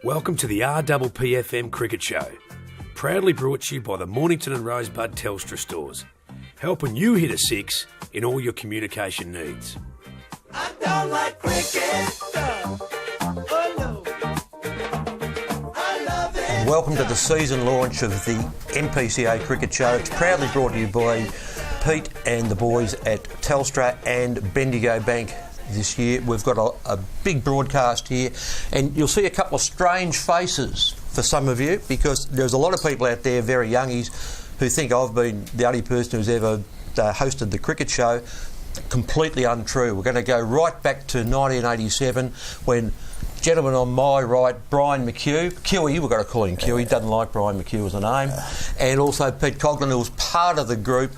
Welcome to the RPP FM Cricket Show, proudly brought to you by the Mornington and Rosebud Telstra stores, helping you hit a six in all your communication needs. I don't like cricket. Oh no. I love it. Welcome to the season launch of the MPCA Cricket Show. It's proudly brought to you by Pete and the boys at Telstra and Bendigo Bank. This year we've got a big broadcast here, and you'll see a couple of strange faces for some of you, because there's a lot of people out there, very youngies, who think I've been the only person who's ever hosted the cricket show. Completely untrue. We're going to go right back to 1987 when gentleman on my right, Brian McHugh, Huey, we've got to call him Huey, he doesn't like Brian McHugh as a name, and also Pete Coghlan, who was part of the group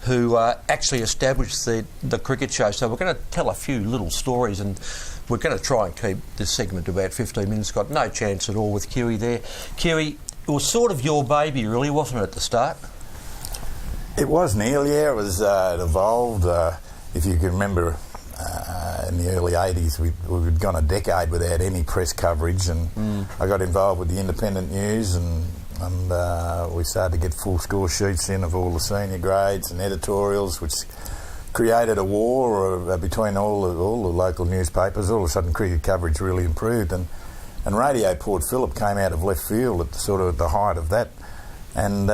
who actually established the cricket show. So we're going to tell a few little stories, and we're going to try and keep this segment to about 15 minutes. Got no chance at all with Huey there. Huey, it was sort of your baby, really, wasn't it, at the start? It was, Neil, yeah. It was, it evolved. If you can remember, in the early 80s, we'd gone a decade without any press coverage, and I got involved with the Independent News, and we started to get full score sheets in of all the senior grades and editorials, which created a war between all the local newspapers. All of a sudden, cricket coverage really improved, and Radio Port Phillip came out of left field at the height of that, and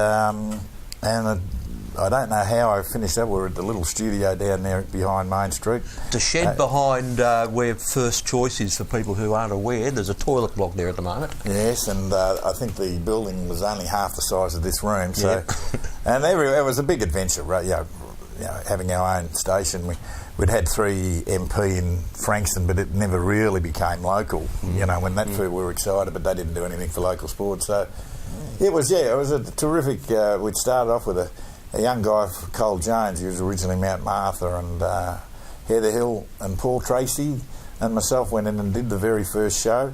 I don't know how I finished up. We're at the little studio down there behind Main Street. The shed behind where First Choice is, for people who aren't aware. There's a toilet block there at the moment. Yes, and I think the building was only half the size of this room. So, and it was a big adventure, right? You know, having our own station. We'd had 3 MP in Frankston, but it never really became local. You know, when that we were excited, but they didn't do anything for local sport. So it was a terrific. We'd started off with a young guy, Cole Jones. He was originally Mount Martha, and Heather Hill and Paul Tracy and myself went in and did the very first show.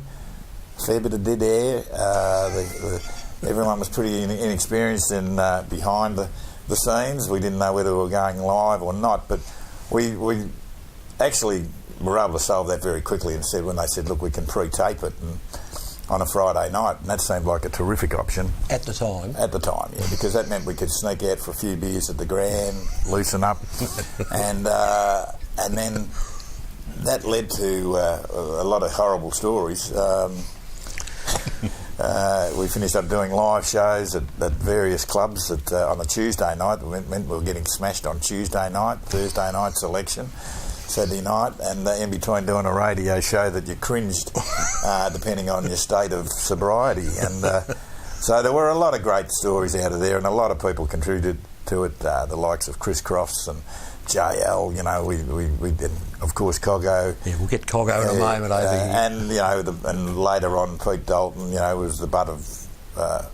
Fair bit of dead air. Everyone was pretty inexperienced in behind the scenes. We didn't know whether we were going live or not, but we actually were able to solve that very quickly, and when they said, look, we can pre-tape it on a Friday night, and that seemed like a terrific option. At the time? At the time, yeah, because that meant we could sneak out for a few beers at the Grand, loosen up, and then that led to a lot of horrible stories. We finished up doing live shows at various clubs on a Tuesday night. It meant we were getting smashed on Tuesday night, Thursday night selection, Saturday night, and in between doing a radio show that you cringed, depending on your state of sobriety. And so there were a lot of great stories out of there, and a lot of people contributed to it, the likes of Chris Crofts and JL, you know, we did, of course, Coggo. Yeah, we'll get Coggo in a moment over here. And, you know, and later on, Pete Dalton, you know, was the butt of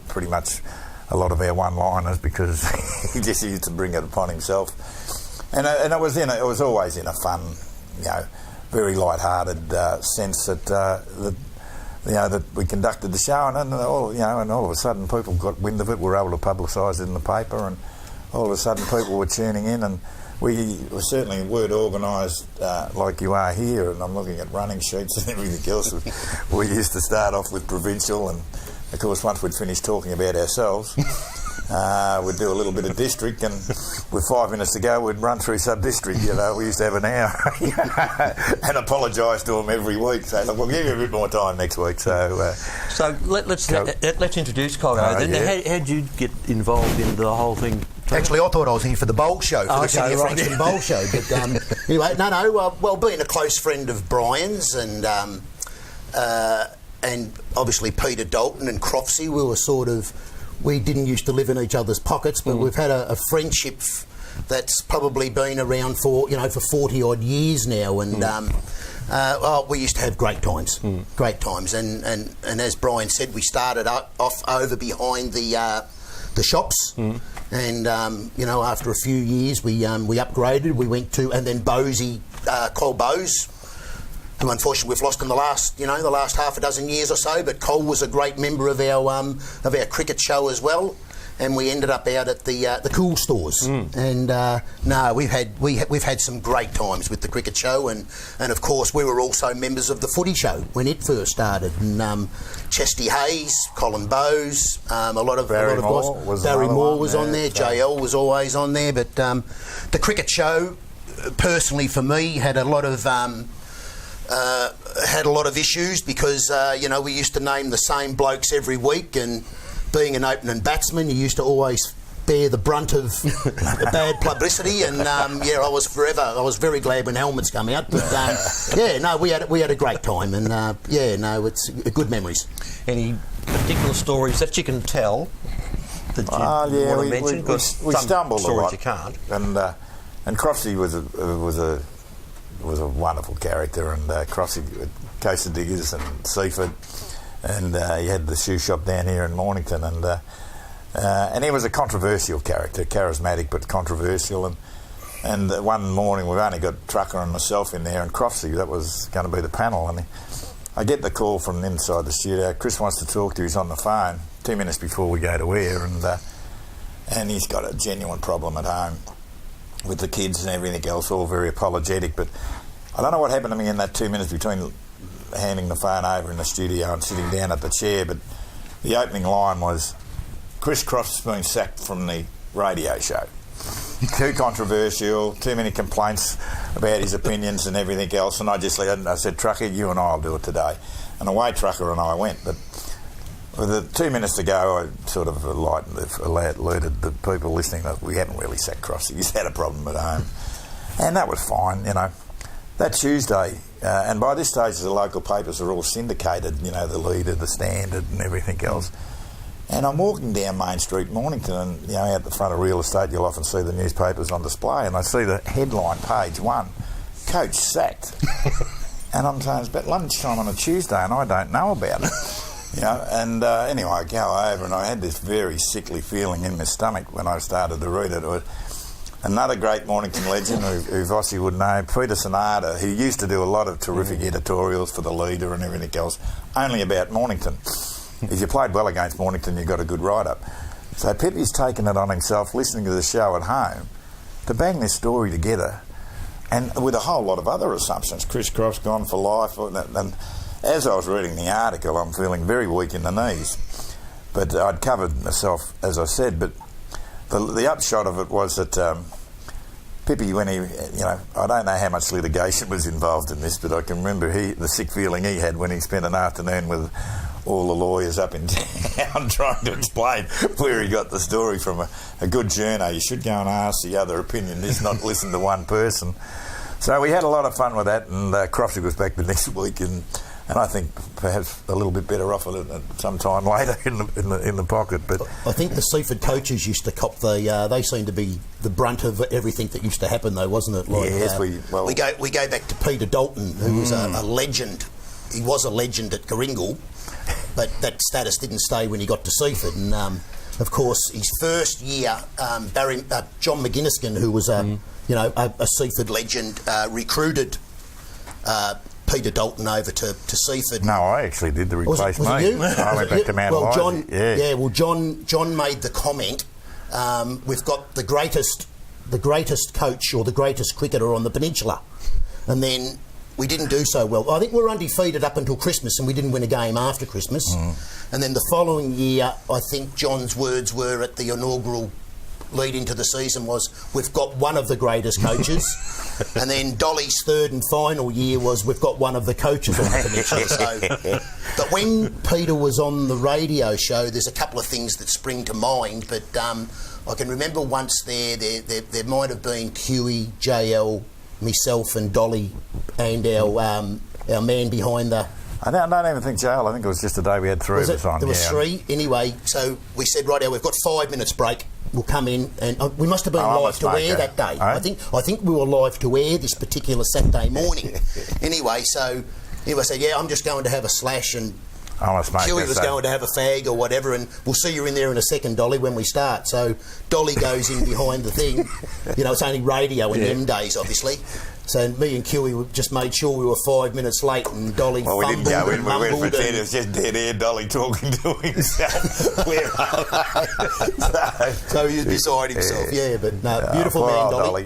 pretty much a lot of our one-liners, because he just used to bring it upon himself. And it was always in a fun, you know, very light-hearted sense that we conducted the show, and all of a sudden people got wind of it. We were able to publicise it in the paper, and all of a sudden people were tuning in, and we certainly weren't organised like you are here. And I'm looking at running sheets and everything else. We used to start off with Provincial, and of course once we'd finished talking about ourselves, we'd do a little bit of district, and with 5 minutes to go, we'd run through sub-district. You know, we used to have an hour, and apologise to them every week. So look, we'll give you a bit more time next week. So let's introduce Coggo. Then how did you get involved in the whole thing? Actually, I thought I was here for the bowl show, for the City of Frankston bowl show. But anyway, well, being a close friend of Brian's, and obviously Peter Dalton and Croftsy, we were sort of we didn't used to live in each other's pockets, but we've had a friendship that's probably been around for 40 odd years now, and we used to have great times, and as Brian said, we started off over behind the shops, and after a few years we upgraded. We went to, and then Bowsy, Cole Bowes, who unfortunately we've lost in the last half a dozen years or so, but Cole was a great member of our cricket show as well. And we ended up out at the Cool Stores, and we've had some great times with the cricket show, and of course we were also members of the Footy Show when it first started. And Chesty Hayes, Colin Bowes, a lot of guys. Barry Moore was on there. JL was always on there, but the cricket show, personally for me, had a lot of issues because we used to name the same blokes every week, and being an opening batsman, you used to always bear the brunt of bad publicity, and I was very glad when helmets come out. But we had a great time, and it's good memories. Any particular stories that you can tell that you want to mention? We stumbled a lot. You can't. And Crofty was a wonderful character, and Crofty Coaster Diggers and Seaford. And he had the shoe shop down here in Mornington, and he was a controversial character, charismatic but controversial. And one morning we've only got Trucker and myself in there, and Crofty, that was going to be the panel. And I get the call from inside the studio. Chris wants to talk to you. He's on the phone 2 minutes before we go to air, and he's got a genuine problem at home with the kids and everything else, all very apologetic. But I don't know what happened to me in that 2 minutes between handing the phone over in the studio and sitting down at the chair, but the opening line was, Chris Croft's been sacked from the radio show. Too controversial, too many complaints about his opinions and everything else, and I said, Trucker, you and I will do it today. And away Trucker and I went, but with the 2 minutes to go, I sort of alerted the people listening that we hadn't really sacked Crofty. He's had a problem at home, and that was fine, That Tuesday, and by this stage the local papers are all syndicated, the Leader, the Standard and everything else. And I'm walking down Main Street, Mornington, and out the front of real estate you'll often see the newspapers on display, and I see the headline, page 1, Coach sacked. And I'm saying it's about lunchtime on a Tuesday and I don't know about it. Anyway, I go over and I had this very sickly feeling in my stomach when I started to read it. Another great Mornington legend who Vossi would know, Peter Sonata, who used to do a lot of terrific editorials for the Leader and everything else, only about Mornington. If you played well against Mornington, you got a good write-up. So Pippi's taken it on himself, listening to the show at home, to bang this story together, and with a whole lot of other assumptions. Chris Croft's gone for life, and as I was reading the article, I'm feeling very weak in the knees. But I'd covered myself, as I said, but the upshot of it was that Pippi, when he, I don't know how much litigation was involved in this, but I can remember the sick feeling he had when he spent an afternoon with all the lawyers up in town trying to explain where he got the story from. A good journo, you should go and ask the other opinion, just not listen to one person. So we had a lot of fun with that, and Crofty was back the next week, and I think perhaps a little bit better off at some time later in the pocket. But I think the Seaford coaches used to cop they seemed to be the brunt of everything that used to happen, though, wasn't it? Yes, we go back to Peter Dalton, who was a legend. He was a legend at Coringal, but that status didn't stay when he got to Seaford. And of course, his first year, John McGinniskin, who was a Seaford legend, recruited Peter Dalton over to Seaford. No, I actually did the replace me. I went back to Mount Eliza. John made the comment, we've got the greatest coach or the greatest cricketer on the Peninsula. And then we didn't do so well. I think we were undefeated up until Christmas, and we didn't win a game after Christmas. And then the following year, I think John's words were at the inaugural lead into the season was, we've got one of the greatest coaches. And then Dolly's third and final year was, we've got one of the coaches on the Peninsula. But when Peter was on the radio show, there's a couple of things that spring to mind. But I can remember once there might have been Huey, JL, myself and Dolly and our man behind the I don't even think jail. I think it was just the day we had three of us on. There was three. Anyway, so we said, right now, we've got 5 minutes break. We'll come in, and we must have been live to air that day. I think we were live to air this particular Saturday morning. Anyway, so I said, yeah, I'm just going to have a slash, and Huey was going to have a fag or whatever, and we'll see you in there in a second, Dolly, when we start. So Dolly goes in behind the thing. It's only radio in them days, obviously. So me and Huey just made sure we were 5 minutes late, and Dolly fumbled we didn't go in. and We mumbled. went for 10. It was just dead air, Dolly talking to himself. Where are they? So he was beside himself, but no, beautiful man, Dolly.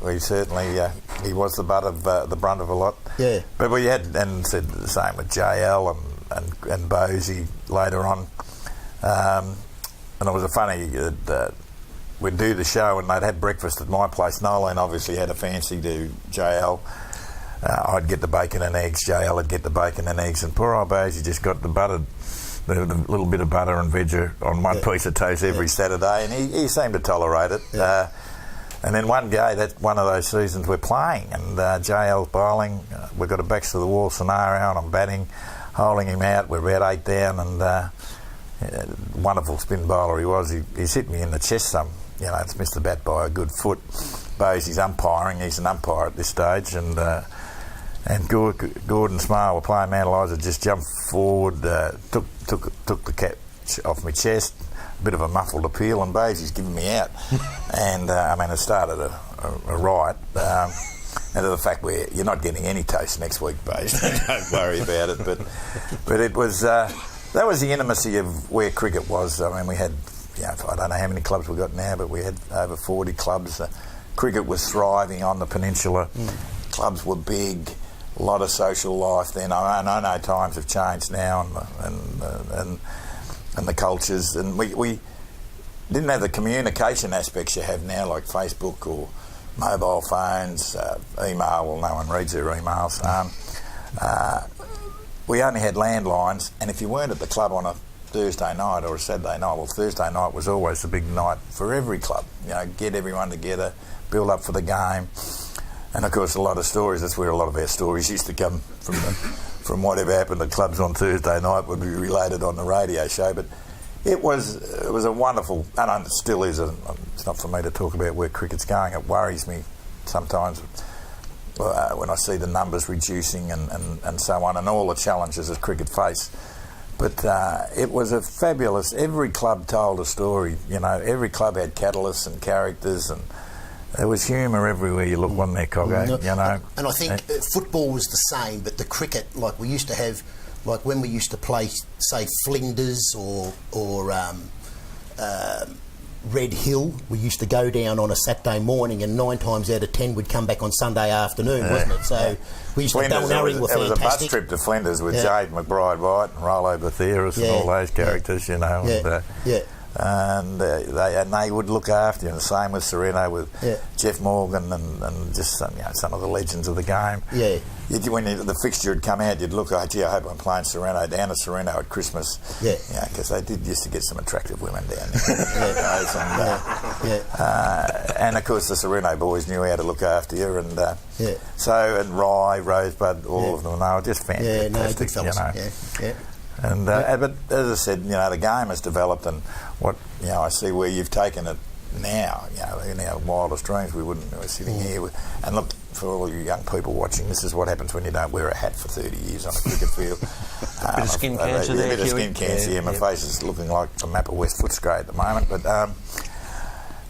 We certainly, he was the butt of the brunt of a lot. Yeah. But we had, and said the same with JL and Bosey later on. And it was funny that we'd do the show and they'd have breakfast at my place. Nolan obviously had a fancy to JL. I'd get the bacon and eggs, JL would get the bacon and eggs, and poor old Bosey just got the little bit of butter and veg on one piece of toast every Saturday, and he seemed to tolerate it. Yeah. And then one day, that's one of those seasons we're playing, and JL's bowling. We've got a backs to the wall scenario, and I'm batting, holding him out. We're about 8 down, and wonderful spin bowler he was. He's hit me in the chest some. It's missed the bat by a good foot. Bosey's umpiring. He's an umpire at this stage, and Gordon Smart were playing Mount Eliza. Just jumped forward, took the catch off my chest. A bit of a muffled appeal, and Bosey's giving me out. And it started a riot. And to the fact where you're not getting any toast next week, Bosey. Don't worry about it. But it was that was the intimacy of where cricket was. We had. I don't know how many clubs we've got now, but we had over 40 clubs. Cricket was thriving on the Peninsula. Clubs were big, a lot of social life then. I know times have changed now, and the cultures, and we didn't have the communication aspects you have now, like Facebook or mobile phones, email. Well, no one reads their emails. We only had landlines, and if you weren't at the club on a Thursday night or a Saturday night, well, Thursday night was always the big night for every club. Get everyone together, build up for the game, and of course a lot of stories. That's where a lot of our stories used to come from whatever happened at clubs on Thursday night would be related on the radio show. But it was a wonderful, and it still is. It's not for me to talk about where cricket's going. It worries me sometimes when I see the numbers reducing and so on, and all the challenges that cricket face. But it was a fabulous. Every club told a story. Every club had catalysts and characters, and there was humour everywhere you look, wasn't there, Coggo? And I think football was the same, but the cricket, like we used to have, like when we used to play, say, Flinders or Red Hill, we used to go down on a Saturday morning, and 9 times out of 10 we'd come back on Sunday afternoon, wasn't it? So we used Flinders, to Balnarring were fantastic. It was a bus trip to Flinders with Jade McBride-White and Rollo Batheris and all those characters, and they would look after you. And the same with Sereno, with Jeff Morgan and just some of the legends of the game. Yeah. When the fixture had come out, you'd look, I hope I'm playing Sereno down at Sereno at Christmas. Yeah. Because they did used to get some attractive women down there. And of course the Sereno boys knew how to look after you, and and Rye, Rosebud, all of them, they were just fantastic. Good fellas. And but as I said, the game has developed, and what I see where you've taken it now. In our wildest dreams, we wouldn't. We're sitting here, and look, for all you young people watching, this is what happens when you don't wear a hat for 30 years on a cricket field. A bit of skin cancer there, a bit of skin cancer. My face is looking like a map of West Footscray at the moment, but.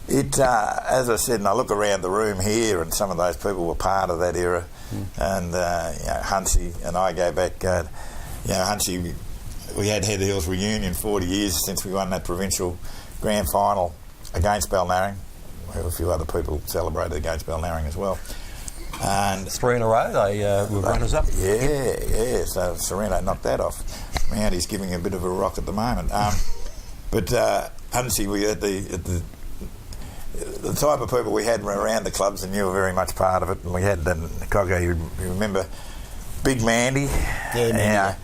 As I said, and I look around the room here, and some of those people were part of that era, and Hunsey and I go back. Hunsey, we had Heather Hills reunion 40 years since we won that provincial grand final against Balnarring. A few other people celebrated against Balnarring as well. And 3 in a row, they were runners up. Yeah. So Sereno knocked that off. Mounty's giving a bit of a rock at the moment. But Hunsey, we had the type of people we had around the clubs, and you were very much part of it. And we had Coggo, you remember Big Mandy? Yeah.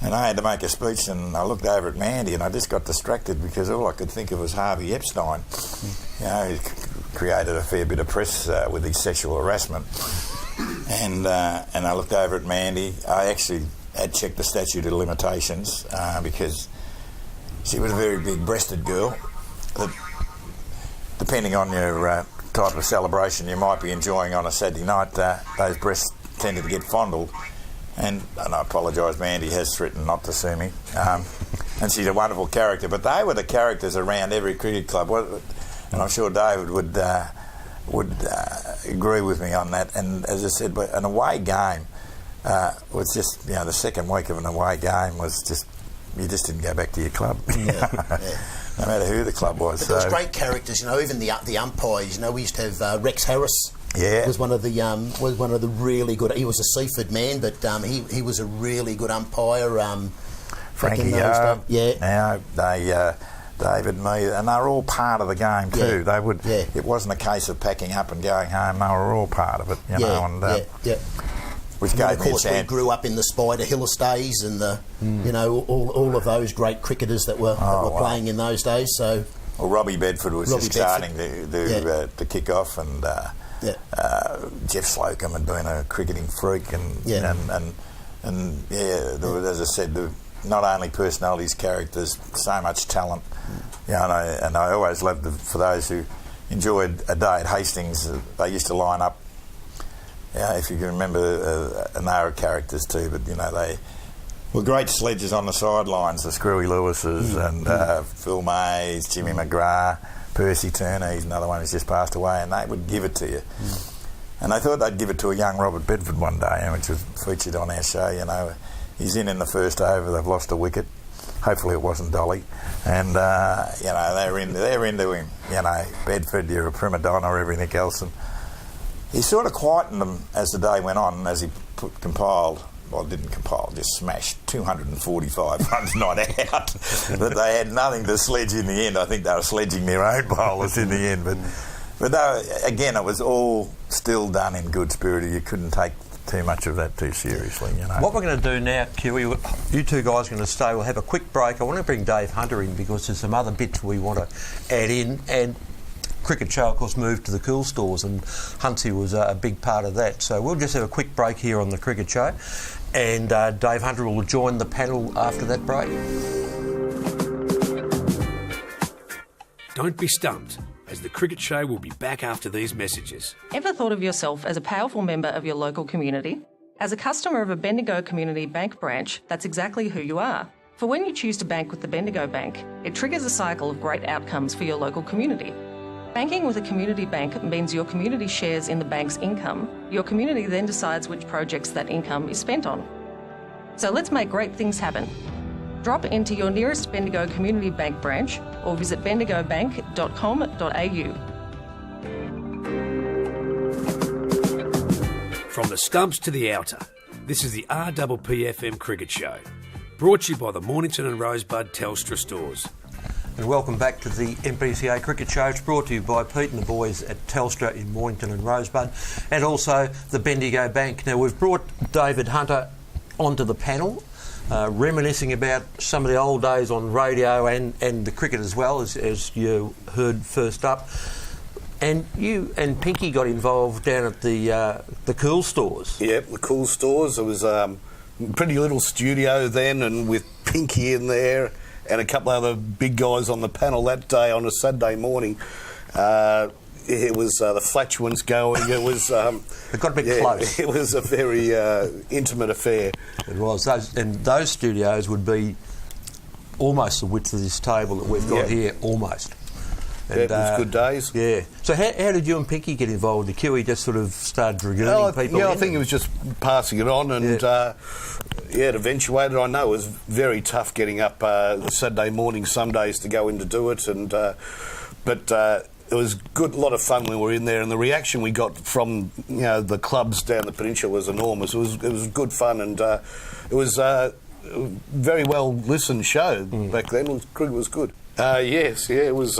And I had to make a speech, and I looked over at Mandy, and I just got distracted because all I could think of was Harvey Epstein. He created a fair bit of press with his sexual harassment. And I looked over at Mandy. I actually had checked the statute of limitations because she was a very big-breasted girl. Depending on your type of celebration you might be enjoying on a Saturday night, those breasts tended to get fondled. And I apologise, Mandy has threatened not to sue me. And she's a wonderful character. But they were the characters around every cricket club. And I'm sure David would agree with me on that. And as I said, an away game was just, the second week of an away game was just, you just didn't go back to your club. No matter who the club was. But there was great characters, even the umpires. We used to have Rex Harris. Yeah, was one of the really good. He was a Seaford man, but he was a really good umpire. Frankie Now David, me, and they were all part of the game too. Yeah. They would. Yeah. It wasn't a case of packing up and going home. They were all part of it, Which gave of course, we grew up in the Spider Hill estates and the, all of those great cricketers that were playing in those days. So, well, Robbie Bedford was starting to kick off, and Jeff Slocum had been a cricketing freak, and there was, as I said, not only personalities, characters, so much talent. And I always loved for those who enjoyed a day at Hastings, they used to line up. If you can remember, and they were characters too, but they were great sledges on the sidelines, the Screwy Lewises and Phil Mays, Jimmy McGrath, Percy Turner, he's another one who's just passed away, and they would give it to you. And they thought they'd give it to a young Robert Bedford one day, which was featured on our show. He's in the first over, they've lost a wicket. Hopefully it wasn't Dolly. And, they're into him. Bedford, you're a prima donna or everything else. And he sort of quietened them as the day went on, as he just smashed 245 runs not out. But they had nothing to sledge in the end. I think they were sledging their own bowlers in the end. But again, it was all still done in good spirit. You couldn't take too much of that too seriously, What we're going to do now, Kiwi, you two guys are going to stay. We'll have a quick break. I want to bring Dave Hunter in because there's some other bits we want to add in. And Cricket Show, of course, moved to the cool stores, and Huntsy was a big part of that. So we'll just have a quick break here on the Cricket Show, and Dave Hunter will join the panel after that break. Don't be stumped, as the Cricket Show will be back after these messages. Ever thought of yourself as a powerful member of your local community? As a customer of a Bendigo Community Bank branch, that's exactly who you are. For when you choose to bank with the Bendigo Bank, it triggers a cycle of great outcomes for your local community. Banking with a community bank means your community shares in the bank's income. Your community then decides which projects that income is spent on. So let's make great things happen. Drop into your nearest Bendigo Community Bank branch or visit bendigobank.com.au. From the stumps to the outer, this is the RPP FM Cricket Show, brought to you by the Mornington and Rosebud Telstra stores. And welcome back to the MPCA Cricket Show. It's brought to you by Pete and the boys at Telstra in Mornington and Rosebud, and also the Bendigo Bank. Now, we've brought David Hunter onto the panel, reminiscing about some of the old days on radio and the cricket as well, as you heard first up. And you and Pinky got involved down at the Cool Stores. Yep, the Cool Stores. It was a pretty little studio then, and with Pinky in there and a couple of other big guys on the panel that day on a Saturday morning. It was the flatulence going. It was... it got a bit close. It was a very intimate affair. It was. Those studios would be almost the width of this table that we've got here, almost. And, it was good days. Yeah. So how did you and Pinky get involved? Did Kiwi just sort of start dragooning people in? I think it was just passing it on, and it eventuated. I know it was very tough getting up Saturday morning some days to go in to do it, and but it was good, a lot of fun when we were in there, and the reaction we got from the clubs down the Peninsula was enormous. It was good fun, and it was a very well listened show back then. Cricket was good. Yes, it was.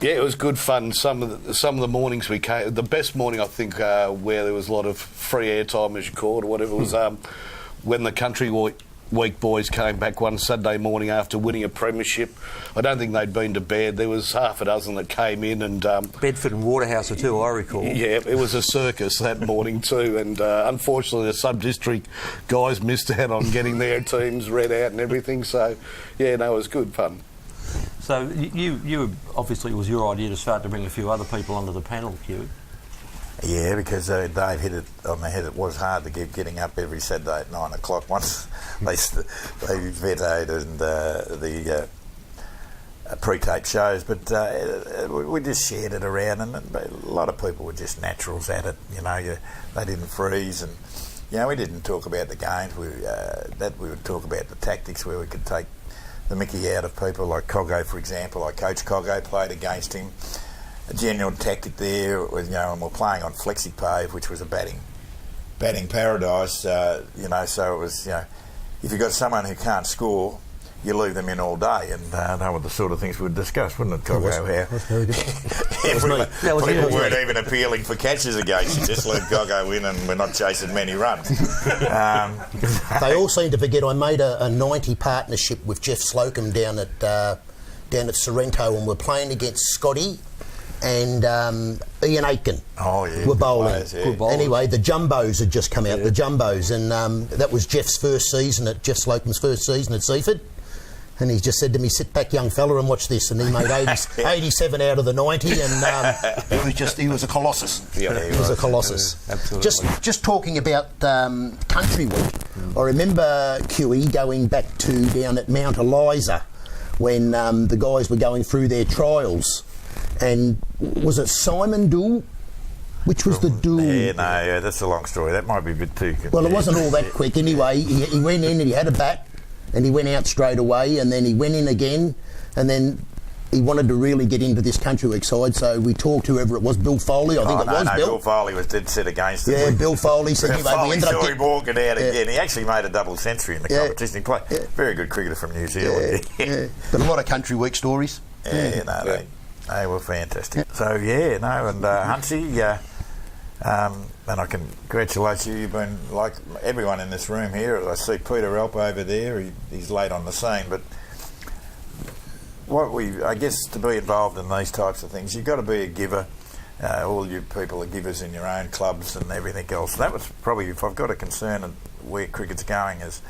It was good fun. Some of the mornings we came. The best morning, I think, where there was a lot of free airtime, as you call it, or whatever, was when the country week boys came back one Saturday morning after winning a premiership. I don't think they'd been to bed. There was half a dozen that came in, and Bedford and Waterhouse are too, I recall. yeah, it was a circus that morning too. And unfortunately, the sub-district guys missed out on getting their teams read out and everything. So, yeah, no, it was good fun. So you obviously, it was your idea to start to bring a few other people onto the panel, Hugh. Yeah, because Dave hit it on the head. It was hard to keep getting up every Saturday at 9 o'clock. Once they vetoed and the pre-tape shows, but we just shared it around, and a lot of people were just naturals at it. You know, they didn't freeze, and you know, we didn't talk about the games. We would talk about the tactics where we could take the mickey out of people, like Coggo, for example. Like Coach Coggo played against him. A genuine tactic there was, you know, and we're playing on flexi pave, which was a batting paradise, you know, so it was, you know, if you've got someone who can't score, you leave them in all day, and they were the sort of things we'd discuss, wouldn't it, Coggo? People weren't even appealing for catches against you, just leave Coggo in and we're not chasing many runs. They all seem to forget I made a 90 partnership with Jeff Slocum down at Sorrento, and we're playing against Scotty and Ian Aitken. Oh, yeah. Were bowling. Players, yeah. Anyway, the Jumbos had just come out, the Jumbos, and that was Jeff Slocum's first season at Seaford. And he just said to me, "Sit back, young fella, and watch this." And he made 87 out of the 90, and he was a colossus. Yeah, he was a colossus. Absolutely. Just talking about Country Week, I remember QE going back to down at Mount Eliza when the guys were going through their trials. And was it Simon Dool? Which was the Dool? Yeah, that's a long story. That might be a bit too confusing. Well, it wasn't all that quick. Anyway, he went in and he had a bat, and he went out straight away, and then he went in again, and then he wanted to really get into this Country Week side, so we talked to whoever it was, Bill Foley, I think it was Bill. Bill Foley was dead set against it. Yeah, Bill Foley said, anyway, we ended up him walking out again. He actually made a double century in the competition. He played very good cricketer from New Zealand. But a lot of Country Week stories. They were fantastic. So, and Huntsy, and I can congratulate you. You've been, like everyone in this room here, I see Peter Elp over there, he's late on the scene, but I guess to be involved in these types of things, you've got to be a giver. All you people are givers in your own clubs and everything else. That was probably, if I've got a concern of where cricket's going, is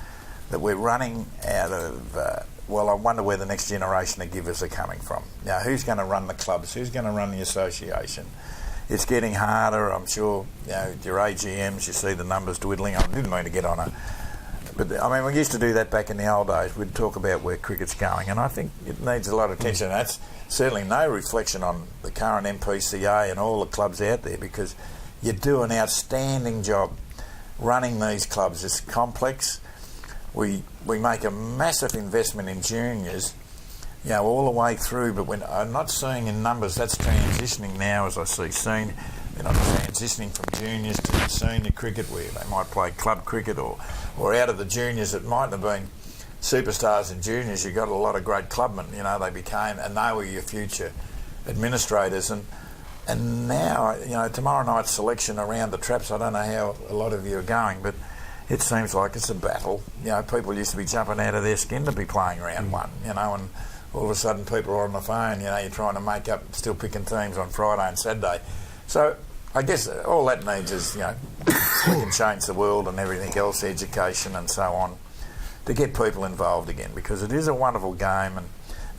that we're running out of... I wonder where the next generation of givers are coming from. Now, who's going to run the clubs? Who's going to run the association? It's getting harder, I'm sure. You know, your AGMs, you see the numbers dwindling. I didn't mean to get on it. But, I mean, we used to do that back in the old days. We'd talk about where cricket's going, and I think it needs a lot of attention. That's certainly no reflection on the current MPCA and all the clubs out there, because you do an outstanding job running these clubs. It's complex. We make a massive investment in juniors, you know, all the way through, but when I'm not seeing in numbers, that's transitioning now, as I see seen. They're not transitioning from juniors to senior cricket, where they might play club cricket, or out of the juniors that mightn't have been superstars in juniors, you got a lot of great clubmen, you know, they became, and they were your future administrators. And now, you know, tomorrow night's selection around the traps, I don't know how a lot of you are going, but it seems like it's a battle. You know, people used to be jumping out of their skin to be playing round one, you know, and all of a sudden people are on the phone, you know, you're trying to make up, still picking teams on Friday and Saturday. So I guess all that needs is, you know, we can change the world and everything else, education and so on, to get people involved again, because it is a wonderful game,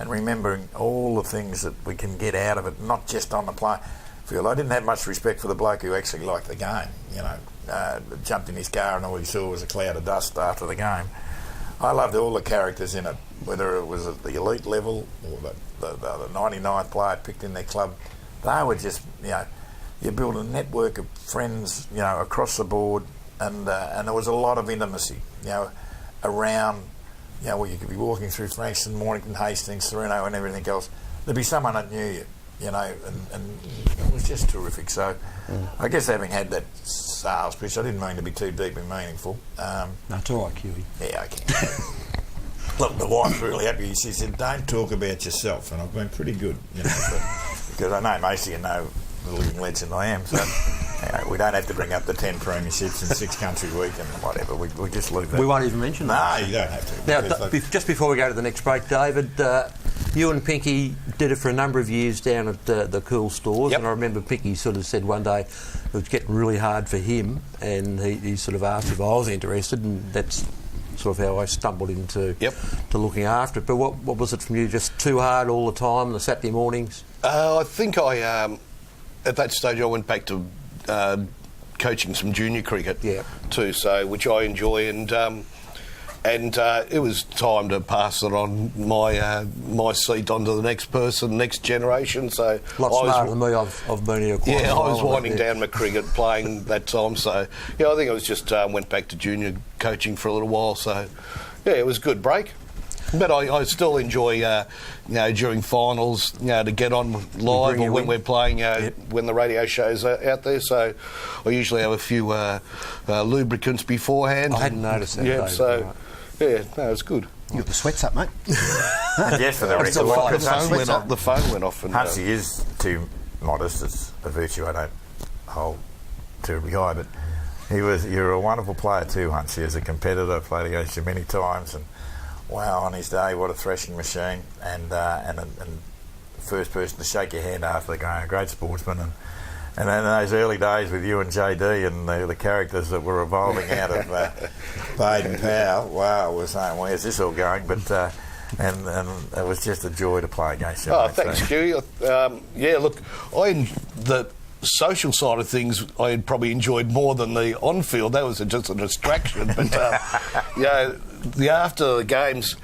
and remembering all the things that we can get out of it, not just on the play field. I didn't have much respect for the bloke who actually liked the game, you know. Jumped in his car and all he saw was a cloud of dust after the game. I loved all the characters in it, whether it was at the elite level or the 99th player picked in their club. They were just, you know, you build a network of friends, you know, across the board, and there was a lot of intimacy, you know, around, you know, where you could be walking through Frankston, Mornington, Hastings, Sereno and everything else. There'd be someone that knew you, you know, and it was just terrific. So I guess having had that sales pitch, I didn't mean to be too deep and meaningful. That's all right, Huey. Yeah, okay. Look, the wife's really happy. She said, "Don't talk about yourself," and I've been pretty good, you know, because I know most of you know the living legend I am. So we don't have to bring up the 10 premierships and 6 country week and whatever. We just leave that. We won't even mention that. No, you don't have to. Now, just before we go to the next break, David, you and Pinky did it for a number of years down at the Cool stores, Yep. and I remember Pinky sort of said one day it was getting really hard for him, and he sort of asked if I was interested, and that's sort of how I stumbled into to looking after it. But what was it from you? Just too hard all the time on the Saturday mornings? I think at that stage I went back to coaching some junior cricket too, so which I enjoy, and it was time to pass it on my seat onto the next person, next generation. So a lot smarter than me. I've been here quite a while. I was winding down my cricket playing that time. So I think I was just went back to junior coaching for a little while. So it was a good break. But I still enjoy, during finals, to get on live or when we're playing, when the radio show's out there. So I usually have a few lubricants beforehand. I hadn't noticed that. Yeah, David, so right. it's good. You got the sweats up, mate. Yes, for the record. The phone went off. And, Huncey is too modest. It's a virtue I don't hold terribly high, but you're a wonderful player too, Huncey. As a competitor, I've played against you many times, and wow, on his day, what a thrashing machine, and first person to shake your hand after the game, a great sportsman, and in those early days with you and JD and the characters that were evolving out of Baden Powell, wow, we're saying, where's this all going? But and it was just a joy to play against you. Oh, thanks, Stewie. Look, the social side of things I probably enjoyed more than the on-field. That was just a distraction. But the after the games,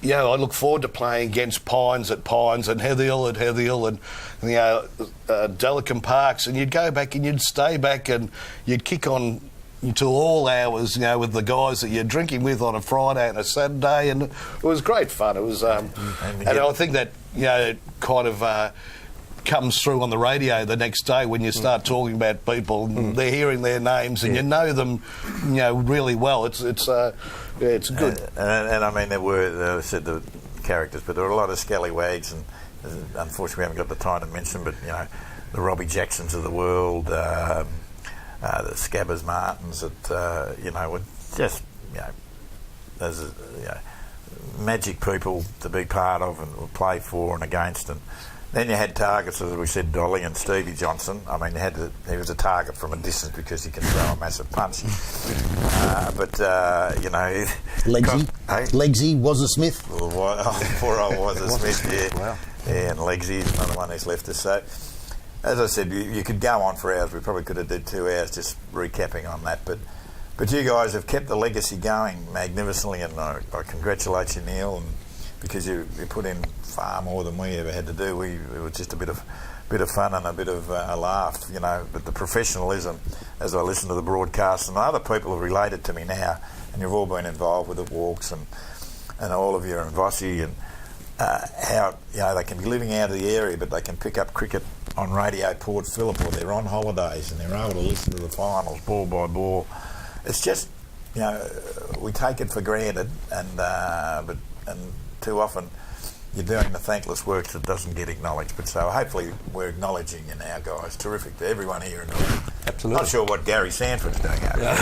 I look forward to playing against Pines at Pines and Heatherhill at Heatherhill and Delicum Parks, and you'd go back and you'd stay back and you'd kick on until all hours, with the guys that you're drinking with on a Friday and a Saturday, and it was great fun. It was, and I think that it kind of comes through on the radio the next day when you start talking about people. And they're hearing their names and you know them, really well. It's good. And I mean, there were, I said the characters, but there were a lot of scallywags, and unfortunately we haven't got the time to mention, but the Robbie Jacksons of the world, the Scabbers Martins that were just there's magic people to be part of and play for and against. And then you had targets, as we said, Dolly and Stevie Johnson. I mean, he was a target from a distance because he can throw a massive punch. Legsy. Legsy, Wazza Smith. Poor old Wazza Smith, yeah. Wow. Yeah, and Legsy is another one who's left us. So, as I said, you could go on for hours. We probably could have did 2 hours just recapping on that. But you guys have kept the legacy going magnificently, and I congratulate you, Neil, and because you put in far more than we ever had to do. It was just a bit of fun and a bit of a laugh, But the professionalism, as I listen to the broadcast, and other people have related to me now, and you've all been involved with the walks and all of you and Vossi, and how they can be living out of the area, but they can pick up cricket on Radio Port Phillip, or they're on holidays and they're able to listen to the finals ball by ball. It's just we take it for granted, and too often you're doing the thankless work that doesn't get acknowledged. But so hopefully we're acknowledging you now, guys. Terrific to everyone here in Northern. Absolutely. Not sure what Gary Sanford's doing out there.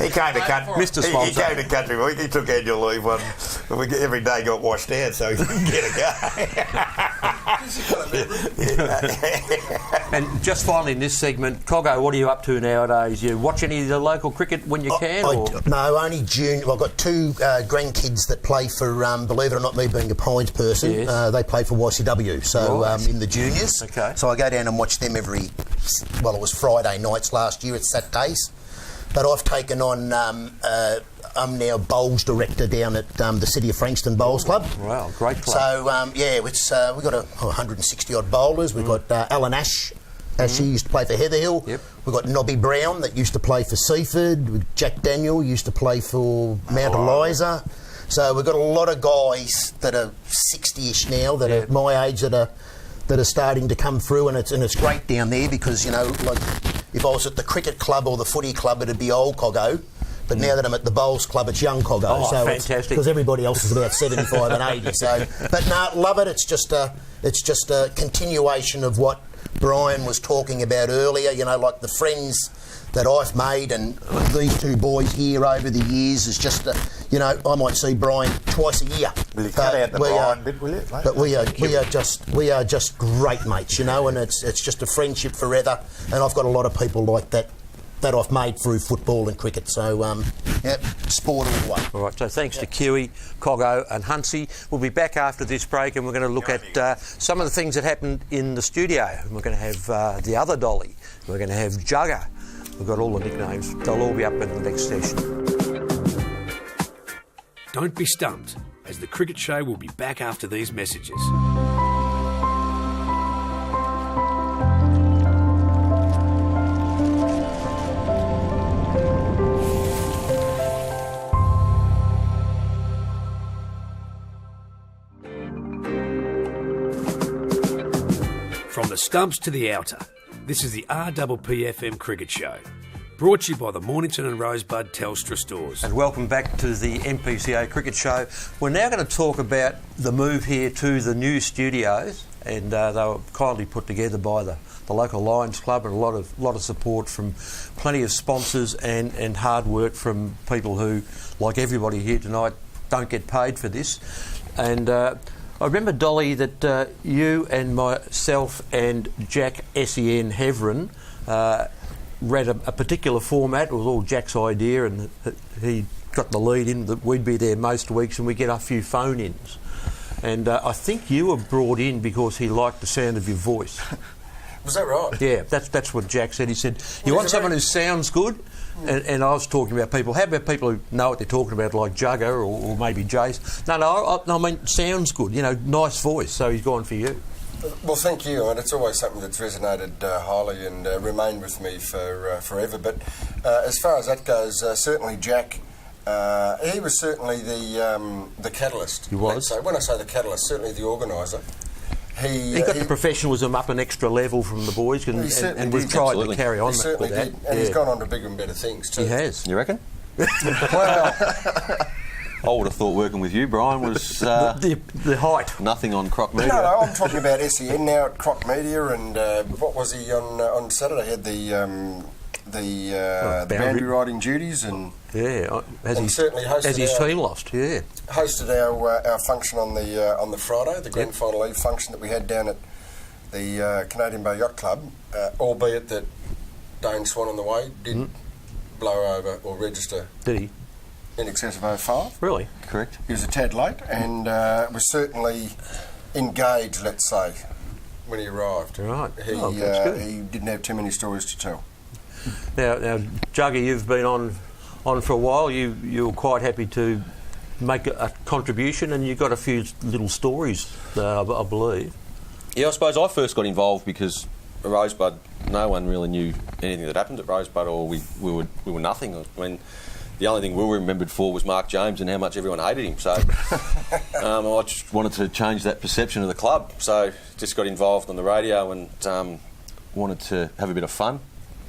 He came to country. Mr. Sponsor. He came to country week. He took annual leave one. Every day got washed out, so he didn't get a go. And just finally in this segment, Coggo, what are you up to nowadays? You watch any of the local cricket when you can? No, only junior. Well, I've got 2 grandkids that play for, believe it or not, me being a Pines person, they play for YCW, so in the juniors. Okay. So I go down and watch them it was Friday nights last year, it's Saturdays. But I've taken on, I'm now bowls director down at the City of Frankston Bowls Club. Wow, great club. So, we've got 160 odd bowlers. We've got Alan Ash. She used to play for Heatherhill. Yep. We've got Nobby Brown that used to play for Seaford. Jack Daniel used to play for Mount Eliza. So we've got a lot of guys that are 60-ish now, that are my age, that are starting to come through, and it's great down there because, like if I was at the cricket club or the footy club, it'd be old Coggo. But now that I'm at the Bowls Club, it's young Coggo. Oh, so fantastic. Because everybody else is about 75 and 80. So, but no, love it. It's just a continuation of what Brian was talking about earlier, you know, like the friends that I've made and these two boys here over the years is just, you know, I might see Brian twice a year. Will you cut out the Brian bit, will you? But we are just great mates, you know, and it's just a friendship forever. And I've got a lot of people like that I've made through football and cricket. So, sport all the way. All right, so thanks to Kiwi, Coggo and Hunsey. We'll be back after this break and we're going to look at some of the things that happened in the studio. We're going to have the other Dolly. We're going to have Jugger. We've got all the nicknames. They'll all be up in the next session. Don't be stumped, as the Cricket Show will be back after these messages. From the stumps to the outer, this is the RPP FM Cricket Show, brought to you by the Mornington and Rosebud Telstra stores. And welcome back to the MPCA Cricket Show. We're now going to talk about the move here to the new studios, and they were kindly put together by the local Lions Club, and a lot of support from plenty of sponsors and hard work from people who, like everybody here tonight, don't get paid for this. And I remember, Dolly, that you and myself and Jack SEN Heverin read a particular format. It was all Jack's idea, and he got the lead in that we'd be there most weeks and we get a few phone-ins. And I think you were brought in because he liked the sound of your voice. Was that right? Yeah, that's what Jack said. He said, you want someone who sounds good? And I was talking about people. How about people who know what they're talking about, like Jugger or maybe Jace? No, I mean, sounds good, you know, nice voice. So he's gone for you. Well, thank you, and it's always something that's resonated highly and remained with me for forever. But as far as that goes, certainly Jack, he was certainly the catalyst. He was? So when I say the catalyst, certainly the organiser. He got the professionalism up an extra level from the boys, and we've tried to carry on with that. Did. And he's gone on to bigger and better things too. He has. You reckon? Well, I would have thought working with you, Brian, was the height. nothing on Croc Media. no, I'm talking about SEN now at Croc Media, and what was he on Saturday? He had the boundary riding duties, and as his team lost. Yeah, hosted our function on the Friday, the grand final eve function that we had down at the Canadian Bay Yacht Club, albeit that Dane Swan on the way did blow over or register. Did he? In excess of 05. Really? Correct. He was a tad late and was certainly engaged, let's say, when he arrived. Right. He didn't have too many stories to tell. Now, Jugger, you've been on for a while. You were quite happy to make a contribution, and you got a few little stories, I believe. Yeah, I suppose I first got involved because at Rosebud, no one really knew anything that happened at Rosebud, or we were nothing. I mean, the only thing we were remembered for was Mark James and how much everyone hated him. So I just wanted to change that perception of the club. So just got involved on the radio and wanted to have a bit of fun.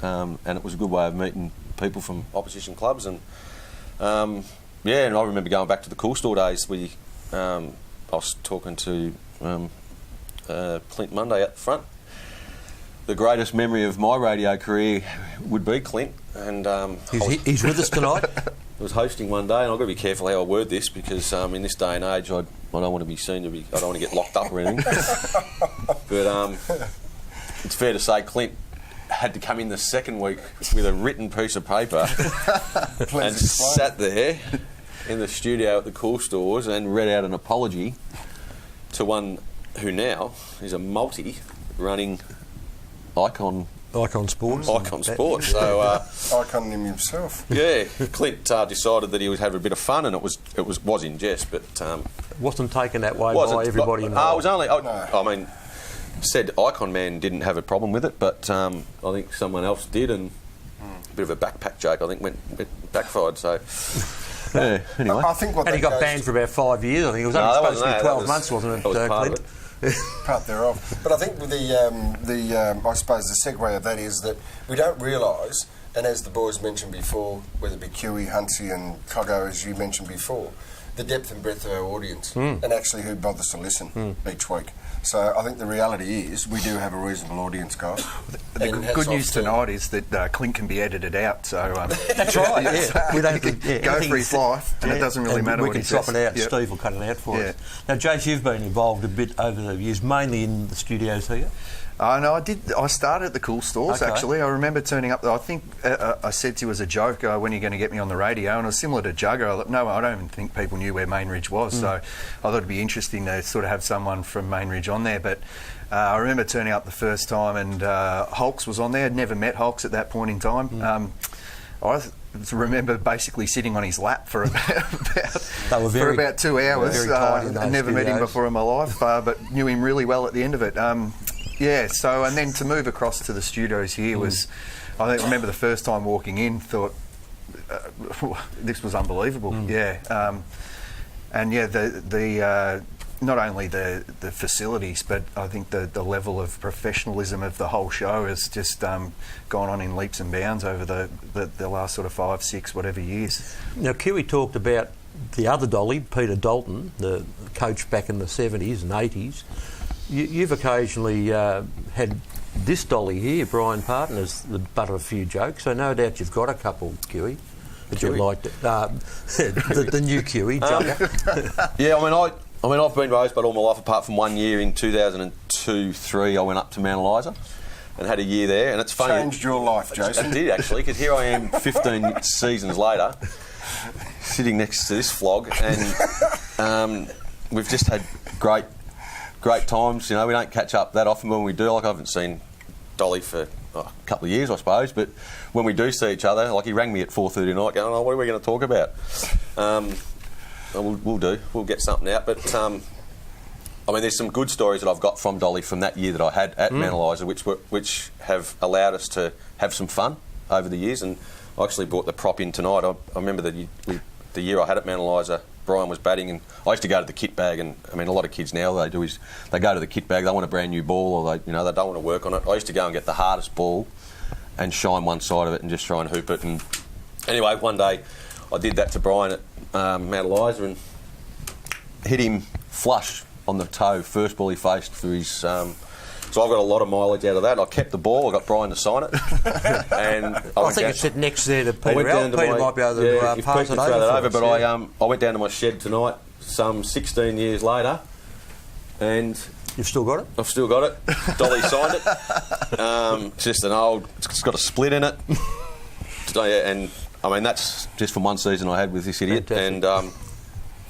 And it was a good way of meeting people from opposition clubs. And and I remember going back to the Cool Store days. I was talking to Clint Monday at the front. The greatest memory of my radio career would be Clint, and he's with us tonight. I was hosting one day, and I've got to be careful how I word this because in this day and age, I don't want to be seen to be. I don't want to get locked up or anything. But it's fair to say Clint had to come in the second week with a written piece of paper and sat there in the studio at the Cool Stores and read out an apology to one who now is a multi running Icon Sports. Icon Sports. So Icon him himself. Yeah, Clint decided that he would have a bit of fun, and it was in jest, but wasn't taken that way by everybody involved. It was only. I mean, said Icon Man didn't have a problem with it, but I think someone else did, and a bit of a backpack joke I think went backfired. So. Yeah, anyway. I think he got banned for about 5 years. I think it was only supposed to be 12 months, wasn't it, Clint? Part thereof. But I think with I suppose the segue of that is that we don't realise, and as the boys mentioned before, whether it be Kiwi, Hunsey and Coggo, as you mentioned before, the depth and breadth of our audience and actually who bothers to listen each week. So I think the reality is we do have a reasonable audience, guys. The good news tonight is that Clint can be edited out, so... That's right, yeah. We don't have to go for his life, and it doesn't really matter what he says. We can says. chop it out, Steve will cut it out for us. Now, Jace, you've been involved a bit over the years, mainly in the studios here. No, I did. I started at the Cool Stores, actually. I remember turning up. I think I said to you as a joke, when are you going to get me on the radio? And it was similar to Jugger. No, I don't even think people knew where Mainridge was. So I thought it'd be interesting to sort of have someone from Mainridge on there. But I remember turning up the first time and Hulks was on there. I'd never met Hulks at that point in time. I remember basically sitting on his lap for about 2 hours. I never met him before in my life, but knew him really well at the end of it. So and then to move across to the studios here was, I remember the first time walking in, thought this was unbelievable. The not only the facilities, but I think the level of professionalism of the whole show has just gone on in leaps and bounds over the last sort of 5, 6, whatever years. Now, Kiwi talked about the other Dolly, Peter Dalton, the coach back in the 70s and 80s. You've occasionally had this Dolly here, Brian Parton, as the butt of a few jokes, so no doubt you've got a couple, Kiwi, that you liked. The new Kiwi, Jugger. I've been Rosebud all my life, apart from 1 year in 2002-3. I went up to Mount Eliza and had a year there, and it's funny. Changed your life, Jason. It did, actually, because here I am 15 seasons later, sitting next to this flog, and we've just had great times. You know, we don't catch up that often, but when we do, like I haven't seen Dolly for a couple of years, I suppose, but when we do see each other, like he rang me at 4:30 night going, what are we going to talk about? We'll get something out, but there's some good stories that I've got from Dolly from that year that I had at Mount Eliza, which have allowed us to have some fun over the years, and I actually brought the prop in tonight. I remember the year I had at Mount Eliza, Brian was batting, and I used to go to the kit bag, and a lot of kids now they do is they go to the kit bag, they want a brand new ball, or they don't want to work on it. I used to go and get the hardest ball and shine one side of it and just try and hoop it. And anyway, one day I did that to Brian at Mount Eliza and hit him flush on the toe, first ball he faced through his. So I've got a lot of mileage out of that. I kept the ball. I got Brian to sign it, and I think it's sit next there to Peter. Peter might be able to pass it over. But I went down to my shed tonight, some 16 years later, and you've still got it. I've still got it. Dolly signed it. It's just an old. It's got a split in it, and that's just from one season I had with this idiot, fantastic. And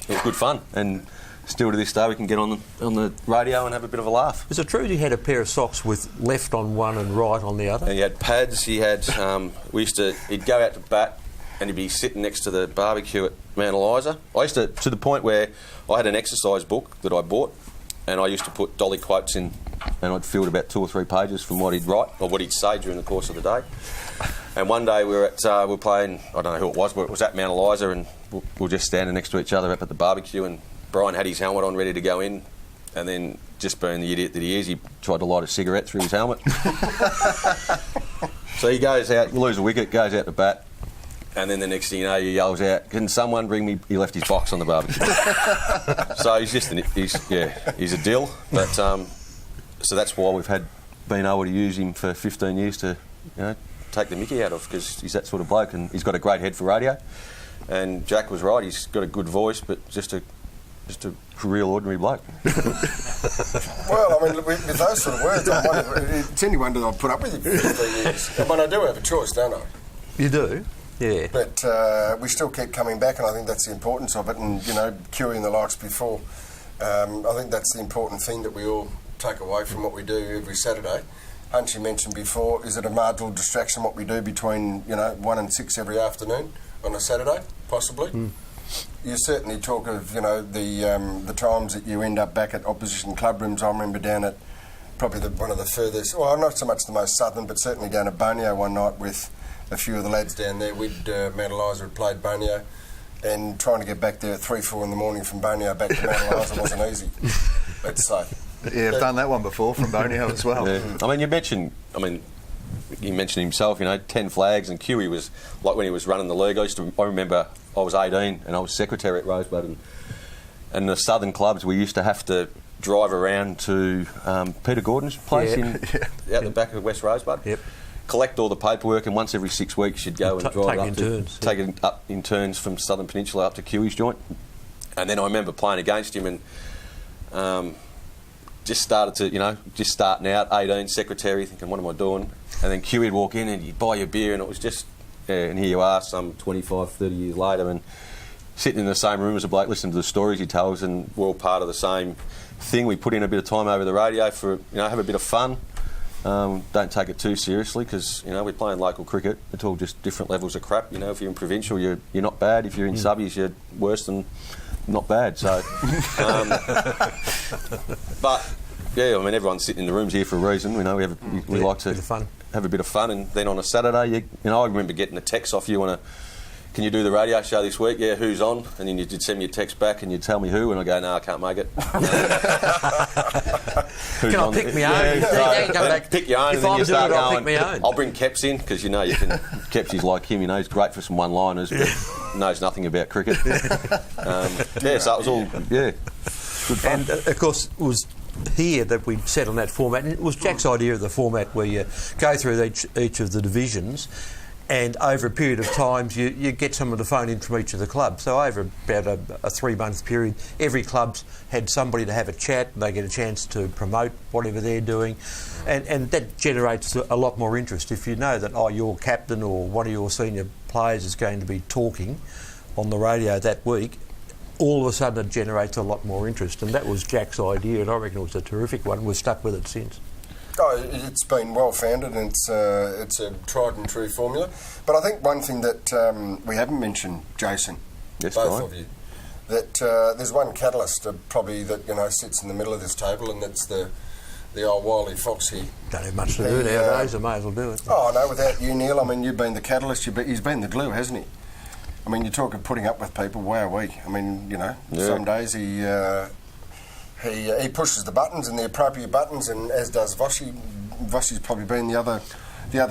it was good fun. And still to this day, we can get on the radio and have a bit of a laugh. Is it true you had a pair of socks with left on one and right on the other? And he had pads. He had. He'd go out to bat, and he'd be sitting next to the barbecue at Mount Eliza. I used to the point where I had an exercise book that I bought, and I used to put Dolly quotes in, and I'd filled about 2 or 3 pages from what he'd write or what he'd say during the course of the day. And one day we were playing. I don't know who it was, but it was at Mount Eliza, and we were just standing next to each other up at the barbecue, and Brian had his helmet on ready to go in, and then, just being the idiot that he is, he tried to light a cigarette through his helmet. So he goes out, lose a wicket, goes out to bat, and then the next thing you know, he yells out, "Can someone bring me?" He left his box on the barbecue. So he's just he's a dill. But so that's why we've been able to use him for 15 years to take the mickey out of, because he's that sort of bloke, and he's got a great head for radio. And Jack was right; he's got a good voice, but just a real ordinary bloke. Well, with those sort of words, it's any wonder that I've put up with you for 15 years. I do have a choice, don't I? You do? Yeah. But we still keep coming back, and I think that's the importance of it. And, Curie and the likes before, I think that's the important thing that we all take away from what we do every Saturday. Hunchy mentioned before, is it a marginal distraction what we do between, 1 and 6 every afternoon on a Saturday, possibly? You certainly talk of, the times that you end up back at opposition club rooms. I remember down at probably one of the furthest, well, not so much the most southern, but certainly down at Bonio one night with a few of the lads down there. Mount Eliza had played Bonio, and trying to get back there at 3, 4 in the morning from Bonio back to Mount Eliza wasn't easy, let's say. Yeah, I've done that one before from Bonio as well. Yeah. He mentioned himself, 10 flags, and Kiwi was, like when he was running the league, I remember I was 18 and I was secretary at Rosebud, and the southern clubs, we used to have to drive around to Peter Gordon's place out the back of West Rosebud. Yep. Collect all the paperwork, and once every 6 weeks you'd go and drive take it up in turns from Southern Peninsula up to Kiwi's joint. And then I remember playing against him and just starting out, 18, secretary, thinking, what am I doing? And then Kiwi'd walk in and he'd buy you a beer, and it was just, and here you are some 25, 30 years later, and sitting in the same room as a bloke, listening to the stories he tells, and we're all part of the same thing. We put in a bit of time over the radio for, have a bit of fun. Don't take it too seriously, because we're playing local cricket. It's all just different levels of crap. If you're in provincial, you're not bad. If you're in subbies, you're worse than not bad. So, but yeah, everyone's sitting in the rooms here for a reason. We like to have a bit of fun. And then on a Saturday, I remember getting a text off you can you do the radio show this week? Yeah, who's on? And then you'd send me a text back and you'd tell me who, and I go, no, I can't make it. Can I pick my own? Pick your own, and then you start going, I'll bring Keps in, because you can. Kepsy's like him, he's great for some one-liners, but knows nothing about cricket. So it was all, good fun. And of course, it was here that we set on that format, and it was Jack's idea of the format where you go through each of the divisions, and over a period of time you get someone to phone in from each of the clubs. So over about a 3-month period, every club's had somebody to have a chat, and they get a chance to promote whatever they're doing, and that generates a lot more interest. If you know that your captain or one of your senior players is going to be talking on the radio that week, all of a sudden it generates a lot more interest, and that was Jack's idea, and I reckon it was a terrific one. We've stuck with it since. Oh, it's been well founded, and it's a tried and true formula. But I think one thing that we haven't mentioned, Jason, both of you, that there's one catalyst probably that sits in the middle of this table, and that's the old wily Foxy. Don't have much to do nowadays. I may as well do it. Oh no, without you, Neil. You've been the catalyst. He's been the glue, hasn't he? You talk of putting up with people. Wowee. Some days he pushes the buttons, and the appropriate buttons, and as does Vossi. Vossi's probably been the other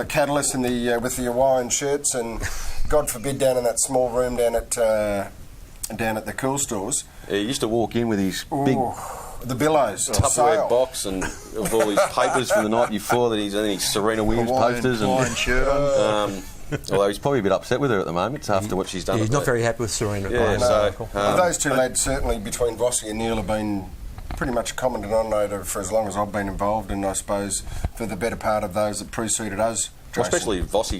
catalyst in with the Hawaiian shirts, and God forbid down in that small room down at the cool stores. He used to walk in with his big the billows Tupperware box and of all his papers from the night before that he's Serena Williams posters and shirt on. Although he's probably a bit upset with her at the moment after what she's done. He's not very happy with Serena. Those two lads, certainly between Vossi and Neil, have been pretty much a common denominator for as long as I've been involved, and I suppose for the better part of those that preceded us. Well, especially Vossi,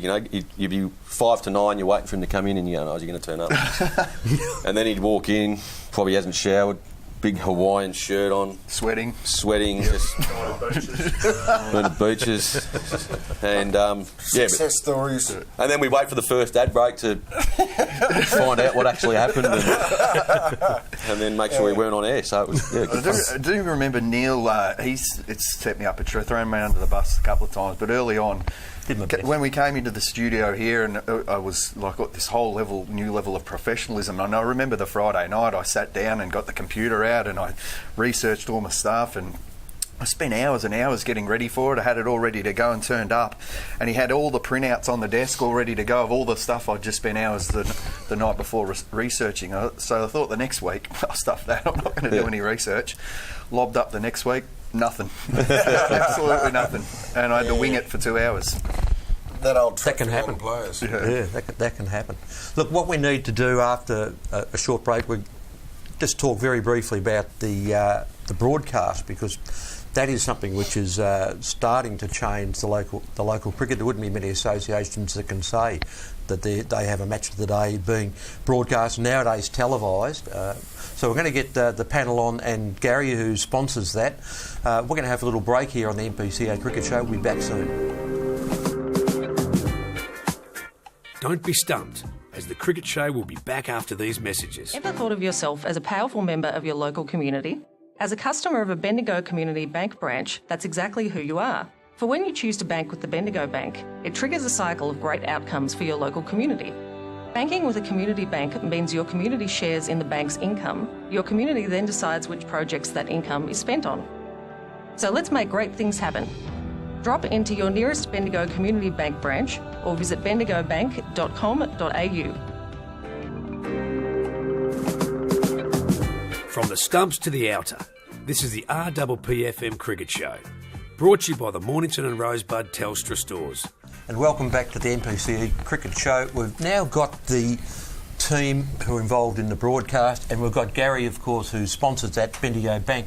you'd be 5 to 9, you're waiting for him to come in, and you go, is he going to turn up? And then he'd walk in, probably hasn't showered, big Hawaiian shirt on, sweating, just Bernard Beaches, and success stories. And then we wait for the first ad break to find out what actually happened, and then make sure we weren't on air. So it was good I do remember Neil. It's set me up a tree, thrown me under the bus a couple of times, but early on. When we came into the studio here, and I was like, got this whole new level of professionalism. And I remember the Friday night, I sat down and got the computer out, and I researched all my stuff, and I spent hours and hours getting ready for it. I had it all ready to go and turned up, and he had all the printouts on the desk all ready to go of all the stuff I'd just spent hours the night before researching. So I thought the next week, I'll stuff that. I'm not going to do any research. Lobbed up the next week. Nothing. Absolutely nothing. And I had to wing it for 2 hours. That can happen. Players. Yeah, that can happen. Look, what we need to do after a short break, we just talk very briefly about the broadcast, because that is something which is starting to change the local cricket. There wouldn't be many associations that can say that they have a match of the day being broadcast, nowadays televised. So we're going to get the panel on, and Gary, who sponsors that. We're going to have a little break here on the MPCA Cricket Show. We'll be back soon. Don't be stumped, as the Cricket Show will be back after these messages. Ever thought of yourself as a powerful member of your local community? As a customer of a Bendigo Community Bank branch, that's exactly who you are. For when you choose to bank with the Bendigo Bank, it triggers a cycle of great outcomes for your local community. Banking with a community bank means your community shares in the bank's income. Your community then decides which projects that income is spent on. So let's make great things happen. Drop into your nearest Bendigo Community Bank branch or visit bendigobank.com.au. From the stumps to the outer, This is the RPP FM Cricket Show, brought to you by the Mornington and Rosebud Telstra stores. And welcome back to the NPCE Cricket Show. We've now got the team who are involved in the broadcast, and we've got Gary, of course, who sponsors that. Bendigo Bank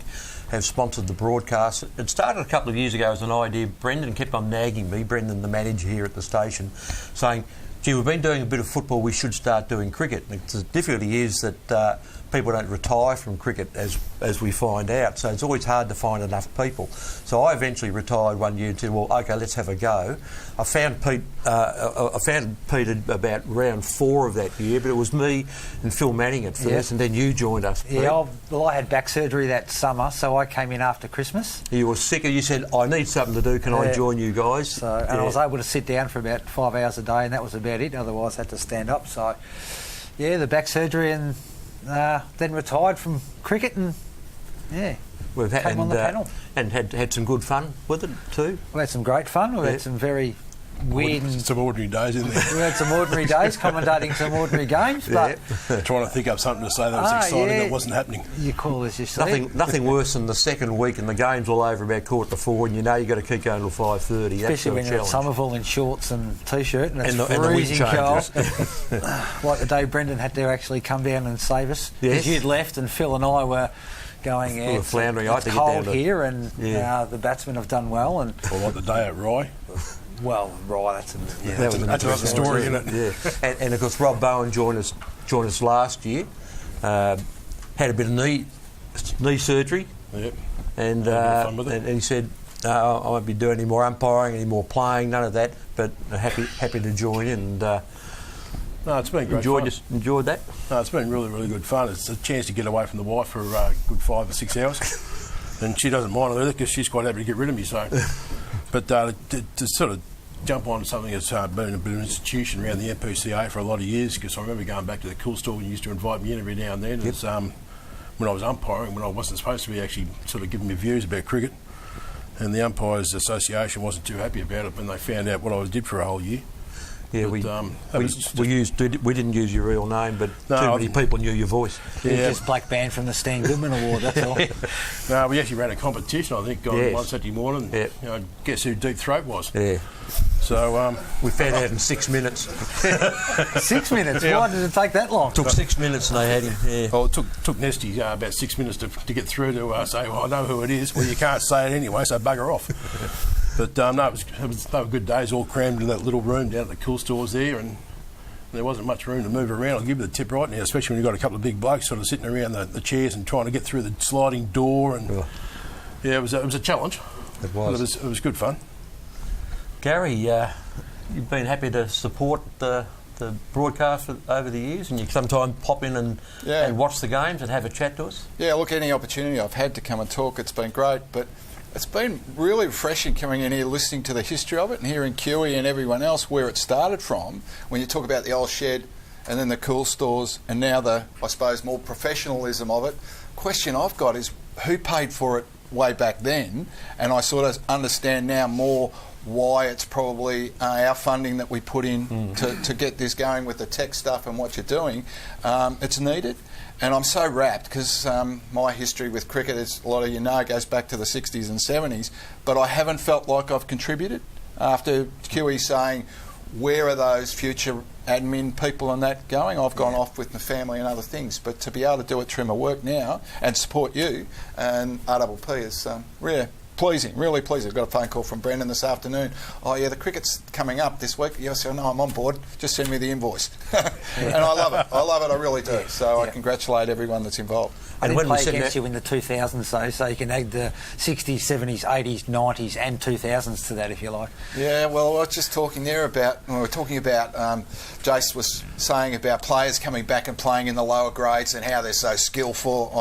have sponsored the broadcast. It started a couple of years ago as an idea. Brendan kept on nagging me, Brendan, the manager here at the station, saying, gee, we've been doing a bit of football, we should start doing cricket. And the difficulty is that people don't retire from cricket, as we find out, so it's always hard to find enough people. So I eventually retired one year and said, well, OK, let's have a go. I found Pete at about round 4 of that year, but it was me and Phil Manning at first, and then you joined us. Yeah, well, I had back surgery that summer, so I came in after Christmas. You were sick, and you said, I need something to do, can I join you guys? So, and I was able to sit down for about 5 hours a day, and that was about it, otherwise I had to stand up. So, yeah, the back surgery, and then retired from cricket, and we've had, came on the panel. And had some good fun with it too. We had some great fun. We had some very weird... Some ordinary days in there. We had some ordinary days, commentating some ordinary games, but... Trying to think up something to say that was exciting that wasn't happening. You call this your Nothing worse than the second week and the game's all over about 4:45, and you know you've got to keep going till 5:30. Especially when you're at Somerville in shorts and T-shirt and it's and the freezing cold. Like the day Brendan had to actually come down and save us. Because you'd left and Phil and I were going, it's cold here, and the batsmen have done well. And or like the day at Rye. Well, right, that's another story, isn't it? Yeah. And of course, Rob Bowen joined us last year. Had a bit of knee surgery. Yep. And he said, I won't be doing any more umpiring, any more playing, none of that. But happy to join in. And no, it's been great fun. Enjoyed that? No, it's been really, really good fun. It's a chance to get away from the wife for a good 5 or 6 hours. And she doesn't mind either because she's quite happy to get rid of me. So, but to sort of jump on something that's been a bit of an institution around the NPCA for a lot of years, because I remember going back to the cool store when you used to invite me in every now and then. Yep. It's, when I was umpiring, when I wasn't supposed to be actually sort of giving me views about cricket, and the Umpires Association wasn't too happy about it when they found out what I did for a whole year. Yeah, but, we didn't use your real name, but too many people knew your voice. Yeah, just black banned from the Stan Goodman Award. That's all. No, we actually ran a competition, I think, on one Saturday morning. Yeah. You know, guess who Deep Throat was? Yeah. So we found out in 6 minutes. 6 minutes? Yeah. Why did it take that long? It took 6 minutes, and they had him. Yeah. Well, it took Nesty about 6 minutes to get through to say, well, I know who it is. Well, you can't say it anyway, so bugger off. But no, they were good days, all crammed in that little room down at the cool stores there, and there wasn't much room to move around. I'll give you the tip right now, especially when you've got a couple of big blokes sort of sitting around the chairs and trying to get through the sliding door. And it was a challenge. It was. But it was good fun. Gary, you've been happy to support the broadcast over the years, and you sometimes pop in and watch the games and have a chat to us. Yeah, look, any opportunity I've had to come and talk, it's been great, but it's been really refreshing coming in here, listening to the history of it, and hearing QE and everyone else where it started from. When you talk about the old shed and then the cool stores and now the, I suppose, more professionalism of it, question I've got is who paid for it way back then? And I sort of understand now more why it's probably our funding that we put in to get this going with the tech stuff and what you're doing. It's needed. And I'm so rapt because my history with cricket, as a lot of you know, goes back to the 60s and 70s, but I haven't felt like I've contributed. After QE saying, where are those future admin people and that going? I've gone off with my family and other things, but to be able to do it through my work now and support you and RPP is really pleasing. I've got a phone call from Brendan this afternoon. Oh yeah, the cricket's coming up this week. Yes, no, I'm on board. Just send me the invoice. And I love it. I really do. So I congratulate everyone that's involved. I didn't play against you in the 2000s though, so you can add the 60s, 70s, 80s, 90s and 2000s to that if you like. Yeah, well, I was just talking there about, Jace was saying about players coming back and playing in the lower grades and how they're so skillful,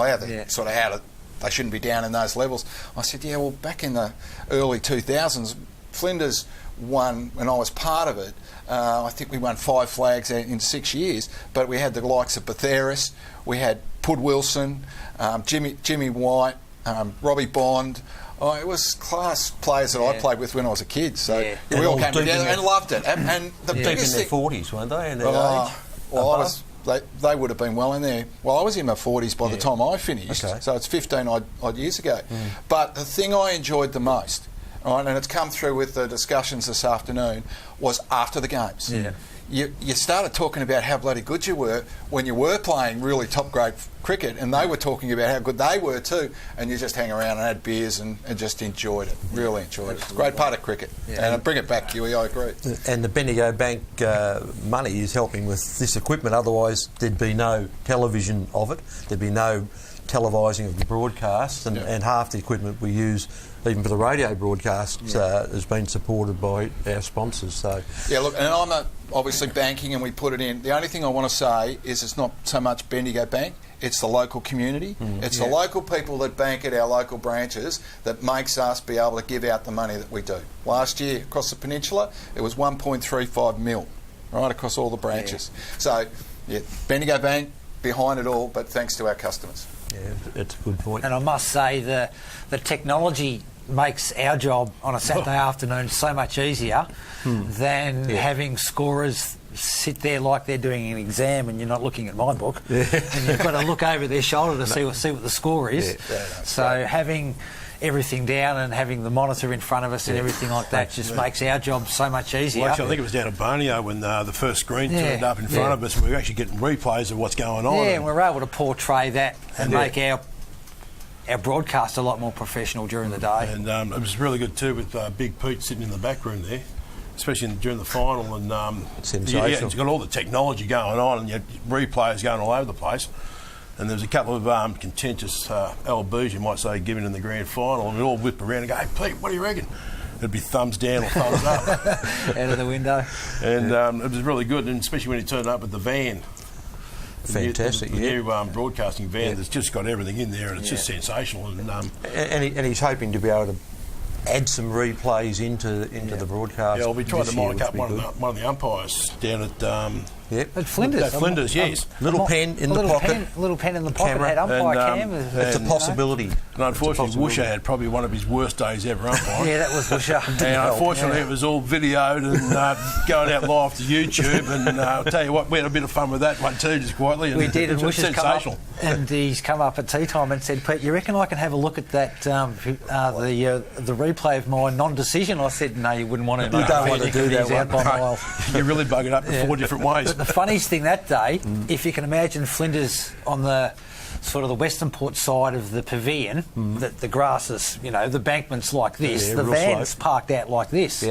they shouldn't be down in those levels. I said, yeah, well, back in the early 2000s, Flinders won, and I was part of it. I think we won 5 flags in 6 years, but we had the likes of Batheris, we had Pud Wilson, Jimmy White, Robbie Bond. It was class players that I played with when I was a kid. So we all came together and loved it. And the deep biggest in their thing, 40s, weren't they? In their age? Well, they would have been well in there. Well, I was in my 40s by the time I finished, so it's 15 odd years ago. But the thing I enjoyed the most, right, and it's come through with the discussions this afternoon, was after the games. You started talking about how bloody good you were when you were playing really top-grade cricket, and they were talking about how good they were too, and you just hang around and had beers and just enjoyed it, really enjoyed it. It's a great part of cricket, and I bring it back, Huey, I agree. And the Bendigo Bank money is helping with this equipment, otherwise there'd be no television of it, there'd be no televising of the broadcasts, and half the equipment we use even for the radio broadcasts has been supported by our sponsors. So yeah, look, and I'm obviously banking and we put it in. The only thing I want to say is it's not so much Bendigo Bank, it's the local community. It's the local people that bank at our local branches that makes us be able to give out the money that we do. Last year across the Peninsula it was 1.35 mil, right, across all the branches. So yeah, Bendigo Bank behind it all, but thanks to our customers. Yeah, that's a good point. And I must say the technology makes our job on a Saturday afternoon so much easier than having scorers sit there like they're doing an exam and you're not looking at my book and you've got to look over their shoulder to see what the score is. So having everything down and having the monitor in front of us and everything like that just makes our job so much easier. Well, actually, I think it was down at Borneo when the first screen turned up in front of us, and we were actually getting replays of what's going on. Yeah, and we're able to portray that and make our broadcast a lot more professional during the day. And it was really good too with Big Pete sitting in the back room there, especially during the final. And it's got all the technology going on, and you had replayers going all over the place. And there was a couple of contentious LBs, you might say, given in the grand final, and we'd all whip around and go, "Hey Pete, what do you reckon?" It'd be thumbs down or thumbs up out of the window. And it was really good, and especially when he turned up with the van. Fantastic, the new broadcasting van that's just got everything in there, and it's just sensational. And he's hoping to be able to add some replays into the broadcast. Yeah, we tried to mic up one of the umpires down at at Flinders. At Flinders, yes. Little pen in the pocket. Little pen in the pocket. Camera. Had umpire cam. It's a possibility. And unfortunately, Woosha had probably one of his worst days ever umpiring. Yeah, that was Woosha. And unfortunately, it was all videoed and going out live to YouTube. And I'll tell you what, we had a bit of fun with that one too, just quietly. And we did, and Woosha's sensational. Come up, and he's come up at tea time and said, "Pete, you reckon I can have a look at that the replay of my non-decision?" I said, "No, you wouldn't want to. You don't want to do that one. You really bug it up in 4 different ways." But the funniest thing that day, if you can imagine Flinders on the sort of the western port side of the pavilion, that the grass is, the bankment's like this, the van's parked out like this.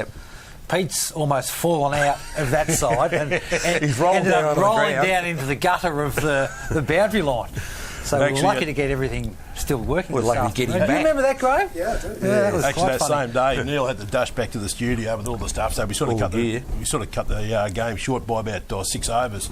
Pete's almost fallen out of that side and he's ended up rolling down into the gutter of the boundary line. So we're lucky to get everything still working. We're lucky to get him back. Do you remember that, Graham? Yeah, I do. That was actually, that funny. same day, Neil had to dash back to the studio with all the stuff. So we sort of cut the game short by about 6 overs.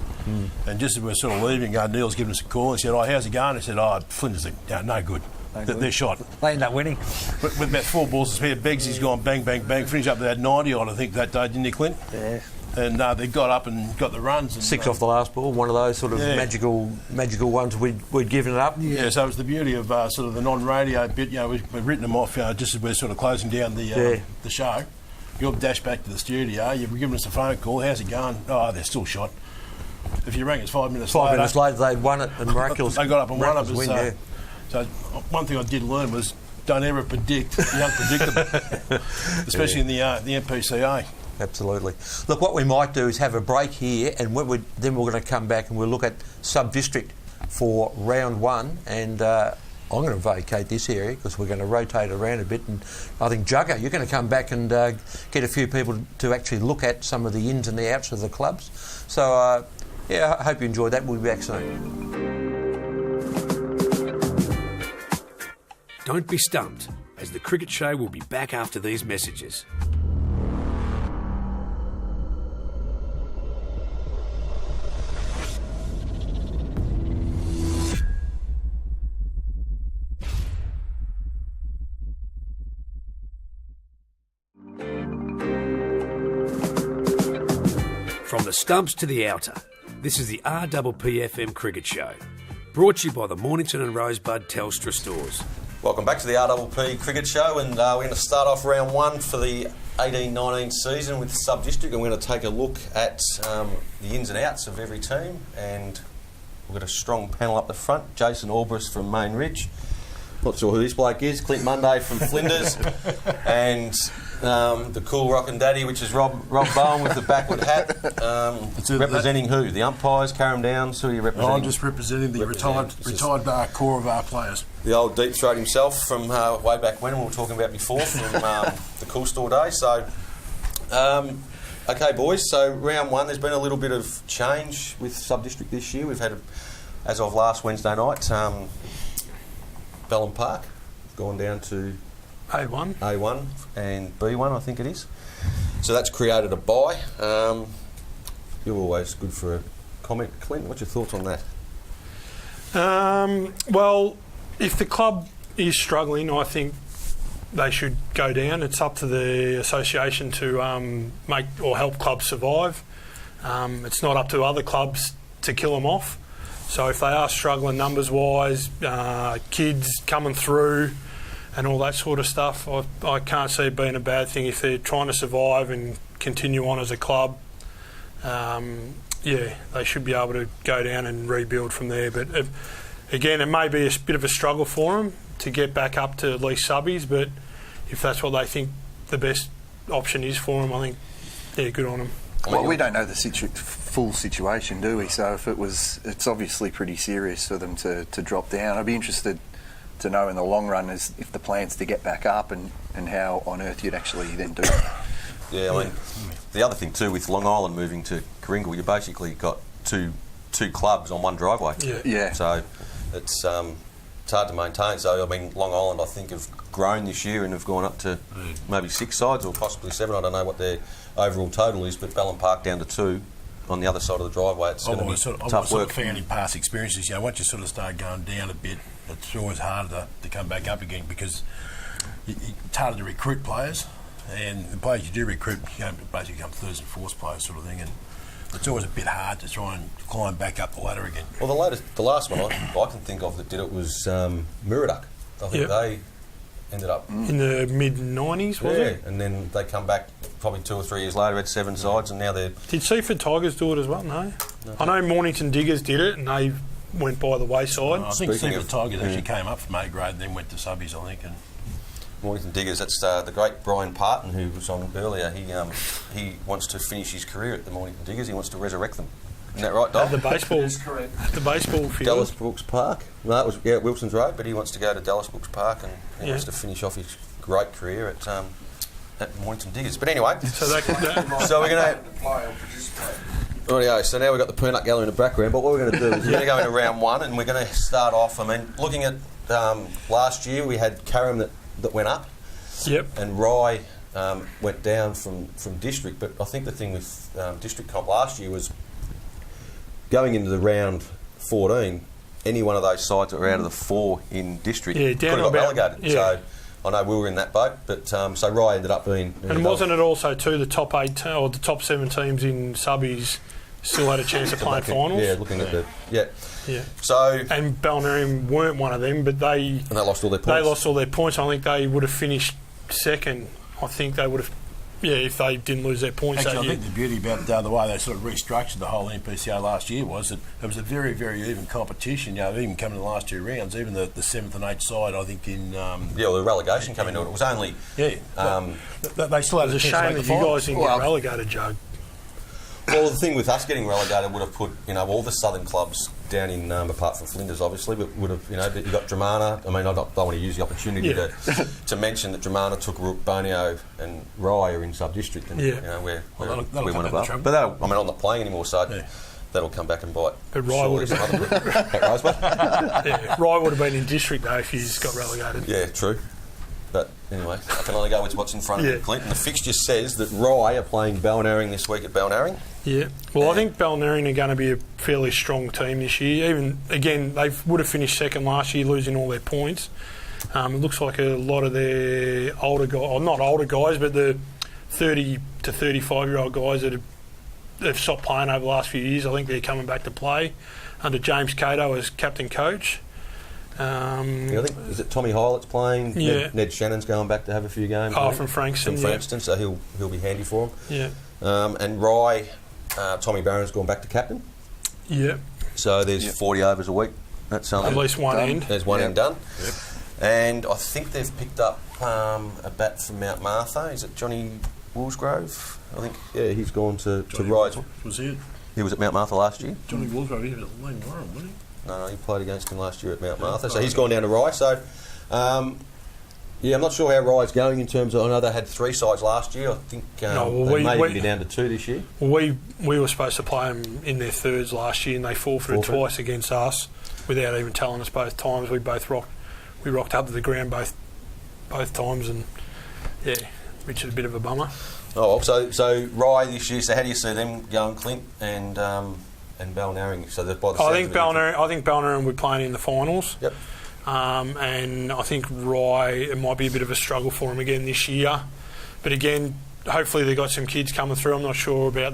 And just as we were sort of leaving, Neil's given us a call. He said, "How's it going?" He said, Flinders, no good. They're shot. They end up winning. With about 4 balls to spare, Beggsy's gone bang, bang, bang. Finished up with that 90 odd, I think, that day, didn't he, Clint? Yeah. And they got up and got the runs. And, 6 off the last ball, one of those sort of magical ones we'd given it up. Yeah, so it was the beauty of sort of the non-radio bit. We've written them off just as we're sort of closing down the show. You'll dash back to the studio. You've given us a phone call. How's it going? Oh, they're still shot. If you rang us 5 minutes later... 5 minutes later, they'd won it and miraculous. They got up and won it. Win, So one thing I did learn was don't ever predict the unpredictable, especially in the MPCA. Absolutely. Look, what we might do is have a break here, and then we're going to come back and we'll look at sub-district for round 1. And I'm going to vacate this area because we're going to rotate around a bit. And I think, Jugger, you're going to come back and get a few people to actually look at some of the ins and the outs of the clubs. So, I hope you enjoyed that. We'll be back soon. Don't be stumped, as the Cricket Show will be back after these messages. From the stumps to the outer, this is the RPP FM Cricket Show, brought to you by the Mornington and Rosebud Telstra stores. Welcome back to the RPP Cricket Show, and we're going to start off round 1 for the 18-19 season with sub-district, and we're going to take a look at the ins and outs of every team and We've got a strong panel up the front. Jason Albrus from Main Ridge. Not sure who this bloke is. Clint Monday from Flinders. And the cool rockin' daddy, which is Rob Bowen with the backward hat. Representing who? The umpires, Carrum Downs. Who are you representing? I'm just representing the retired core of our players. The old deep throat himself from way back when we were talking about before, from the Cool Store days. So, okay, boys. So round one, there's been a little bit of change with sub-district this year. We've had, as of last Wednesday night, Bellum Park gone down to A1 and B1, I think it is. So that's created a bye. You're always good for a comment, Clint. What's your thoughts on that? Well, if the club is struggling, I think they should go down. It's up to the association to make or help clubs survive. It's not up to other clubs to kill them off. So if they are struggling numbers-wise, kids coming through and all that sort of stuff, I can't see it being a bad thing if they're trying to survive and continue on as a club. They should be able to go down and rebuild from there. But again, it may be a bit of a struggle for them to get back up to at least subbies, but if that's what they think the best option is for them, I think, good on them. Well, we don't know the full situation, do we? So if it's obviously pretty serious for them to drop down. I'd be interested to know in the long run if the plans to get back up and how on earth you'd actually then do it. Yeah, I mean, the other thing too with Long Island moving to Kringle, you basically got two clubs on one driveway. Yeah. So it's hard to maintain. So I mean, Long Island I think have grown this year and have gone up to maybe 6 sides or possibly 7. I don't know what their overall total is, but Bellum Park down to 2 on the other side of the driveway. It's going to be tough work. I've found in past experiences, once you sort of start going down a bit, it's always harder to come back up again because it's harder to recruit players, and the players you do recruit, basically become thirds and fourths players sort of thing, and it's always a bit hard to try and climb back up the ladder again. Well, the last one I can think of that did it was Murdoch. I think they ended up in the mid-90s, was it? And then they come back probably 2 or 3 years later, had 7 sides, and now they're... Did Seaford Tigers do it as well? No. I know Mornington Diggers did it, and they went by the wayside. I think Seaford Tigers actually came up from A grade and then went to subbies, I think. And Mornington Diggers, that's the great Brian Parton who was on earlier. He wants to finish his career at the Mornington Diggers. He wants to resurrect them. Isn't that right, Doc? At the baseball field. Dallas Brooks Park. No, it was Wilson's Road, but he wants to go to Dallas Brooks Park and he wants to finish off his great career at Mornington Diggers. But anyway, so we're going to... Rightio, so now we've got the Peanut Gallery in the background, but what we're going to do is we're going to go into round one and we're going to start off, looking at last year we had Carrum that went up. Yep. And Rye went down from district, but I think the thing with district comp last year was going into the round 14, any one of those sides that were out of the 4 in district could have got relegated. Yeah. So I know we were in that boat, but so Rye ended up being... And wasn't it also too the top 8 or the top 7 teams in subbies still had a chance of playing finals? Yeah, looking at the... Yeah. So... And Balnarium weren't one of them, but they... And they lost all their points. They lost all their points. I think they would have finished second. I think they would have... Yeah, if they didn't lose their points. Actually, I think the beauty about the way they sort of restructured the whole NPCA last year was that it was a very, very even competition. Even coming to the last 2 rounds, even the 7th and 8th side, I think in... the relegation came into it. It was only... Yeah. They still had a shame that you guys didn't get relegated, Joe. Well, the thing with us getting relegated would have put, all the southern clubs down in, apart from Flinders, obviously, but would have, you got Dramana. I mean, I don't want to use the opportunity to mention that Dramana took Borneo and Rye are in sub-district, and, we're one above. But I'm not playing anymore, so that'll come back and bite. But Rye would have been... Rye would have been in district, though, if you just got relegated. Yeah, true. But anyway, I can only go with what's in front of me, Clint. And the fixture says that Rye are playing Balnarium this week at Balnarium. Yeah. Well, I think Balnarium are going to be a fairly strong team this year. Even, again, they would have finished second last year, losing all their points. It looks like a lot of their older guys, or not older guys, but the 30 to 35-year-old guys that have stopped playing over the last few years, I think they're coming back to play under James Cato as captain coach. I think, is it Tommy Hylett's playing? Yeah. Ned Shannon's going back to have a few games. From Frankston. So he'll be handy for him. Yeah. And Rye, Tommy Barron's gone back to captain. Yeah. So there's 40 overs a week. That's something. At least one end. There's one Yep. end done. Yep. And I think they've picked up a bat from Mount Martha. Is it Johnny Woolsgrove? I think, yeah, he's gone to Rise. Was he? He was at Mount Martha last year. Johnny Woolsgrove, he was at Lane Warren, wasn't he? No, he played against him last year at Mount Martha. So he's gone down to Rye. So, yeah, I'm not sure how Rye's going in terms of. I know they had 3 sides last year. I think they may be down to 2 this year. Well, we were supposed to play them in their thirds last year, and they forfeited twice against us without even telling us both times. We rocked up to the ground both times, and yeah, which is a bit of a bummer. Oh, so Rye this year. So how do you see them going, Clint and Balnarring? So by the I think Balnarring will be playing in the finals. Yep. And I think Rye, it might be a bit of a struggle for them again this year. But again, hopefully they've got some kids coming through. I'm not sure about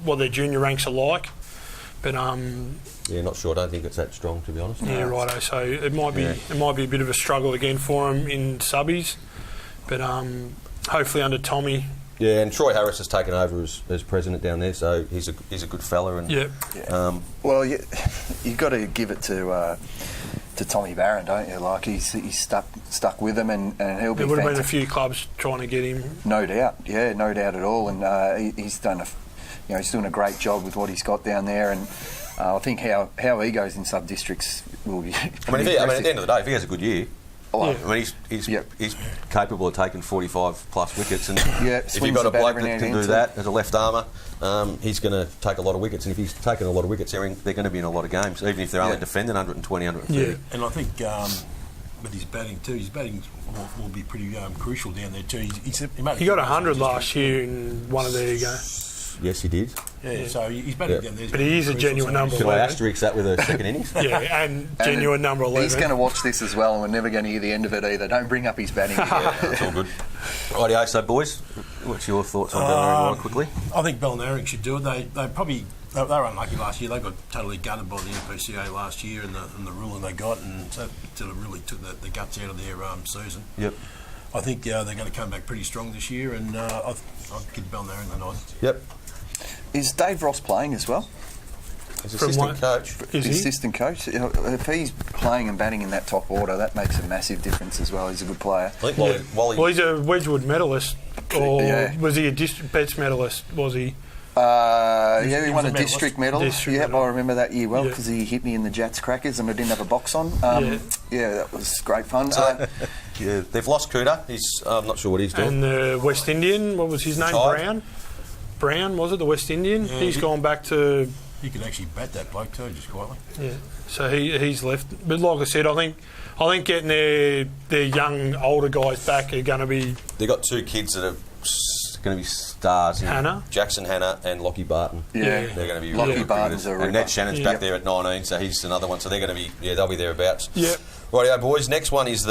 what their junior ranks are like. But yeah, not sure. I don't think it's that strong, to be honest. Yeah, righto. So it might be a bit of a struggle again for them in subbies. But hopefully under Tommy. Yeah, and Troy Harris has taken over as president down there, so he's a good fella. And well, you've got to give it to Tommy Barron, don't you? Like he's stuck with them, and he'll be. There would have been a few clubs trying to get him. No doubt, yeah, no doubt at all. And he's done he's doing a great job with what he's got down there, and I think how he goes in sub districts will be. At the end of the day, if he has a good year. I mean, he's capable of taking 45 plus wickets, and if you've got a bloke that can do that as a left armour, he's going to take a lot of wickets. And if he's taking a lot of wickets, they're going to be in a lot of games, even if they're only defending 120, 130. Yeah, and I think with his batting too, his batting will be pretty crucial down there too. He got 100 last year in one of their games. Yes, he did. Yeah, so he's batting down there. But he is a genuine number 11. Can I asterisk that with a second innings? Yeah, and genuine number 11. He's going to watch this as well, and we're never going to hear the end of it either. Don't bring up his batting. That's all good. Rightio, so boys, what's your thoughts on Balnarring quickly? I think Balnarring should do it. They were unlucky last year. They got totally gutted by the MPCA last year and the ruling they got, and so it really took the guts out of their season. Yep. I think they're going to come back pretty strong this year, and I'll give Balnarring the nod. Yep. Is Dave Ross playing as well? As assistant coach. Assistant coach. If he's playing and batting in that top order, that makes a massive difference as well. He's a good player. I think Well, he's a Wedgwood medalist, or was he a Betts medalist? Was he? He won a district medal. I remember that year well because he hit me in the Jats Crackers and I didn't have a box on. That was great fun. Yeah, they've lost Cooter. I'm not sure what he's doing. And the West Indian, what was his name? Brown, was it, the West Indian? Yeah, he's gone back to... He could actually bat that bloke too, just quietly. Yeah, so he's left. But like I said, I think getting their young, older guys back are going to be... They've got 2 kids that are going to be stars. Hannah? Jackson Hannah and Lockie Barton. Yeah. They're going to be Lockie Barton's a and Ned Shannon's back there at 19, so he's another one. So they're going to be... Yeah, they'll be thereabouts. Yep. Rightio, boys. Next one is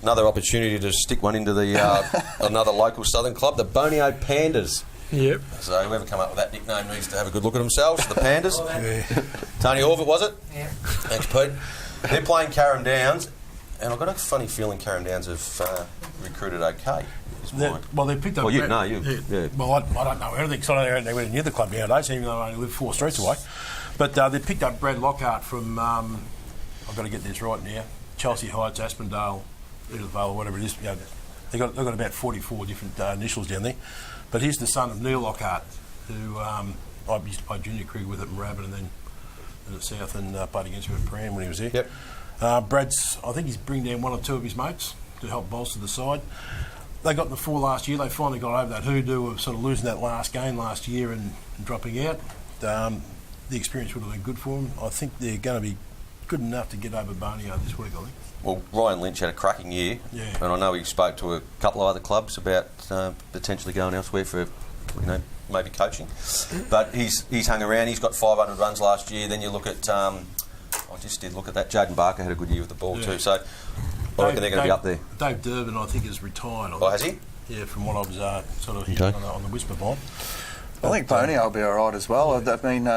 another opportunity to stick one into the another local southern club, the Bonio Pandas. Yep. So whoever come up with that nickname needs to have a good look at themselves. The Pandas. Tony Orvett, was it? Yeah. Thanks, Pete. They're playing Carrum Downs, and I've got a funny feeling Carrum Downs have recruited okay. They picked up... Well, you know, yeah. Well, I don't know anything, because I don't know they were near the club nowadays, even though I only live 4 streets away. But they picked up Brad Lockhart from, I've got to get this right now, Chelsea Heights, Aspendale, Edithvale, whatever it is. They've got about 44 different initials down there. But he's the son of Neil Lockhart, who I used to play junior cricket with at Moorabbin and then at South and played against him at Paran when he was there. Yep. Brad's, I think he's bringing down 1 or 2 of his mates to help bolster the side. They got in the 4 last year. They finally got over that hoodoo of sort of losing that last game last year and dropping out. The experience would have been good for them. I think they're going to be good enough to get over Bonio this week, I think. Well, Ryan Lynch had a cracking year, and I know he spoke to a couple of other clubs about potentially going elsewhere for, maybe coaching. But he's hung around. He's got 500 runs last year. Then you look at, I just did look at that. Jaden Barker had a good year with the ball too. So I reckon they're going to be up there. Dave Durbin, I think, is retired. Has he? Yeah, from what I was sort of hearing on the whisper bomb. I think Bonio will be all right as well. I mean,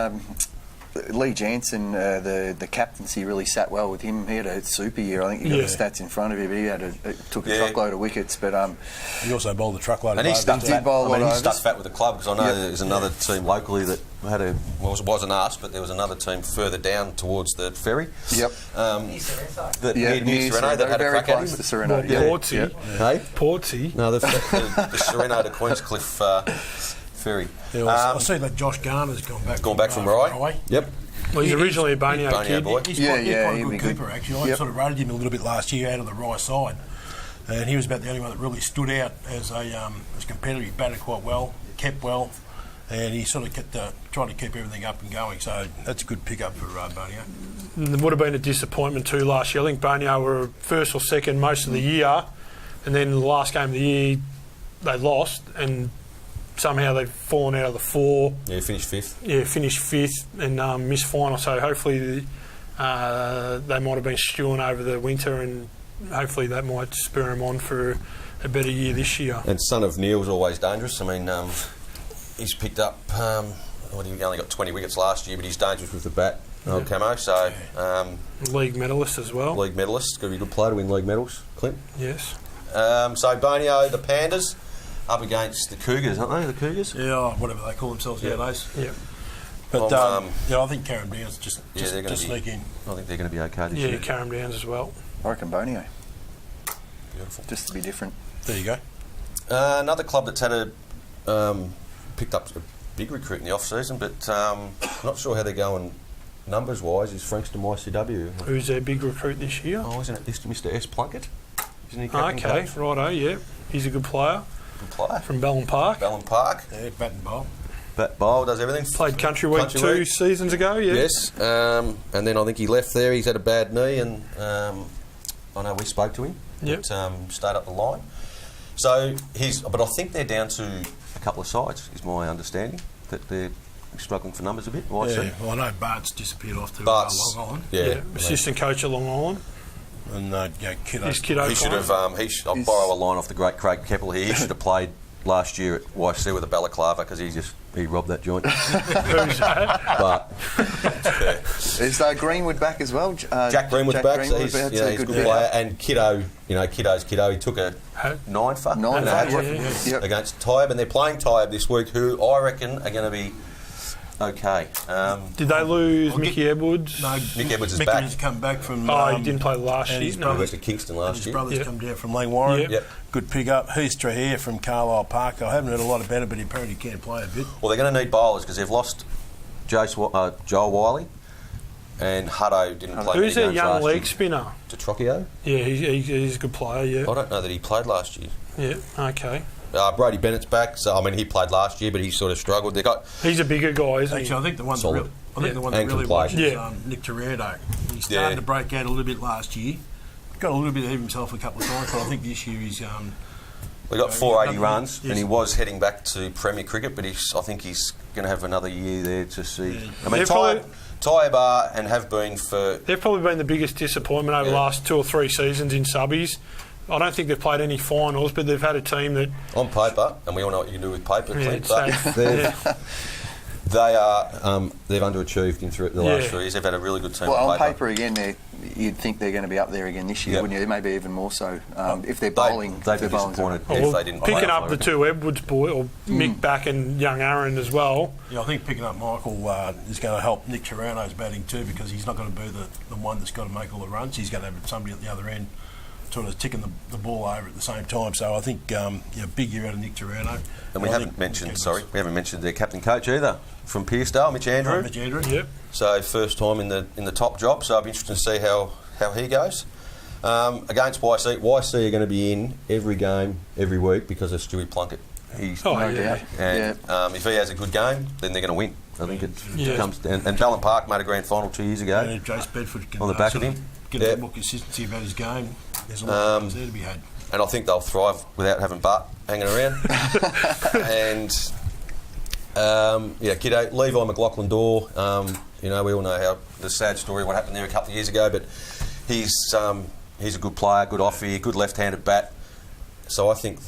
Lee Jansen, the captaincy really sat well with him. He had a super year. I think you got the stats in front of you, but he took a truckload of wickets. But he also bowled a truckload. And he stuck fat. He stuck fat with the club, because I know there's another team locally that had wasn't us, but there was another team further down towards the ferry. Yep. New Sereno that had a crack at him. Sereno. Portsea. Hey? Portsea. No, the Sereno to Queenscliff ferry. Yeah, I see that Josh Garner's gone back from Rye. Yep. Well, he's originally a Bonio kid. boy. He's quite a good keeper, actually. I sort of rated him a little bit last year out of the Rye side, and he was about the only one that really stood out as a competitor. He batted quite well, kept well, and he sort of tried to keep everything up and going. So that's a good pickup for Bonio. There would have been a disappointment too last year. I think Bonio were first or second most of the year, and then the last game of the year they lost, and somehow they've fallen out of the four. Yeah, finished fifth. Yeah, finished fifth and missed final. So hopefully they might have been stewing over the winter, and hopefully that might spur them on for a better year this year. And son of Neil's always dangerous. I mean, he's picked up. He only got 20 wickets last year, but he's dangerous with the bat. Old Camo. So league medalist as well. League medalist. Going to be a good player to win league medals. Clint. Yes. So Bonio, the Pandas, up against the Cougars, aren't they? The Cougars? Yeah, whatever they call themselves nowadays. Yeah. But I think Carrum Downs just sneak in. I think they're going to be okay this year. Yeah, Carrum Downs as well. I reckon Bonio. Beautiful. Just to be different. There you go. Another club that's had picked up a big recruit in the off-season, but not sure how they're going numbers-wise, is Frankston YCW. Who's their big recruit this year? Oh, isn't it Mr. S. Plunkett? Isn't he captain Okay, coach? righto, yeah. He's a good player. Good player. From Ballon Park. Ballon Park. Yeah, bat and bowl. Bat bowl, does everything. Played Country Week two seasons ago, yeah. Yes, and then I think he left there. He's had a bad knee, and I know we spoke to him. Yep. Stayed up the line. So but I think they're down to a couple of sides, is my understanding, that they're struggling for numbers a bit. Well, I know Bart's disappeared off to Long Island. Yeah. Assistant coach at Long Island. And Kiddo. He's Kiddo. He should have. I'll borrow a line off the great Craig Keppel here. He should have played last year at YC with a balaclava, because he robbed that joint. Who's that? But is Greenwood back as well? Jack Greenwood's back. Greenwood, so he's a good player. And Kiddo, Kiddo's Kiddo. He took a 9 for against Tyab, and they're playing Tyab this week, who I reckon are going to be okay. Did they lose Mickey Edwards? No, Mick Edwards is Mickey back. has come back from. He didn't play last year. He went to Kingston last his year. brother's come down from Langwarren. Yep. Good pick up. Heath Trahere from Carlisle Park. I haven't heard a lot about it, but he apparently can play a bit. Well, they're going to need bowlers, because they've lost Joel Wiley, and Hutto didn't play. Who's their young leg spinner? Detrocchio? Yeah, he's a good player, yeah. I don't know that he played last year. Yeah, okay. Brady Bennett's back, so he played last year, but he sort of struggled. He's a bigger guy, isn't he? Actually, I think the one Solid. that really watches Nick Torredo. He started Yeah. to break out a little bit last year. Got a little bit ahead of himself a couple of times, but I think this year he's. We got 480 runs, yes. and he was heading back to Premier Cricket, but I think he's going to have another year there to see. Yeah. I mean, Tyab are and have been for. They've probably been the biggest disappointment over the last 2 or 3 seasons in subbies. I don't think they've played any finals, but they've had a team that. On paper, and we all know what you can do with paper, Clint, Yeah, they are. They've underachieved in the last 3 years. They've had a really good team. Well, on on paper again, you'd think they're going to be up there again this year, wouldn't you? Maybe even more so if they're bowling. They'd be disappointed if they didn't. Picking up the 2 Edwards boy, or Mick back and young Aaron as well. Yeah, I think picking up Michael is going to help Nick Torano's batting too, because he's not going to be the one that's got to make all the runs. He's going to have somebody at the other end sort of ticking the ball over at the same time. So I think big year out of Nick Torano. And we haven't mentioned their captain coach either, from Pearcedale, Mitch Andrew. Mitch Andrew. Yep. So first time in the top job. So I'll be interested to see how he goes. Against YC are going to be in every game every week because of Stewie Plunkett. He's and if he has a good game, then they're going to win. I think it comes down. And Ballon Park made a grand final 2 years ago. Yeah, Jace Bedford can on the back of him. Get a bit more consistency about his game. There's a lot of things there to be had. And I think they'll thrive without having Bart hanging around. And Kiddo, Levi McLaughlin-Dore. We all know how the sad story of what happened there a couple of years ago, but he's a good player, good offie, good left-handed bat. So I think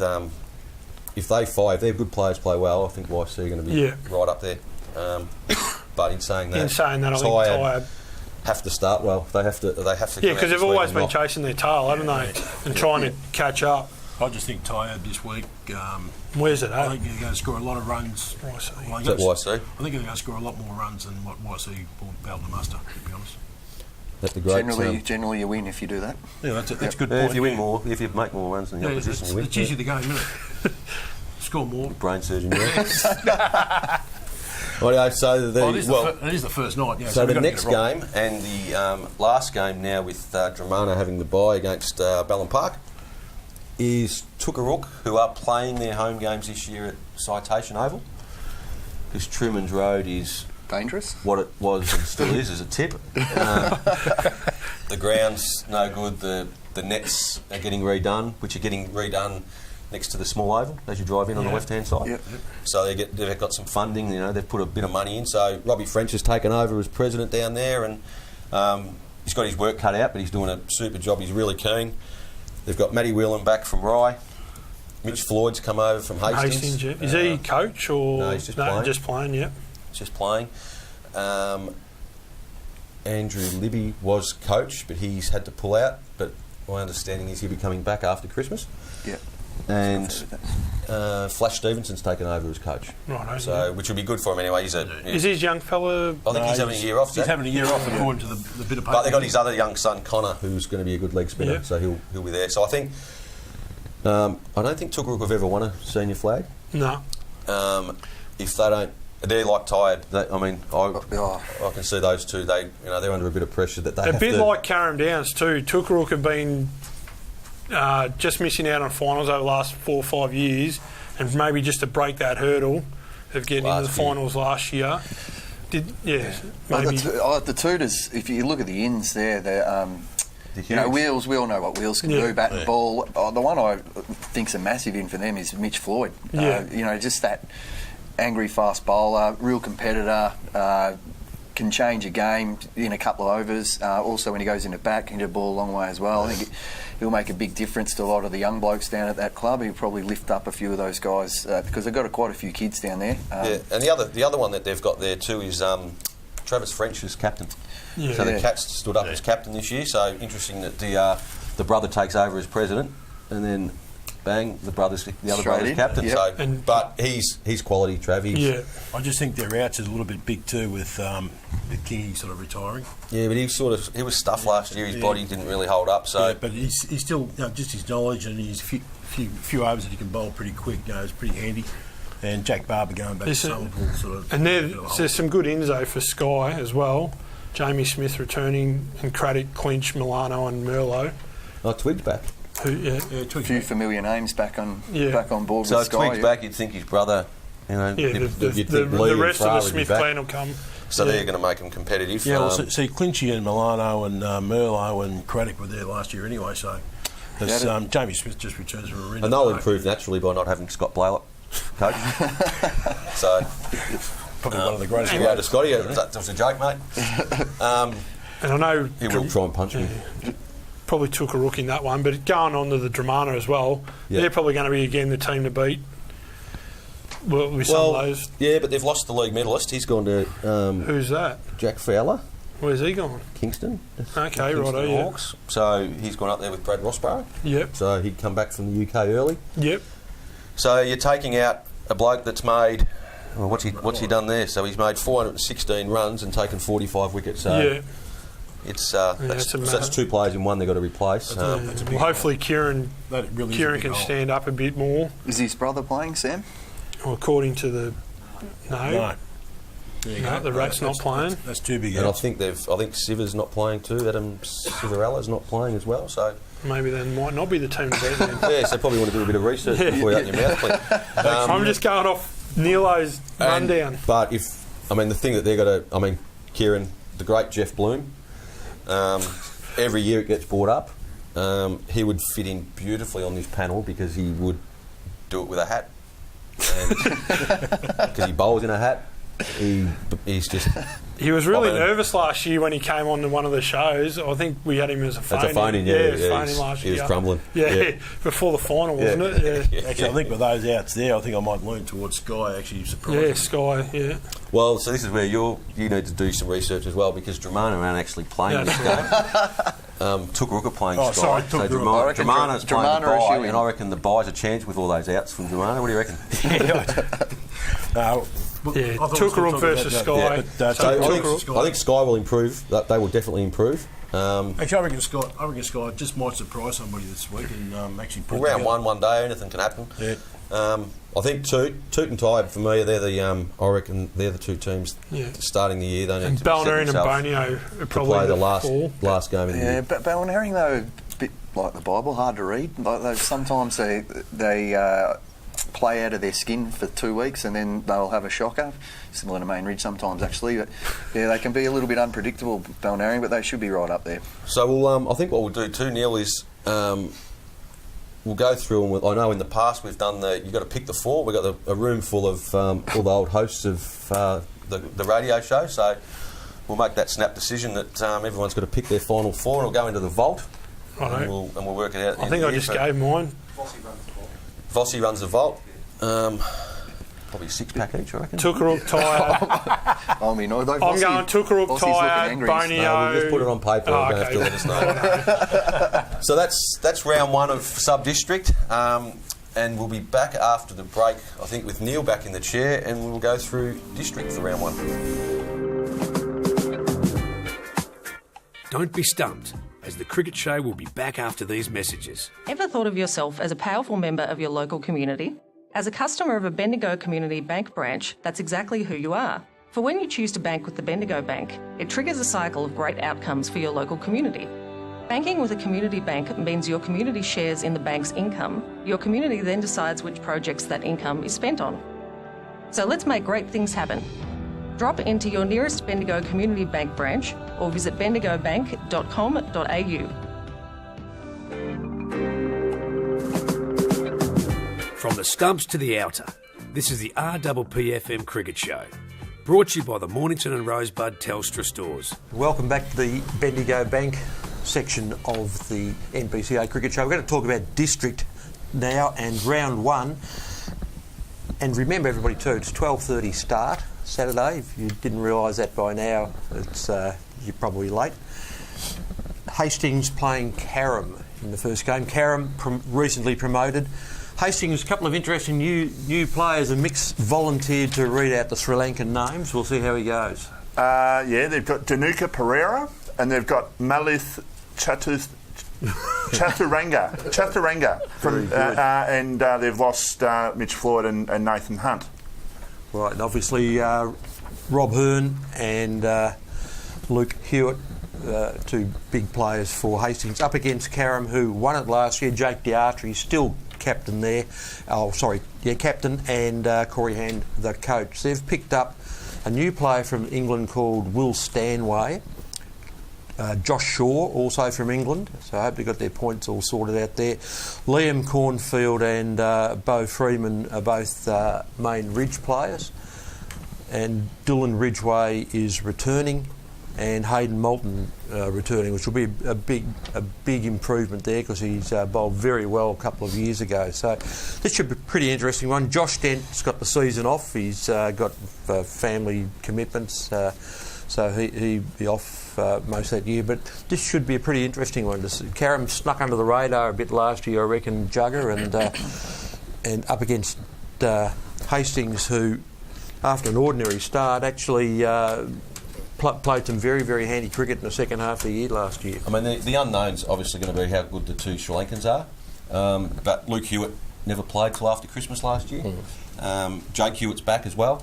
if they're good players, play well, I think YC are going to be right up there. but in saying that, I think Tired have to start well. They have to. Yeah, because they've always been chasing their tail, haven't they? And trying to catch up. I just think Tired this week. Where's it at? I think they're going to score a lot of runs. YC. Is that YC? I think they're going to score a lot more runs than what YC will be able to muster, to be honest. That's the great. Generally, you win if you do that. Yeah, that's a good point. If you win more, if you make more runs than the opposition, you win. It's usually the game, isn't it? Score more. Brain surgeon, yeah. Well, so it is the first night. Yeah, so the next game and the last game now with Dramana having the bye against Ballon Park is Tookarook, who are playing their home games this year at Citation Oval, because Truman's Road is dangerous. What it was and still is a tip. The ground's no good. The nets are getting redone, which are getting redone next to the small oval as you drive in on the left-hand side. Yep. So they've got some funding, they've put a bit of money in. So Robbie French has taken over as president down there, and he's got his work cut out, but he's doing a super job. He's really keen. They've got Matty Whelan back from Rye. Mitch Floyd's come over from Hastings. Yeah. Is he coach or...? No, he's just playing. Just playing, yeah. Just playing. Andrew Libby was coach, but he's had to pull out. But my understanding is he'll be coming back after Christmas. Yeah. And Flash Stevenson's taken over as coach. Right, so which will be good for him anyway. Is his young fella... I think he's having a year off. He's having a year off according to the bit of paper. But they've got his other young son, Connor, who's going to be a good leg spinner, so he'll be there. So I think... I don't think Tookarook have ever won a senior flag. No. If they don't... They're like Tired. I can see those two. They're under a bit of pressure that they have to... A bit like Carrum Downs too. Tookarook have been... just missing out on finals over the last 4 or 5 years, and maybe just to break that hurdle of getting into the finals last year. Maybe. The Tutors, if you look at the ins there, they're, Wheels, we all know what Wheels can do, bat and ball. The one I think's a massive in for them is Mitch Floyd. Just that angry fast bowler, real competitor, can change a game in a couple of overs. Also, when he goes into bat, can hit a ball a long way as well. I think he'll make a big difference to a lot of the young blokes down at that club. He'll probably lift up a few of those guys because they've got quite a few kids down there. And the other one that they've got there too is Travis French as captain. Yeah. So the Cats stood up as captain this year. So interesting that the brother takes over as president, and then bang, the other brother's captain. Yep. So, but he's quality, Travis. Yeah, I just think their outs is a little bit big too with Kingy sort of retiring. Yeah, but he was stuffed last year. His body didn't really hold up. So, but he's still just his knowledge and his few overs that he can bowl pretty quick. Is pretty handy. And Jack Barber going back to Summerpool sort of. And there's some good ins though for Sky as well. Jamie Smith returning, and Craddock, Clinch, Milano, and Merlot. Oh, Twig's back. A few familiar names back on board so with Sky. So if Twig's back, you'd think his brother, the rest of the Smith clan will come. So they're going to make him competitive. Yeah, see, Clinchy and Milano and Merlot and Craddock were there last year anyway, so Jamie Smith just returns from a ring. And they'll improve naturally by not having Scott Blaylock coach. So probably one of the greatest. To Scotty, that was a joke, mate. And I know he will try and punch me. Probably took a rook in that one, but going on to the Dramana as well, they're probably going to be again the team to beat. With some of those. Yeah, but they've lost the league medalist. He's gone to who's that? Jack Fowler. Where's he gone? Kingston. Okay, righto. Hawks. So he's gone up there with Brad Rossborough. Yep. So he'd come back from the UK early. Yep. So you're taking out a bloke that's made. Well, what's he done there? So he's made 416 runs and taken 45 wickets. So it's that's two players in one they've got to replace. Hopefully Kieran can stand up a bit more. Is his brother playing, Sam? Well, according to the the Rat's not playing. That's too big. And I think Siver's not playing too. Adam Siverella's not playing as well. So maybe they might not be the team to beat them. Yeah, so probably want to do a bit of research before you open your mouth, please. I'm just going off Nilo's rundown. But the thing that they've got to, Kieran, the great Jeff Bloom, every year it gets brought up. He would fit in beautifully on this panel because he would do it with a hat. Because he bowls in a hat. He's just He was really nervous last year when he came on to one of the shows. I think we had him as a phone-in. That's a phone-in, last year. He was crumbling. Yeah, before the final, wasn't it? Yeah. Actually, I think with those outs there, I think I might lean towards Sky, actually, surprisingly. Yeah, Sky, yeah. Well, so this is where you need to do some research as well, because Dramana aren't actually playing this game. Tukaruka playing Sky. Sorry, so Dramana's playing the bye, and I reckon the bye's a chance with all those outs from Dramana. What do you reckon? Tukaruka versus Sky. Yeah. I think Sky will improve. They will definitely improve. Actually, I reckon Sky just might surprise somebody this week and actually put round one day, anything can happen. Yeah. I think Toot and Tide for me, they're the I reckon they're the two teams starting the year. They need and to Balnearing and Bonio are probably play the last game of the year. Yeah, but Balnearing though, a bit like the Bible, hard to read. Like sometimes they play out of their skin for 2 weeks and then they'll have a shocker, similar to Main Ridge sometimes actually. But yeah, they can be a little bit unpredictable, Balnearing, but they should be right up there. So we'll, I think what we'll do too, Neil, is we'll go through and I know in the past we've done you've got to pick the four. We've got a room full of all the old hosts of the radio show, so we'll make that snap decision that everyone's got to pick their final four and we'll go into the vault and we'll work it out. I think I just gave mine. Vossi runs the vault. Probably a 6-pack each, I reckon. Tukaruka, Tired. I mean, I'm going Tukaruka, Tired, Bonio. No, we'll just put it on paper. You don't have to let us know. So that's round one of sub-district. And we'll be back after the break, I think, with Neil back in the chair, and we'll go through district for round one. Don't be stumped, as the Cricket Show will be back after these messages. Ever thought of yourself as a powerful member of your local community? As a customer of a Bendigo Community Bank branch, that's exactly who you are. For when you choose to bank with the Bendigo Bank, it triggers a cycle of great outcomes for your local community. Banking with a community bank means your community shares in the bank's income. Your community then decides which projects that income is spent on. So let's make great things happen. Drop into your nearest Bendigo Community Bank branch or visit bendigobank.com.au. From the stumps to the outer, this is the RPP FM Cricket Show, brought to you by the Mornington and Rosebud Telstra stores. Welcome back to the Bendigo Bank section of the NPCA Cricket Show. We're going to talk about district now and round one. And remember, everybody, too, it's 12:30 start Saturday. If you didn't realise that by now, it's you're probably late. Hastings playing Carrum in the first game. Carrum recently promoted. Hastings, a couple of interesting new players, and Mick's volunteered to read out the Sri Lankan names. We'll see how he goes. Yeah, they've got Danuka Pereira and they've got Malith Chaturanga from, and they've lost Mitch Floyd and Nathan Hunt. Right, and obviously Rob Hearn and Luke Hewitt, two big players for Hastings, up against Carrum, who won it last year. Jake Diatri, still captain there. Captain, and Corey Hand, the coach. They've picked up a new player from England called Will Stanway. Josh Shaw, also from England, so I hope they got their points all sorted out there. Liam Cornfield and Beau Freeman are both Main Ridge players, and Dylan Ridgway is returning, and Hayden Moulton returning, which will be a big improvement there because he's bowled very well a couple of years ago. So this should be a pretty interesting one. Josh Dent's got the season off. He's got family commitments, so he'll be off most of that year. But this should be a pretty interesting one. Carrum snuck under the radar a bit last year, I reckon, Jugger, and up against Hastings, who, after an ordinary start, actually played some very, very handy cricket in the second half of the year last year. I mean, the unknown's obviously going to be how good the two Sri Lankans are, but Luke Hewitt never played till after Christmas last year. Jake Hewitt's back as well,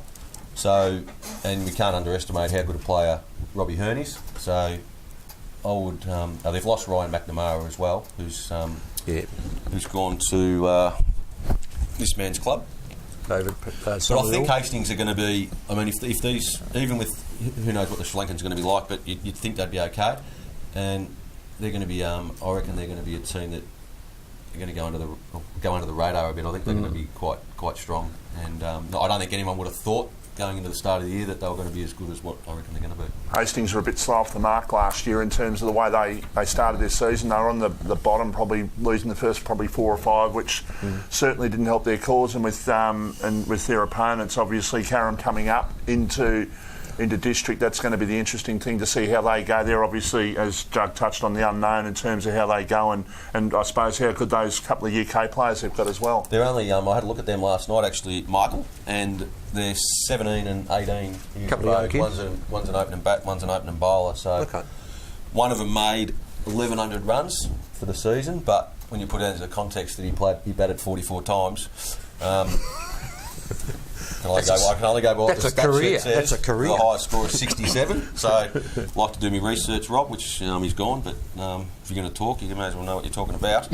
so, and we can't underestimate how good a player Robbie Hearn is. So I would. They've lost Ryan McNamara as well, who's gone to this man's club. David, but I think Hastings are going to be. I mean, if these, even with who knows what the Sri Lankans are going to be like, but you'd think they'd be okay. And they're going to be. I reckon they're going to be a team that are going to go under the radar a bit. I think they're going to be quite strong. And I don't think anyone would have thought going into the start of the year that they were going to be as good as what I reckon they're going to be. Hastings were a bit slow off the mark last year in terms of the way they started their season. They were on the bottom, probably losing the first probably 4 or 5, which certainly didn't help their cause. And with their opponents, obviously Carrum coming up into district, that's going to be the interesting thing to see how they go. They're obviously, as Jug touched on, the unknown in terms of how they go, and I suppose how good those couple of UK players they've got as well. They're only, I had a look at them last night actually, Michael, and they're 17 and 18. Couple of young kids. One's an opening bat, one's an opening bowler. So one of them made 1,100 runs for the season, but when you put it into context that he batted 44 times. I can only go by what the stat sheet says. That's a career. The highest score is 67. So I'd like to do my research, Rob, which he's gone, but if you're going to talk, you may as well know what you're talking about.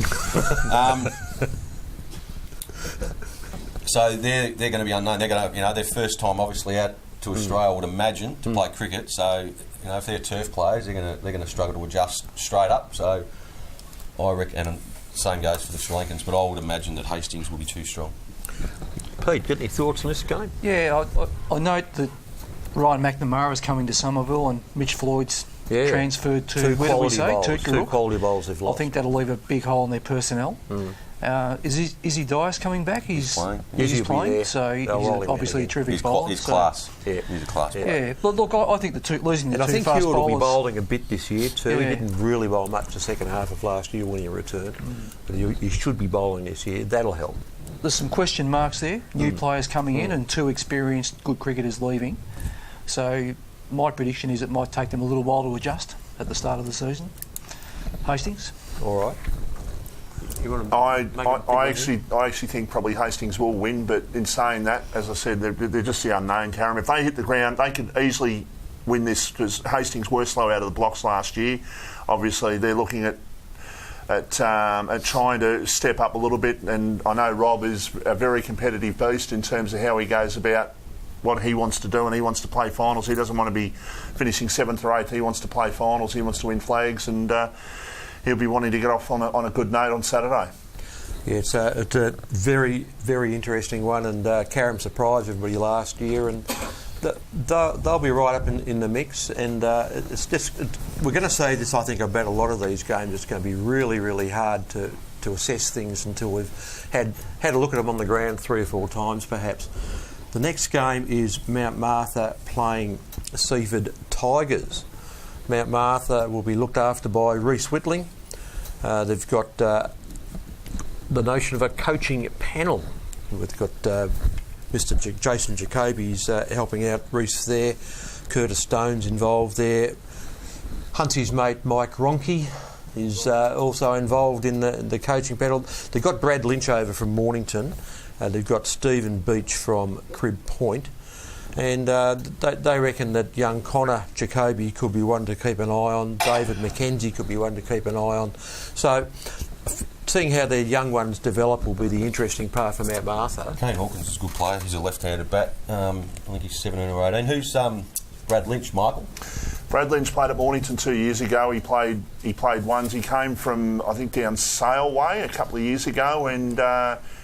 So they're going to be unknown. They're going to, their first time obviously out to Australia, I would imagine, to play cricket. So if they're turf players, they're going to struggle to adjust straight up. So I reckon, and same goes for the Sri Lankans, but I would imagine that Hastings will be too strong. Pete, got any thoughts on this game? Yeah, I note that Ryan McNamara is coming to Somerville and Mitch Floyd's transferred to, two quality bowls they've lost. I think that'll leave a big hole in their personnel. Izzy Dias coming back? He's playing, so he's obviously a terrific bowler. He's class. Yeah, he's a class player. Yeah, but look, I think losing the two fast bowlers... I think Hewitt will be bowling a bit this year too. Yeah. He didn't really bowl much the second half of last year when he returned, but he should be bowling this year. That'll help. There's some question marks there. New players coming in and 2 experienced good cricketers leaving. So my prediction is it might take them a little while to adjust at the start of the season. Hastings? All right. I actually think probably Hastings will win, but in saying that, as I said, they're just the unknown, Karen. If they hit the ground, they could easily win this because Hastings were slow out of the blocks last year. Obviously, they're looking at trying to step up a little bit, and I know Rob is a very competitive beast in terms of how he goes about what he wants to do, and he wants to play finals. He doesn't want to be finishing 7th or 8th. He wants to play finals. He wants to win flags, and he'll be wanting to get off on a good note on Saturday. Yeah, it's a very, very interesting one, and Carrum surprised everybody last year, and they'll be right up in the mix, and it's just we're going to say this, I think, about a lot of these games. It's going to be really, really hard to assess things until we've had a look at them on the ground 3 or 4 times, perhaps. The next game is Mount Martha playing Seaford Tigers. Mount Martha will be looked after by Reece Whitling. They've got the notion of a coaching panel. We've got Mr. Jason Jacoby's helping out Reece there. Curtis Stone's involved there. Huntsy's mate Mike Ronke is also involved in the coaching panel. They've got Brad Lynch over from Mornington. They've got Stephen Beach from Crib Point. And they reckon that young Connor Jacoby could be one to keep an eye on. David McKenzie could be one to keep an eye on. So seeing how their young ones develop will be the interesting part for Mount Martha. Kane Hawkins is a good player. He's a left-handed bat. I think he's 17 or 18. Who's Brad Lynch, Michael? Brad Lynch played at Mornington 2 years ago. He played ones. He came from, I think, down Sale Way a couple of years ago, and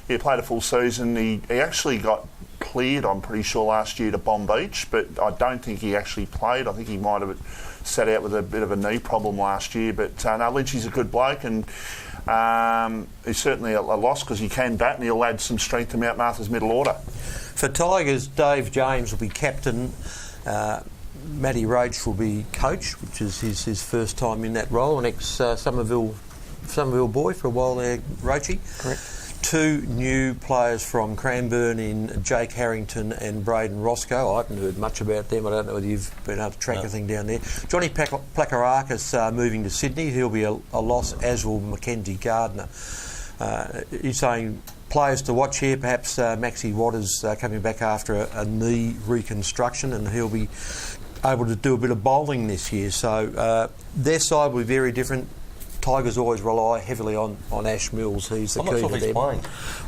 he played a full season. He actually got cleared, I'm pretty sure, last year to Bomb Beach, but I don't think he actually played. I think he might have sat out with a bit of a knee problem last year. But no, Lynchy's a good bloke, and he's certainly a loss because he can bat and he'll add some strength to Mount Martha's middle order. For Tigers, Dave James will be captain. Matty Roach will be coach, which is his first time in that role. An ex-Somerville boy for a while there, Roachy. Correct. 2 new players from Cranbourne in Jake Harrington and Braden Roscoe. I haven't heard much about them. I don't know whether you've been able to track anything down there. Johnny Plakarakis moving to Sydney. He'll be a loss, as will Mackenzie Gardner. He's saying players to watch here, perhaps Maxie Waters coming back after a knee reconstruction, and he'll be able to do a bit of bowling this year. So their side will be very different. Tigers always rely heavily on Ash Mills. He's the key to them. Playing.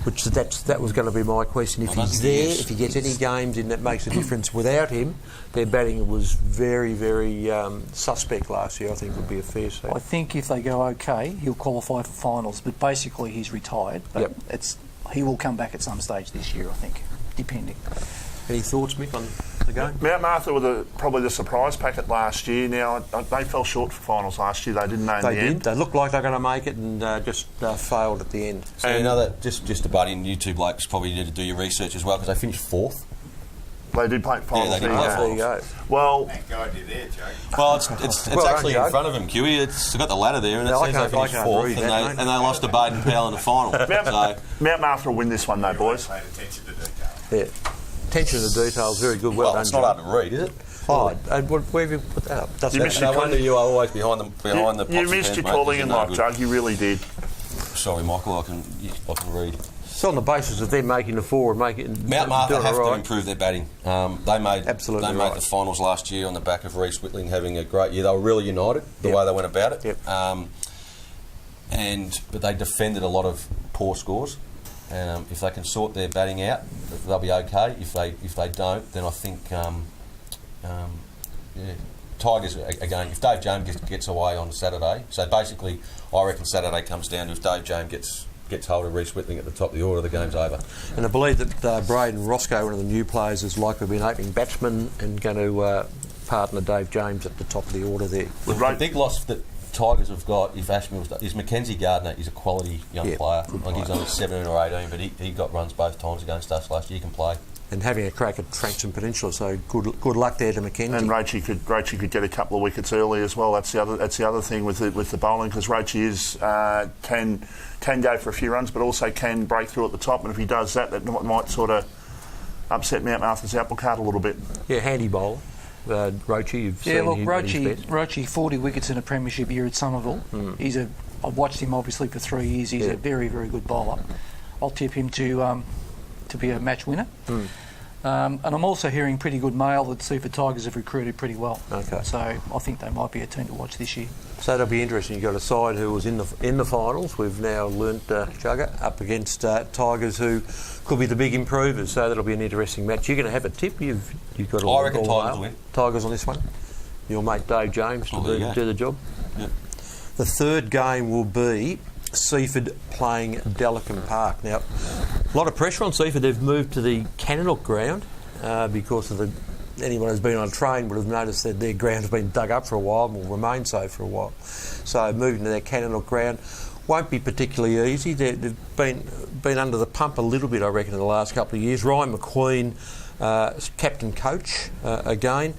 Which that was going to be my question. If he's there, if he gets any games in that makes a difference. Without him, their batting was very, very suspect last year. I think would be a fair say. I think if they go okay, he'll qualify for finals. But basically, he's retired. But he will come back at some stage this year, I think, depending. Any thoughts, Mick, on the game? Mount Martha were probably the surprise packet last year. Now, they fell short for finals last year, they didn't they, in the end? They looked like they were going to make it and just failed at the end. So you know that, just to butt in, you two blokes probably need to do your research as well, because they finished 4th. They did play finals. Yeah, they did play There you go. Well, Thank God you're there, Joe. Well, it's Well actually done, in front of him, Huey. It's got the ladder there, and it No, I says they can't finished 4th, read and that, mate. they lost to Baden Powell in the final. So, Mount Martha will win this one, though, boys. Paid attention to detail. Yeah. Attention to detail is very good. Well done, it's not John. hard to read, is it? Oh, where have you put that up? Doesn't You matter. missed No your wonder you are always behind the pots You and missed pans, your mate, calling 'cause in you're no life, good. Jug. You really did. Sorry, Michael, I can read. It's on the basis of them making the 4 and making Mount Martha doing have it to right. improve their batting. They made right. the finals last year on the back of Reece Whitling having a great year. They were really united the way they went about it. Yep. But they defended a lot of poor scores. If they can sort their batting out, they'll be okay. If they don't, then I think Tigers again. If Dave James gets away on Saturday, so basically I reckon Saturday comes down to if Dave James gets hold of Reece Whitling at the top of the order, the game's over. And I believe that Braden Roscoe, one of the new players, is likely to be an opening batsman and going to partner Dave James at the top of the order there. The big loss that Tigers have got, if Ashmill's is Mackenzie Gardner is a quality young player. Like he's only 17 or 18, but he got runs both times against us last year. He can play. And having a crack at Frankston Peninsula, so good luck there to Mackenzie. And Roachy could get a couple of wickets early as well. That's the other thing with the bowling, because Roachy can go for a few runs, but also can break through at the top. And if he does that might sort of upset Mount Martha's apple cart a little bit. Yeah, handy bowler. Roachy, you've seen him at his best. Roachy, 40 wickets in a premiership year at Somerville. I've watched him obviously for 3 years. He's a very, very good bowler. I'll tip him to be a match winner. And I'm also hearing pretty good mail that Seaford Tigers have recruited pretty well. Okay. So I think they might be a team to watch this year. So that'll be interesting. You've got a side who was in the finals. We've now learnt Jugger up against Tigers, who could be the big improvers. So that'll be an interesting match. You're going to have a tip. You've got I reckon Tigers will win. Tigers on this one. Your mate Dave James to do the job. Yep. The third game will be Seaford playing Delacombe Park. Now, a lot of pressure on Seaford. They've moved to the Cannonock ground because of anyone who's been on a train would have noticed that their ground has been dug up for a while and will remain so for a while. So moving to their Cannonock ground won't be particularly easy. They've been under the pump a little bit, I reckon, in the last couple of years. Ryan McQueen, captain coach again.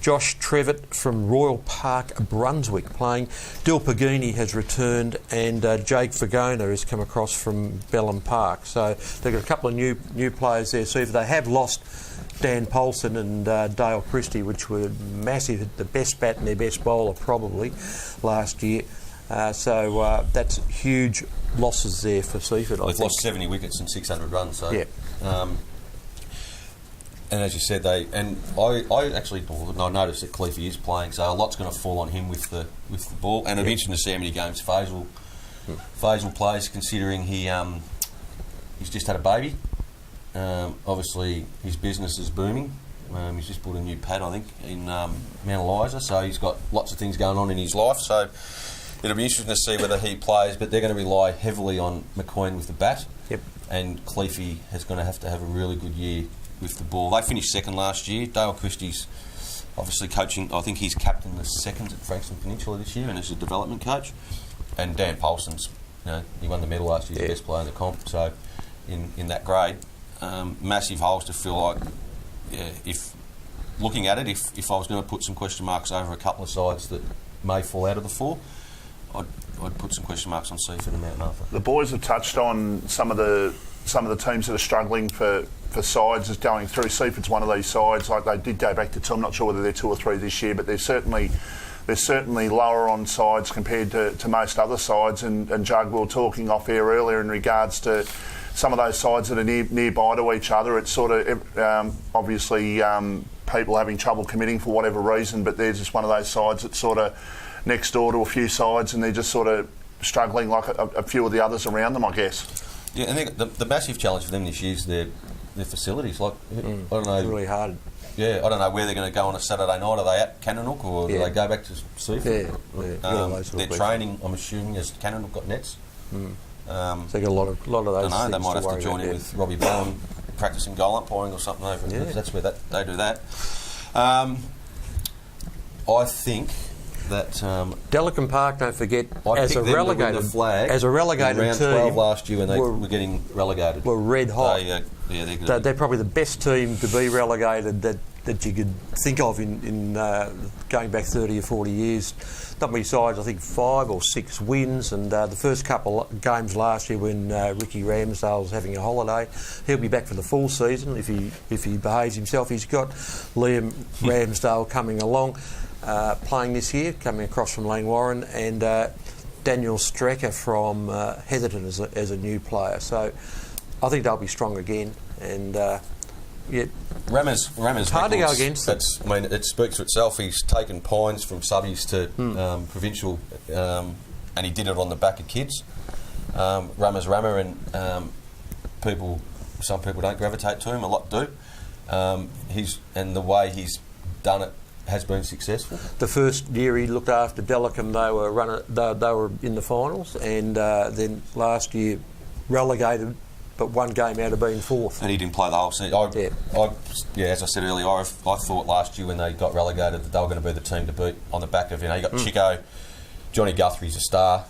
Josh Trevitt from Royal Park, Brunswick playing. Dill Pagini has returned, and Jake Fagona has come across from Bellham Park. So they've got a couple of new players there. So if they have lost Dan Polson and Dale Christie, which were massive, the best bat and their best bowler probably last year. So that's huge losses there for Seaford. They've lost 70 wickets and 600 runs. So, yeah. And as you said, I noticed that Cleefy is playing, so a lot's going to fall on him with the ball. And it'll be interesting to see how many games Faisal plays, considering he's just had a baby. Obviously, his business is booming. He's just bought a new pad, I think, in Mount Eliza, so he's got lots of things going on in his life. So it'll be interesting to see whether he plays, but they're going to rely heavily on McQueen with the bat. Yep. And Cleefy is going to have a really good year with the ball. They finished second last year. Dale Christie's obviously coaching. I think he's captain the seconds at Frankston Peninsula this year and is a development coach. And Dan Polson's, he won the medal last year, best player in the comp. So in that grade, massive holes to fill. Like, if looking at it, if I was going to put some question marks over a couple of sides that may fall out of the 4, I'd put some question marks on Seaford and Mount Martha. The boys have touched on some of the teams that are struggling for sides as going through. Seaford's one of these sides. Like, they did go back to 2. I'm not sure whether they're 2 or 3 this year, but they're certainly lower on sides compared to most other sides. And Jug, we were talking off air earlier in regards to some of those sides that are nearby to each other. It's sort of obviously people having trouble committing for whatever reason, but they're just one of those sides that's sort of next door to a few sides, and they're just sort of struggling like a few of the others around them, I guess. Yeah, and the massive challenge for them this year is their facilities. Like, I don't know. It's really hard. Yeah, I don't know where they're going to go on a Saturday night. Are they at Cannonock or do they go back to Seaford? Their training, I'm assuming, has Cannonock got nets? So they got a lot of those. I don't know. They might have to join in with Robbie Bowen practicing goal umpiring or something over. Yeah. That's where they do that. I think that Delicon Park, don't forget, I as a picked them to win relegated the flag as a relegated in round team, 12 last year when they were getting relegated. Were red hot. They're good. They're probably the best team to be relegated that you could think of in going back 30 or 40 years. Not many sides, I think 5 or 6 wins, and the first couple of games last year when Ricky Ramsdale was having a holiday, he'll be back for the full season if he behaves himself. He's got Liam Ramsdale coming along, playing this year, coming across from Langwarrin, and Daniel Strecker from Heatherton as a new player. So I think they'll be strong again, and Rammer's hard to go records, against. It speaks for itself. He's taken Pines from subbies to Provincial, and he did it on the back of kids. Rammer's Rammer, and some people don't gravitate to him. A lot do. And the way he's done it has been successful. The first year he looked after Delicum, they were in the finals, and then last year relegated, but one game out of being fourth. And he didn't play the whole season. As I said earlier, I thought last year when they got relegated that they were going to be the team to beat on the back of, you got Chico, Johnny Guthrie's a star.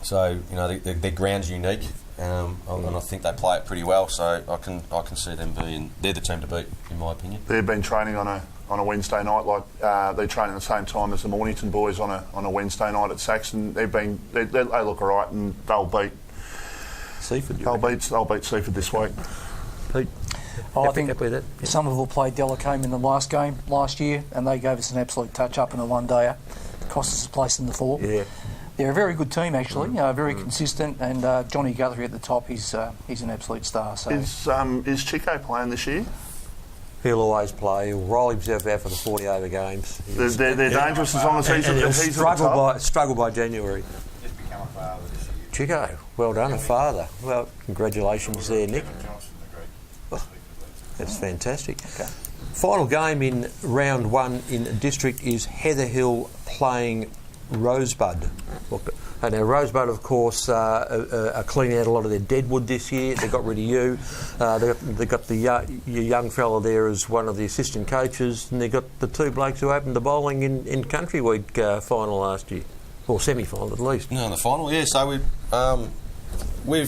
So, their ground's unique, and I think they play it pretty well, so I can see them they're the team to beat, in my opinion. They've been training on a Wednesday night, like they train at the same time as the Mornington boys on a Wednesday night at Saxon. They look all right, and they'll beat Seaford. They'll beat Seaford this week. Pete, I think Somerville played Delacombe in the last game last year, and they gave us an absolute touch-up in a one-dayer. Cost us a place in the 4. Yeah. They're a very good team, actually. Very consistent, and Johnny Guthrie at the top. He's an absolute star. So is Chico playing this year? He'll always play. He'll roll himself out for the 40 over games. They're dangerous as long as he's at the top. Struggle by January. Just become a father this year. Chico, well done, a father. Well, congratulations there, Nick. That's fantastic. Okay. Final game in round 1 in district is Heather Hill playing Rosebud. And now Rosebud, of course, are cleaning out a lot of their deadwood this year. They got rid of you. They got your young fella there as one of the assistant coaches, and they got the 2 blokes who opened the bowling in Country Week final last year, or semi-final at least. No, in the final, yeah. So we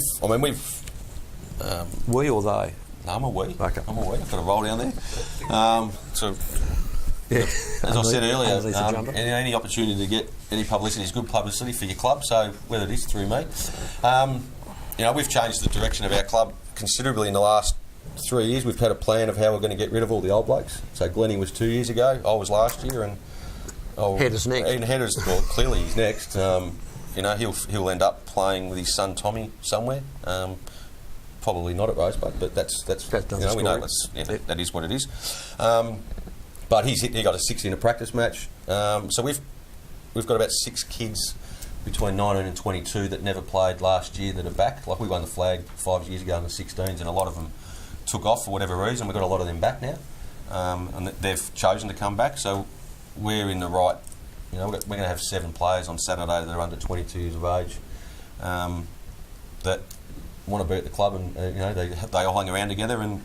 or they? No, I'm a we. Okay. I'm a we. I've got a roll down there. As I said earlier, any opportunity to get any publicity is good publicity for your club, so whether it is through me. We've changed the direction of our club considerably in the last 3 years. We've had a plan of how we're going to get rid of all the old blokes. So Glennie was 2 years ago, I was last year, and Header's next. And Header's, well, clearly he's next. He'll end up playing with his son Tommy somewhere. Probably not at Rosebud, but that's we know that is what it is. But he got a 6 in a practice match. So we've got about 6 kids between 19 and 22 that never played last year that are back. Like we won the flag 5 years ago in the 16s, and a lot of them took off for whatever reason. We've got a lot of them back now, and they've chosen to come back. So we're in the right. We're going to have 7 players on Saturday that are under 22 years of age that want to be at the club, and they all hang around together, and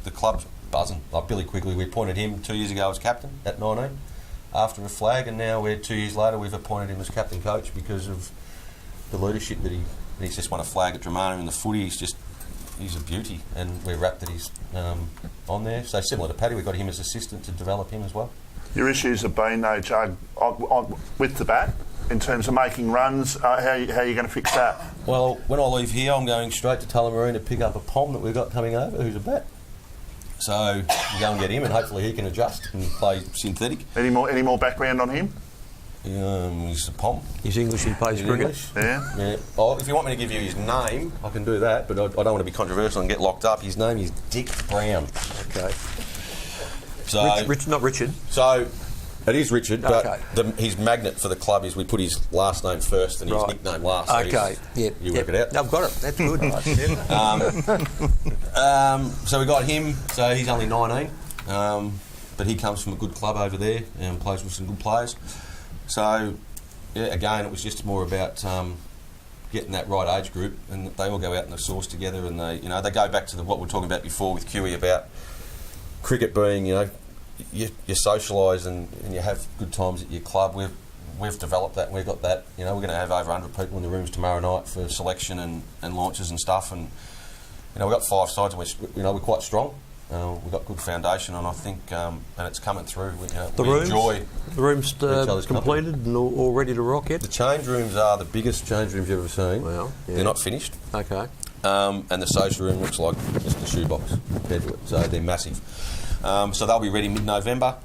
the club's buzzing. Like Billy Quigley, we appointed him 2 years ago as captain at 19 after a flag, and now 2 years later we've appointed him as captain coach because of the leadership that he's just won a flag at Dramana in the footy. He's a beauty, and we're wrapped that he's on there. So similar to Paddy, we've got him as assistant to develop him as well. Your issues have been, though, Jug, with the bat, in terms of making runs. How are you going to fix that? Well, when I leave here, I'm going straight to Tullamarine to pick up a Pom that we've got coming over, who's a bat. So we'll go and get him, and hopefully he can adjust and play synthetic. Any more background on him? He's a Pom. He's English, he plays cricket. Yeah. Oh, if you want me to give you his name, I can do that, but I don't want to be controversial and get locked up. His name is Dick Brown. Okay. So not Richard. So it is Richard, but his magnet for the club is we put his last name first and his nickname last. So you work it out. I've got it. That's good. So we got him. So he's only 19, but he comes from a good club over there and plays with some good players. So again, it was just more about getting that right age group, and they all go out in the source together, and they go back to what we were talking about before with QE about cricket being, you socialise and you have good times at your club. We've developed that, and we've got that. We're going to have over 100 people in the rooms tomorrow night for selection and launches and stuff, and we've got 5 sides, and we're quite strong. We've got good foundation, and I think and it's coming through. We enjoy the rooms completed and all ready to rock yet? The change rooms are the biggest change rooms you've ever seen. Well, yeah. They're not finished. Okay. And the social room looks like just a shoebox compared to it, so they're massive. So they'll be ready mid-November.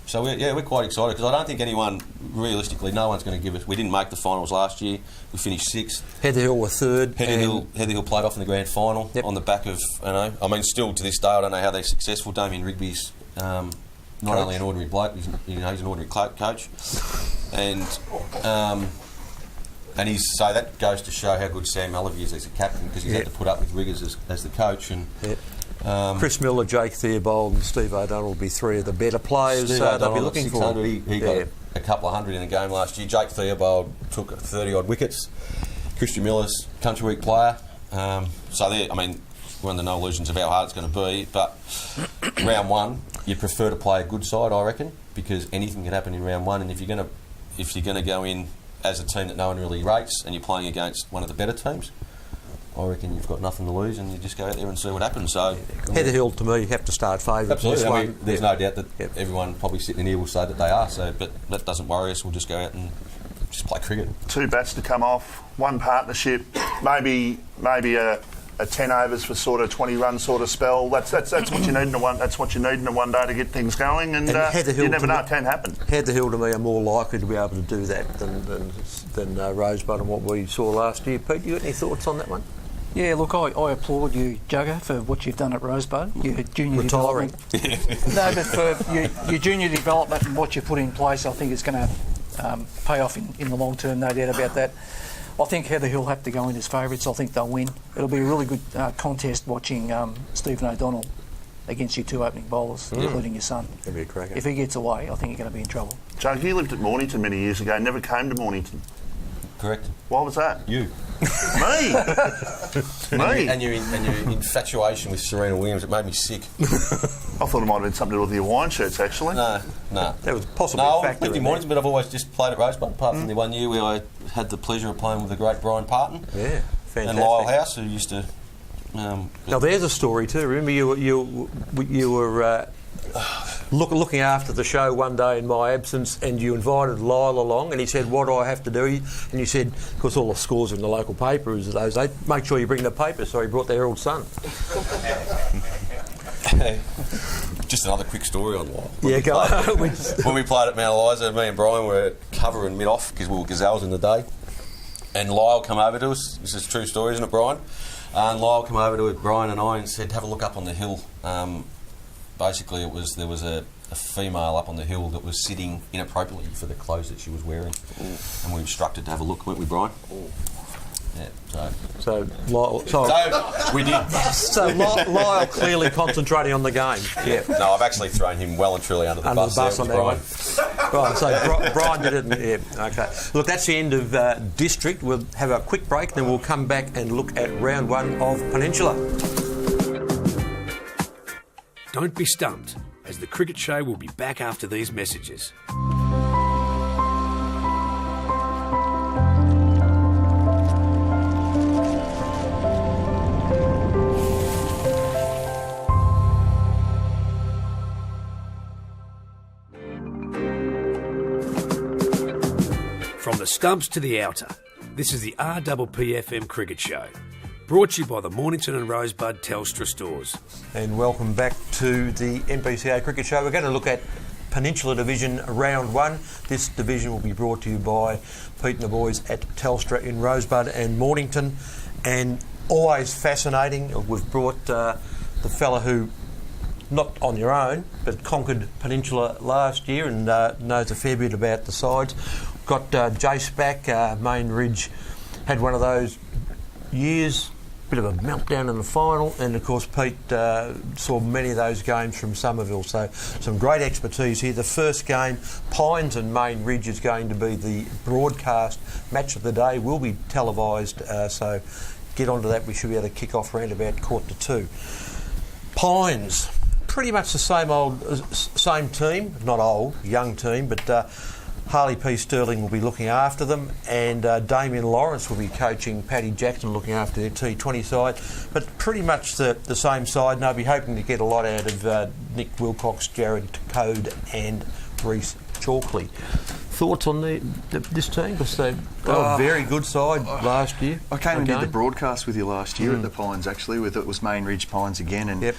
So we're quite excited, because I don't think anyone, realistically, no one's going to give us. We didn't make the finals last year. We finished 6th. Heatherhill were 3rd. Heatherhill played off in the grand final on the back of, still to this day, I don't know how they're successful. Damien Rigby's not only an ordinary bloke, he's an ordinary coach, and so that goes to show how good Sam Mallaby is as a captain, because he's had to put up with rigours as the coach. And Chris Miller, Jake Theobald and Steve O'Donnell will be 3 of the better players they'll be looking for. He got a couple of hundred in a game last year. Jake Theobald took 30-odd wickets. Christian Miller's country week player. So we're under no illusions of how hard it's going to be, but round 1, you prefer to play a good side, I reckon, because anything can happen in round 1, and if you're going to go in as a team that no one really rates and you're playing against one of the better teams, I reckon you've got nothing to lose, and you just go out there and see what happens. So Heatherhill, to me, have to start favourite. Absolutely. There's no doubt that everyone probably sitting in here will say that they are. So, but that doesn't worry us. We'll just go out and just play cricket. 2 bats to come off, 1 partnership, maybe a 10 overs for sort of 20 run sort of spell. That's what you need in a one. That's what you need in a one day to get things going. And you never know, it can happen. Heatherhill, to me, are more likely to be able to do that than Rosebud and what we saw last year. Pete, you got any thoughts on that one? Yeah, look, I applaud you, Jugger, for what you've done at Rosebud. Your junior retiring. Development. No, but for your junior development and what you put in place, I think it's going to pay off in the long term, no doubt about that. I think Heatherhill have to go in as favourites. I think they'll win. It'll be a really good contest watching Stephen O'Donnell against your 2 opening bowlers, including your son. It'll be a cracker. If he gets away, I think you're going to be in trouble. Joe, you lived at Mornington many years ago, never came to Mornington. Correct. Why was that? You. Me? And your infatuation with Serena Williams, it made me sick. I thought it might have been something to do with your wine shirts, actually. No. That was possibly a factor. I've lived in Mornington, but I've always just played at Rosebud, apart from the one year where I had the pleasure of playing with the great Brian Parton. Yeah, fantastic. And Lyle House, who used to... now, there's a story too. Remember, you were looking after the show one day in my absence, and you invited Lyle along, and he said, "What do I have to do?" And you said, because all the scores are in the local paper is those days, make sure you bring the paper. So he brought the Herald Sun. Just another quick story on Lyle. When we played at Mount Eliza, me and Brian were at cover and mid-off because we were gazelles in the day. And Lyle come over to us. This is a true story, isn't it, Brian? And Lyle come over to Brian and I and said, "Have a look up on the hill." Basically, there was a female up on the hill that was sitting inappropriately for the clothes that she was wearing, and we were instructed to have a look, weren't we, Brian? Yeah. So we did. So Lyle clearly concentrating on the game. Yeah. No, I've actually thrown him well and truly under the bus on that one. Right, so Brian did it. Okay. Look, that's the end of District. We'll have a quick break, then we'll come back and look at round 1 of Peninsula. Don't be stumped, as the Cricket Show will be back after these messages. From the stumps to the outer, this is the RPP FM Cricket Show. Brought to you by the Mornington and Rosebud Telstra stores. And welcome back to the NPCA Cricket Show. We're going to look at Peninsula Division Round 1. This division will be brought to you by Pete and the boys at Telstra in Rosebud and Mornington. And always fascinating, we've brought the fella who, not on your own, but conquered Peninsula last year and knows a fair bit about the sides. Got Jace back, Main Ridge had one of those years bit of a meltdown in the final, and of course Pete saw many of those games from Somerville, so some great expertise here. The first game, Pines and Main Ridge, is going to be the broadcast match of the day, will be televised, so get onto that. We should be able to kick off around about 1:45. Pines, pretty much the same team, not old, young team, but Harley P. Sterling will be looking after them, and Damien Lawrence will be coaching Paddy Jackson, looking after their T20 side. But pretty much the same side, and they'll be hoping to get a lot out of Nick Wilcox, Jared Code and Reece Chalkley. Thoughts on this team? Because they were a very good side last year. I came and did the broadcast with you last year at the Pines, actually. It was Main Ridge Pines again, and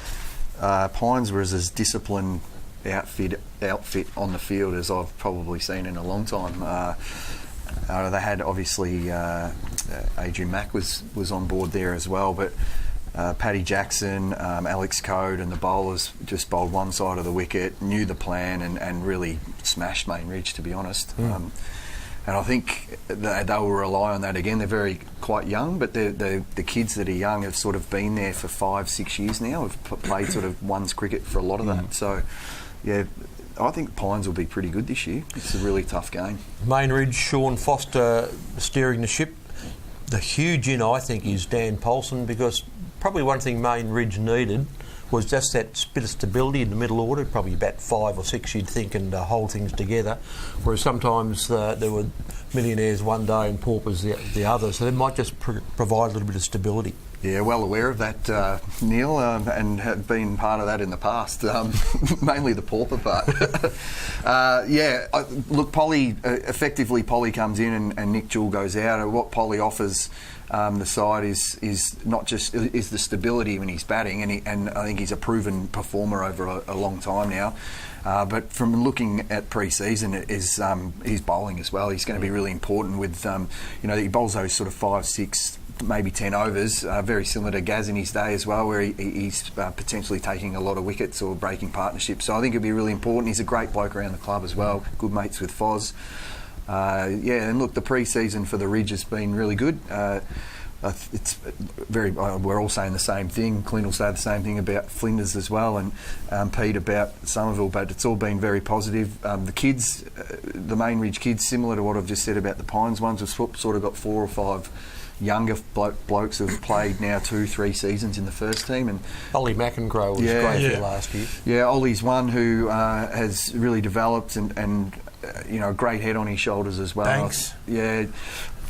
Pines was as disciplined outfit on the field as I've probably seen in a long time. They had obviously Adrian Mack was on board there as well, but Paddy Jackson, Alex Code and the bowlers just bowled one side of the wicket, knew the plan and really smashed Main Ridge, to be honest. And I think they will rely on that again. They're quite young, but the kids that are young have sort of been there for 5-6 years now, have played sort of ones cricket for a lot of that. So yeah, I think Pines will be pretty good this year. It's a really tough game. Main Ridge, Sean Foster steering the ship. The huge in, I think, is Dan Paulson, because probably one thing Main Ridge needed was just that bit of stability in the middle order, probably about 5 or 6 you'd think, and hold things together, whereas sometimes there were millionaires one day and paupers the other, so they might just provide a little bit of stability. Yeah, well aware of that, Neil, and have been part of that in the past, mainly the pauper part. Look, Polly, effectively Polly comes in and Nick Jewell goes out, and what Polly offers the side is not just is the stability when he's batting, and I think he's a proven performer over a long time now. But from looking at pre-season, he's bowling as well. He's going to be really important with, he bowls those sort of 5, 6, maybe 10 overs, very similar to Gaz in his day as well, where he's potentially taking a lot of wickets or breaking partnerships. So I think it'll be really important. He's a great bloke around the club as well, good mates with Foz. And look, the pre-season for the Ridge has been really good. It's very. We're all saying the same thing. Clint will say the same thing about Flinders as well, and Pete about Somerville. But it's all been very positive. The kids, the Main Ridge kids, similar to what I've just said about the Pines ones, have sort of got 4 or 5 younger blokes who've played now 2-3 seasons in the first team. And Ollie McEnroe was great here last year. Yeah, Ollie's one who has really developed and a great head on his shoulders as well. Banks. Yeah.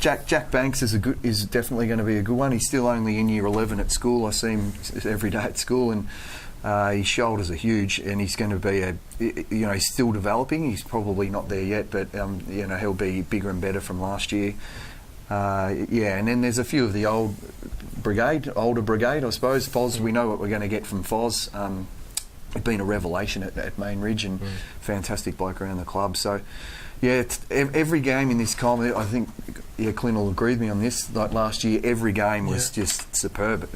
Jack Banks is definitely going to be a good one. He's still only in year 11 at school. I see him every day at school, and his shoulders are huge, and he's going to be he's still developing. He's probably not there yet, but he'll be bigger and better from last year. And then there's a few of the older brigade, I suppose. Foz, we know what we're going to get from Foz. Been a revelation at Main Ridge, and fantastic bloke around the club. So, yeah, every game in this comp, I think, Clint will agree with me on this. Like last year, every game was just superb.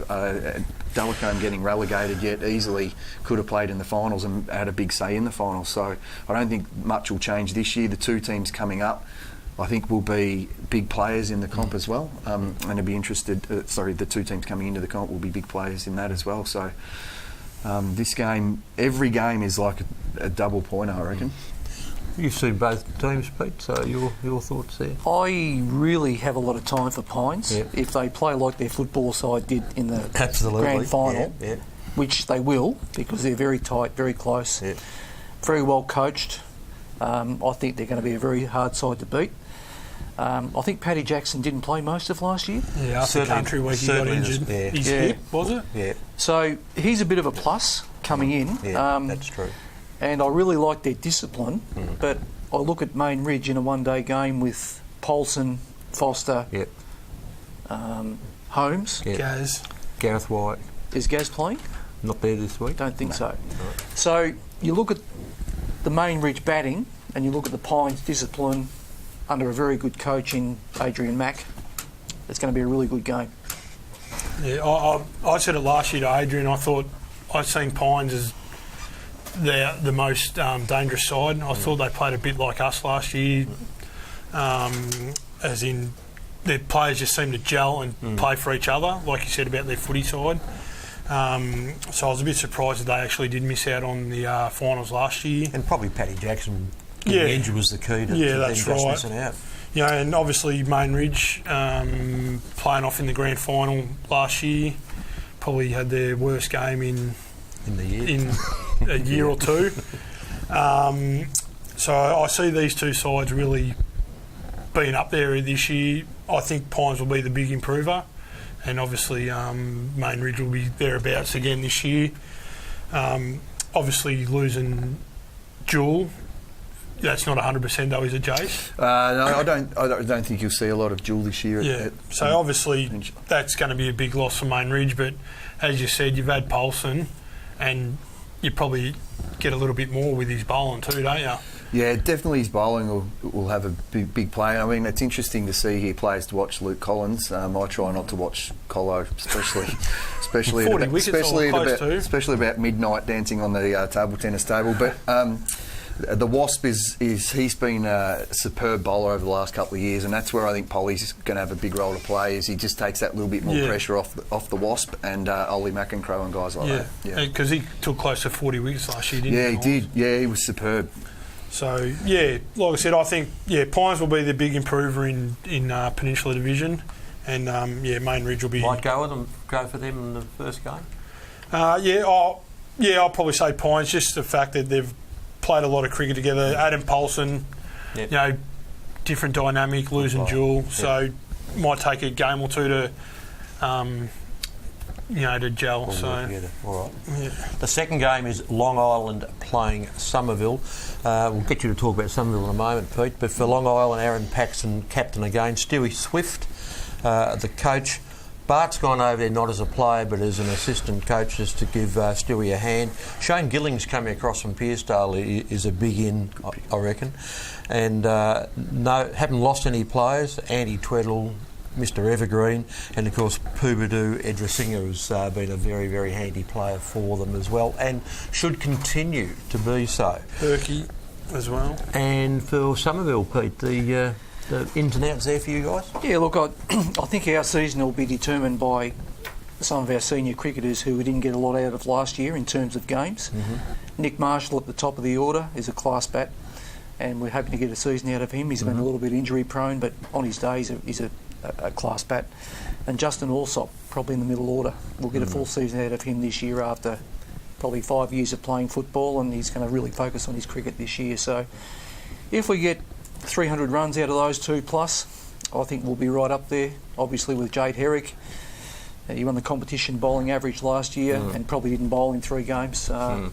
Dulacombe getting relegated, yet easily could have played in the finals and had a big say in the finals. So I don't think much will change this year. The 2 teams coming up, I think, will be big players in the comp as well. And I'd be interested. The 2 teams coming into the comp will be big players in that as well. So. This game, every game is like a double pointer, I reckon. You've seen both teams, Pete, so your thoughts there? I really have a lot of time for Pines. Yep. If they play like their football side did in the Absolutely. grand final, Yeah. which they will, because they're very tight, very close, very well coached. I think they're going to be a very hard side to beat. I think Paddy Jackson didn't play most of last year. Yeah, after Country Week he got injured. His hip, was it? Yeah. So he's a bit of a plus coming in. Yeah, that's true. And I really like their discipline, but I look at Main Ridge in a one-day game with Paulson, Foster, Holmes. Gaz. Gareth White. Is Gaz playing? Not there this week. Don't think so. So you look at the Main Ridge batting and you look at the Pines discipline under a very good coach in Adrian Mack. It's going to be a really good game. Yeah, I said it last year to Adrian. I thought I'd seen Pines as the most dangerous side. I thought they played a bit like us last year, as in their players just seem to gel and play for each other, like you said about their footy side. So I was a bit surprised that they actually did miss out on the finals last year. And probably Paddy Jackson getting injured was the key to them that's just right. missing out. You know, and obviously Main Ridge playing off in the grand final last year probably had their worst game in the year, in a year or two. So I see these two sides really being up there this year. I think Pines will be the big improver, and obviously Main Ridge will be thereabouts again this year. Obviously losing Jewel, that's not 100% though, is it, Jace? No, I don't think you'll see a lot of Jewel this year. So obviously that's going to be a big loss for Main Ridge, but as you said, you've had Paulson, and you probably get a little bit more with his bowling too, don't you? Yeah, definitely his bowling will have a big play. I mean, it's interesting to see he plays to watch Luke Collins. I try not to watch Colo, especially about midnight dancing on the table tennis table. But the Wasp he's been a superb bowler over the last couple of years, and that's where I think Polly's going to have a big role to play. Is he just takes that little bit more pressure off the Wasp and Ollie McEncroe and guys like that. Yeah, because he took close to 40 wickets last year, didn't he? Yeah, he did. Yeah, he was superb. So, yeah, like I said, I think, Pines will be the big improver in Peninsula Division, and, Main Ridge will be... Might go for them in the first game? I'll probably say Pines, just the fact that they've played a lot of cricket together. Adam Paulson, different dynamic, losing Jewel, so might take a game or two to... to gel. All right. Yeah. The second game is Long Island playing Somerville. We'll get you to talk about Somerville in a moment, Pete. But for Long Island, Aaron Paxton, captain again. Stewie Swift, the coach. Bart's gone over there not as a player but as an assistant coach, just to give Stewie a hand. Shane Gillings coming across from Pearsdale is a big in, I reckon. And haven't lost any players. Andy Tweddle, Mr Evergreen, and of course Poobadoo Edrasinger has been a very, very handy player for them as well, and should continue to be so. Perky as well. And for Somerville, Pete, the ins and outs there for you guys? Yeah, look, I think our season will be determined by some of our senior cricketers who we didn't get a lot out of last year in terms of games. Nick Marshall at the top of the order is a class bat, and we're hoping to get a season out of him. He's been a little bit injury prone, but on his day he's a class bat. And Justin Alsop probably in the middle order. We'll get a full season out of him this year after probably 5 years of playing football, and he's going to really focus on his cricket this year. So if we get 300 runs out of those two plus, I think we'll be right up there. Obviously with Jade Herrick, he won the competition bowling average last year and probably didn't bowl in 3 games. I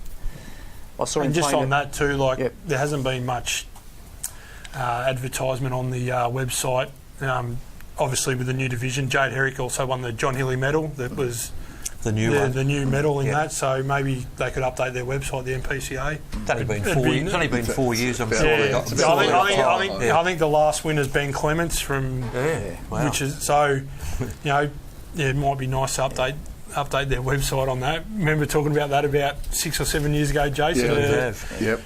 saw him and just on that too, there hasn't been much advertisement on the website. Obviously with the new division, Jade Herrick also won the John Hilly medal. That was the new medal in that. So maybe they could update their website, the NPCA. It's only been 4 years. I'm sure. I think the last winner's Ben Clements from, which is so. It might be nice to update their website on that. Remember talking about that about 6 or 7 years ago, Jason? Yep.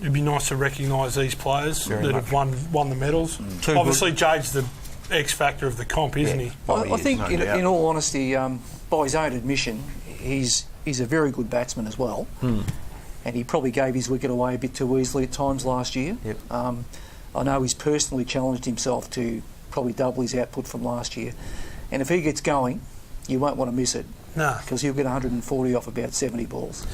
It'd be nice to recognise these players that have won the medals. Obviously, Jade's the X factor of the comp, isn't he? I think, in all honesty, by his own admission, he's a very good batsman as well, and he probably gave his wicket away a bit too easily at times last year. I know he's personally challenged himself to probably double his output from last year, and if he gets going, you won't want to miss it. No, because he'll get 140 off about 70 balls.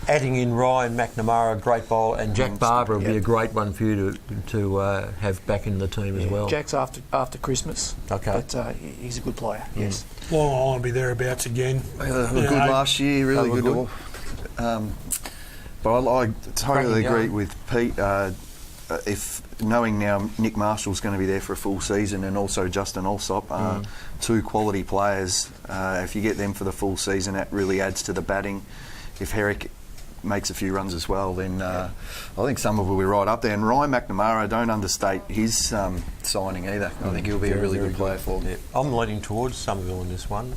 Adding in Ryan McNamara, great bowler, and Jack Barber will be a great one for you to have back in the team as well. Jack's after Christmas, but he's a good player. Yes, Long Island will be thereabouts again. Good last year, really good. But I totally agree with Pete. If knowing now Nick Marshall's going to be there for a full season, and also Justin Alsop, 2 quality players. If you get them for the full season, that really adds to the batting. If Herrick makes a few runs as well, then I think Somerville will be right up there. And Ryan McNamara, don't understate his signing either. I think he'll be a really good player for them. I'm leaning towards Somerville in this one.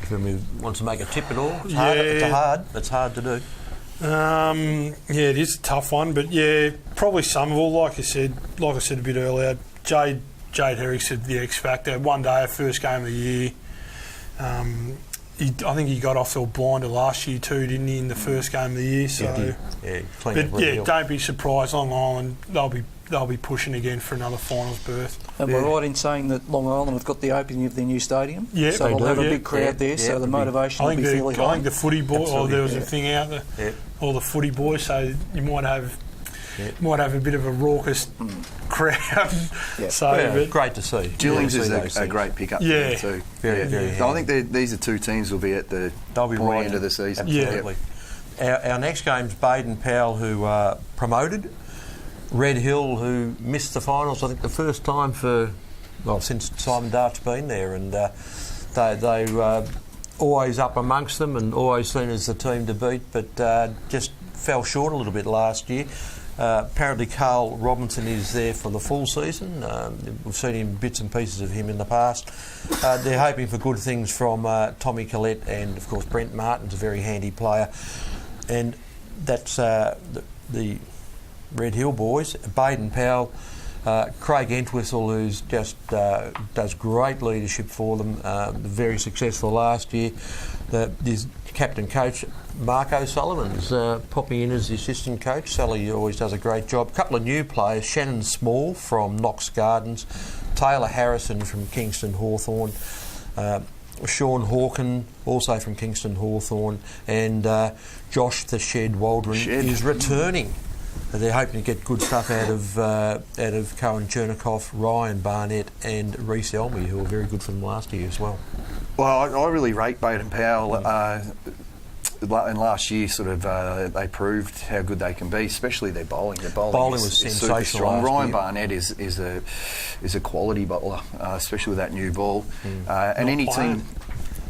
If anyone wants to make a tip at all, it's hard to do. Yeah, it is a tough one, but yeah, probably Somerville. Like I said a bit earlier, Jade Herrick said the X factor. One day, first game of the year. I think he got off to a blinder last year too, didn't he? In the first game of the year. So, don't be surprised. Long Island, they'll be pushing again for another finals berth. And we're right in saying that Long Island have got the opening of their new stadium. Yeah, so they'll have a big crowd there. So the motivation will be fairly high. I think the footy boys. There was a thing out there. All the footy boys. So you might have a bit of a raucous crowd. So, great to see. Gillings is a great pickup there too. Very I think these are two teams will be at the point end of the season. Absolutely. Our next game's Baden Powell, who promoted. Red Hill, who missed the finals, I think the first time since Simon Dart's been there, and they always up amongst them and always seen as the team to beat, but just fell short a little bit last year. Apparently Carl Robinson is there for the full season. We've seen him, bits and pieces of him in the past. They're hoping for good things from Tommy Collette, and of course Brent Martin's a very handy player, and that's the Red Hill boys. Baden Powell, Craig Entwistle, who's just does great leadership for them, very successful last year. His captain coach Mark O'Sullivan's popping in as the assistant coach. Sally always does a great job. A couple of new players, Shannon Small from Knox Gardens, Taylor Harrison from Kingston Hawthorn, Sean Hawken, also from Kingston Hawthorn, and Josh the Shed Waldron is returning. They're hoping to get good stuff out of Cohen Chernikoff, Ryan Barnett and Reece Elmy, who were very good for them last year as well. Well, I really rate Baden Powell. And last year, they proved how good they can be, especially their bowling. Their bowling was sensational. Super strong. Ryan year. Barnett is a quality bowler, especially with that new ball. And any team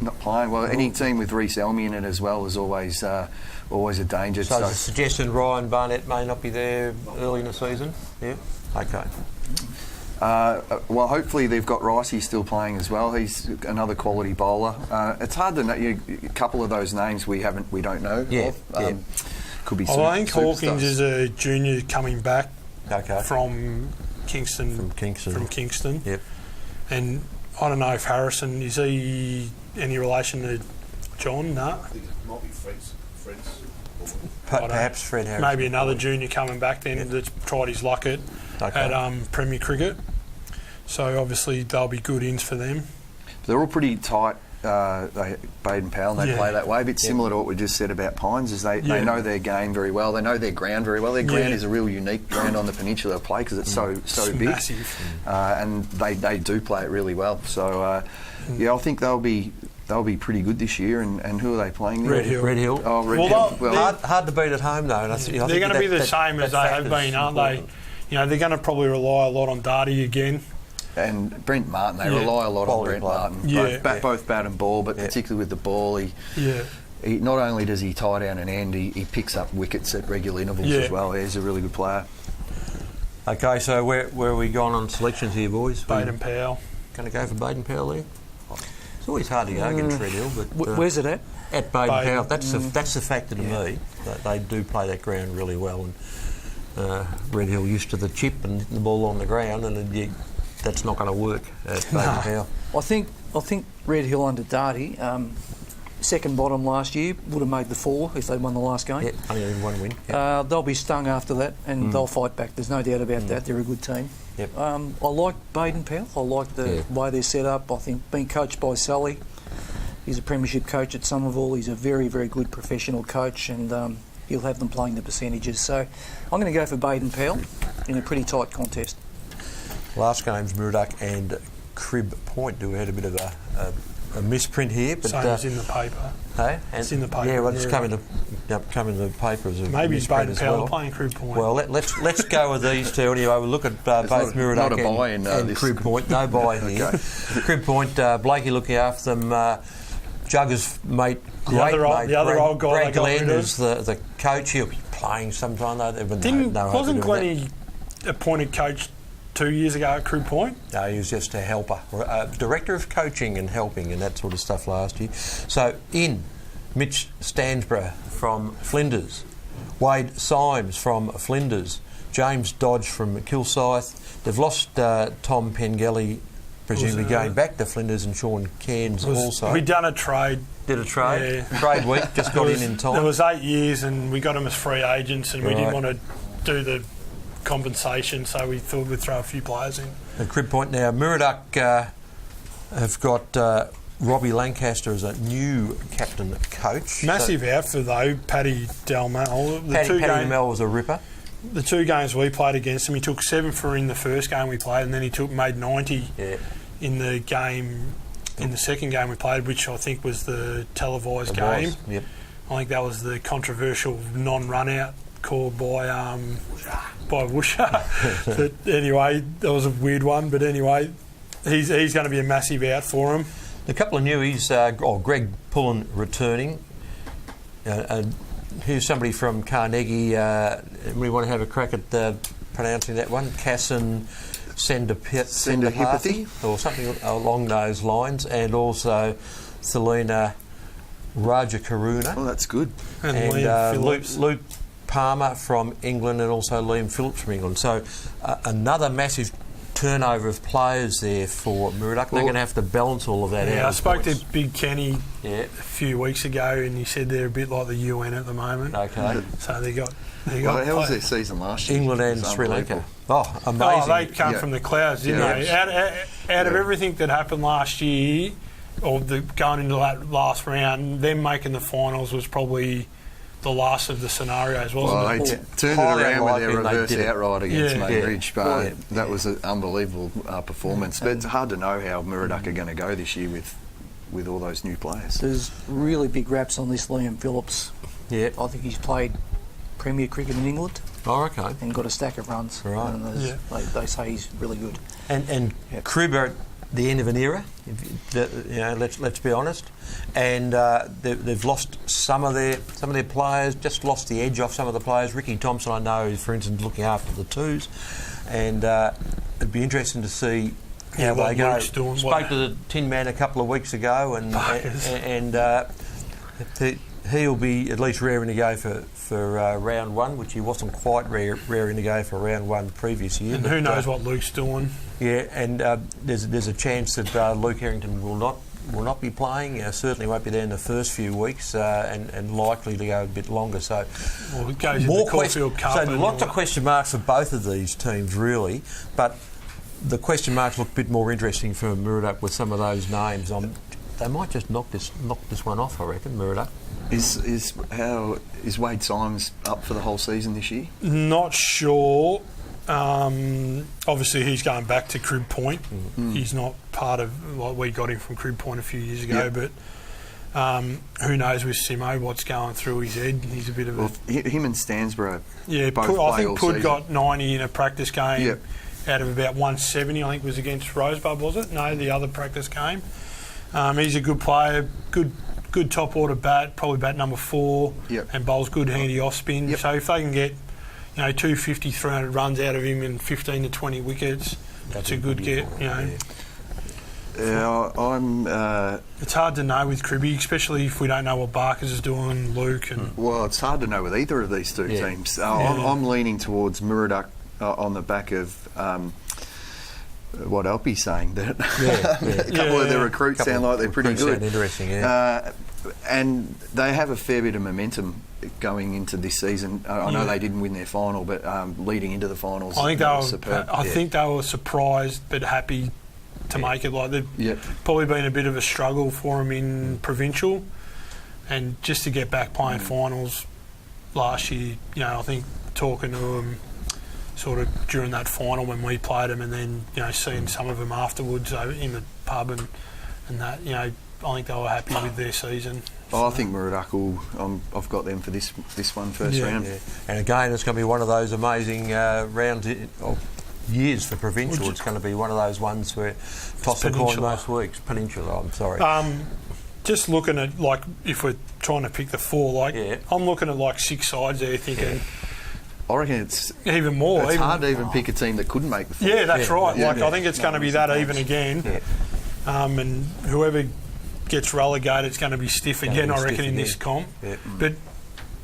not playing well, any team with Reece Elmy in it as well is always a danger. So, the suggestion Ryan Barnett may not be there early in the season. Yeah. Okay. Well, hopefully they've got Ricey still playing as well. He's another quality bowler. It's hard to know. A couple of those names we don't know. Could be. I think Hawkins is a junior coming back. From Kingston. From Kingston. Yep. And I don't know if Harrison is he any relation to John? No. I think it might be Fred's. Perhaps Fred Harrison. Maybe another junior coming back then that's tried his luck at Premier Cricket. So obviously they'll be good ins for them. They're all pretty tight. Baden Powell, they play that way. A bit similar to what we just said about Pines, is they know their game very well. They know their ground very well. Their ground is a real unique ground on the Peninsula to play because it's so big, massive, and they do play it really well. So I think they'll be pretty good this year. And who are they playing there? Red Hill. Oh, Red Hill. Well, hard to beat at home though. And they're going to be the same as they have been, aren't they? They're going to probably rely a lot on Darty again. And Brent Martin, they rely a lot on Brent Martin. Both bat and ball, but particularly with the ball, he not only does he tie down an end, he picks up wickets at regular intervals as well. He's a really good player. Okay, so where are we going on selections here, boys? Baden Powell. Going to go for Baden Powell there? It's always hard to go against Red Hill, but where's it at? At Baden Powell. That's the factor to me. That they do play that ground really well, and Red Hill used to the chip and the ball on the ground, and that's not going to work at Baden Powell. I think Red Hill under Darty, second bottom last year, would have made the 4 if they won the last game. Yeah, only one win. They'll be stung after that, and they'll fight back. There's no doubt about that. They're a good team. Yep. I like Baden Powell. I like the way they're set up. I think being coached by Sully, he's a premiership coach at Somerville. He's a very, very good professional coach, and he'll have them playing the percentages. So I'm going to go for Baden Powell in a pretty tight contest. Last game's Murdoch and Crib Point. We had a bit of a misprint here, but it's in the paper. Hey? It's in the paper. Yeah, well, it's come in the paper as a maybe misprint Baden as Powell well. playing Crib Point. Well, let's go with these two anyway. We'll look at both Murdoch and Crib Point. No buy here. Crib Point, Blakey looking after them. Jugger's mate, the other old guy, Brad Glenn is the coach. He'll be playing sometime though. Wasn't Glennie appointed coach 2 years ago at Crib Point? No, he was just a helper, director of coaching and helping and that sort of stuff last year. So in Mitch Stansborough from Flinders, Wade Symes from Flinders, James Dodge from Kilsyth. They've lost Tom Pengelly, presumably going back to Flinders, and Sean Cairns also. We'd done a trade. Did a trade? Yeah. Trade week, just got in time. There was 8 years and we got them as free agents, and we didn't want to do the compensation, so we thought we'd throw a few players in. At Crib Point now, Murdoch have got Robbie Lancaster as a new captain coach. Massive outfit though, Paddy Delmel. Paddy Delmel was a ripper. The 2 games we played against him, he took 7 for in the first game we played, and then he made 90 in the game, in the second game we played, which I think was the televised game. Yep. I think that was the controversial non-run out called by Woosha. But anyway, that was a weird one. But anyway, he's going to be a massive out for him. A couple of newies. Greg Pullen returning. Here's somebody from Carnegie. We want to have a crack at pronouncing that one. Casson Senderpathy or something along those lines, and also Selena Rajakaruna. Oh, that's good. And Luke Palmer from England, and also Liam Phillips from England. So another massive turnover of players there for Murdoch. They're going to have to balance all of that out. I spoke to Big Kenny a few weeks ago, and he said they're a bit like the UN at the moment. Okay. So they got. How was their season last year? England and Sri Lanka. Oh, amazing! Oh, they come from the clouds, didn't they? Out of everything that happened last year, or going into that last round, them making the finals was probably the last of the scenarios, wasn't it? They turned it around with their reverse outright against Main Ridge, but that was an unbelievable performance. But it's hard to know how Murdoch are going to go this year with all those new players. There's really big raps on this Liam Phillips. Yeah. I think he's played Premier cricket in England. Oh, okay. And got a stack of runs. Right. And they say he's really good. And Crib are at the end of an era, let's be honest. And they've lost some of their players, just lost the edge off some of the players. Ricky Thompson, I know, is, for instance, looking after the twos. And it'd be interesting to see how they go. Spoke to the Tin Man a couple of weeks ago, and he'll be at least raring to go for round one, which he wasn't quite raring to go for round one the previous year. And who knows what Luke's doing? Yeah, and there's a chance that Luke Harrington will not be playing. Certainly won't be there in the first few weeks, and likely to go a bit longer. So it goes more in the Caulfield Cup. So lots of question marks for both of these teams, really. But the question marks look a bit more interesting for Murdoch with some of those names. They might just knock this one off, I reckon, Murdoch. Is Wade Symes up for the whole season this year? Not sure. Obviously, he's going back to Crib Point. He's not part of we got him from Crib Point a few years ago. But who knows with Simo what's going through his head? He's a bit of him and Stansborough. Yeah, I think Pud got 90 in a practice game out of about 170. I think was against Rosebud, was it? No, the other practice game. He's a good player, good top order bat, probably bat number 4, and bowls good handy off spin. So if they can get 250, 300 runs out of him and 15 to 20 wickets, that's a good get. It's hard to know with Cribby, especially if we don't know what Barkers is doing, Luke. Well, it's hard to know with either of these two teams. I'm leaning towards Murdoch on the back of what Alpie's saying. That a couple of their recruits sound like they're pretty good. Sound interesting, and they have a fair bit of momentum going into this season. I know they didn't win their final, but leading into the finals, I think they were surprised but happy to make it. Like they've probably been a bit of a struggle for them in Provincial, and just to get back playing finals last year. I think talking to them sort of during that final when we played them, and then seeing some of them afterwards in the pub and that, I think they were happy with their season. I think Murdoch will. I've got them for this one first round. Yeah. And again, it's going to be one of those amazing rounds of years for Provincial. It's going to be one of those ones where toss the coin most weeks. Peninsula. I'm sorry. Just looking at if we're trying to pick the 4, I'm looking at 6 sides there, thinking. I reckon it's even more. It's hard to even pick a team that couldn't make the 4. Yeah, that's right. I think it's going to be that even again. Yeah. And whoever gets relegated is going to be stiff again, I reckon, in this comp. Yeah. But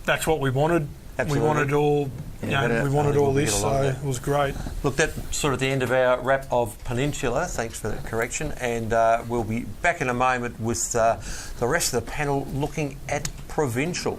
that's what we wanted Absolutely. We wanted all, we wanted all this, so it was great. Look, that's sort of the end of our wrap of Peninsula. Thanks for that correction. And we'll be back in a moment with the rest of the panel looking at Provincial.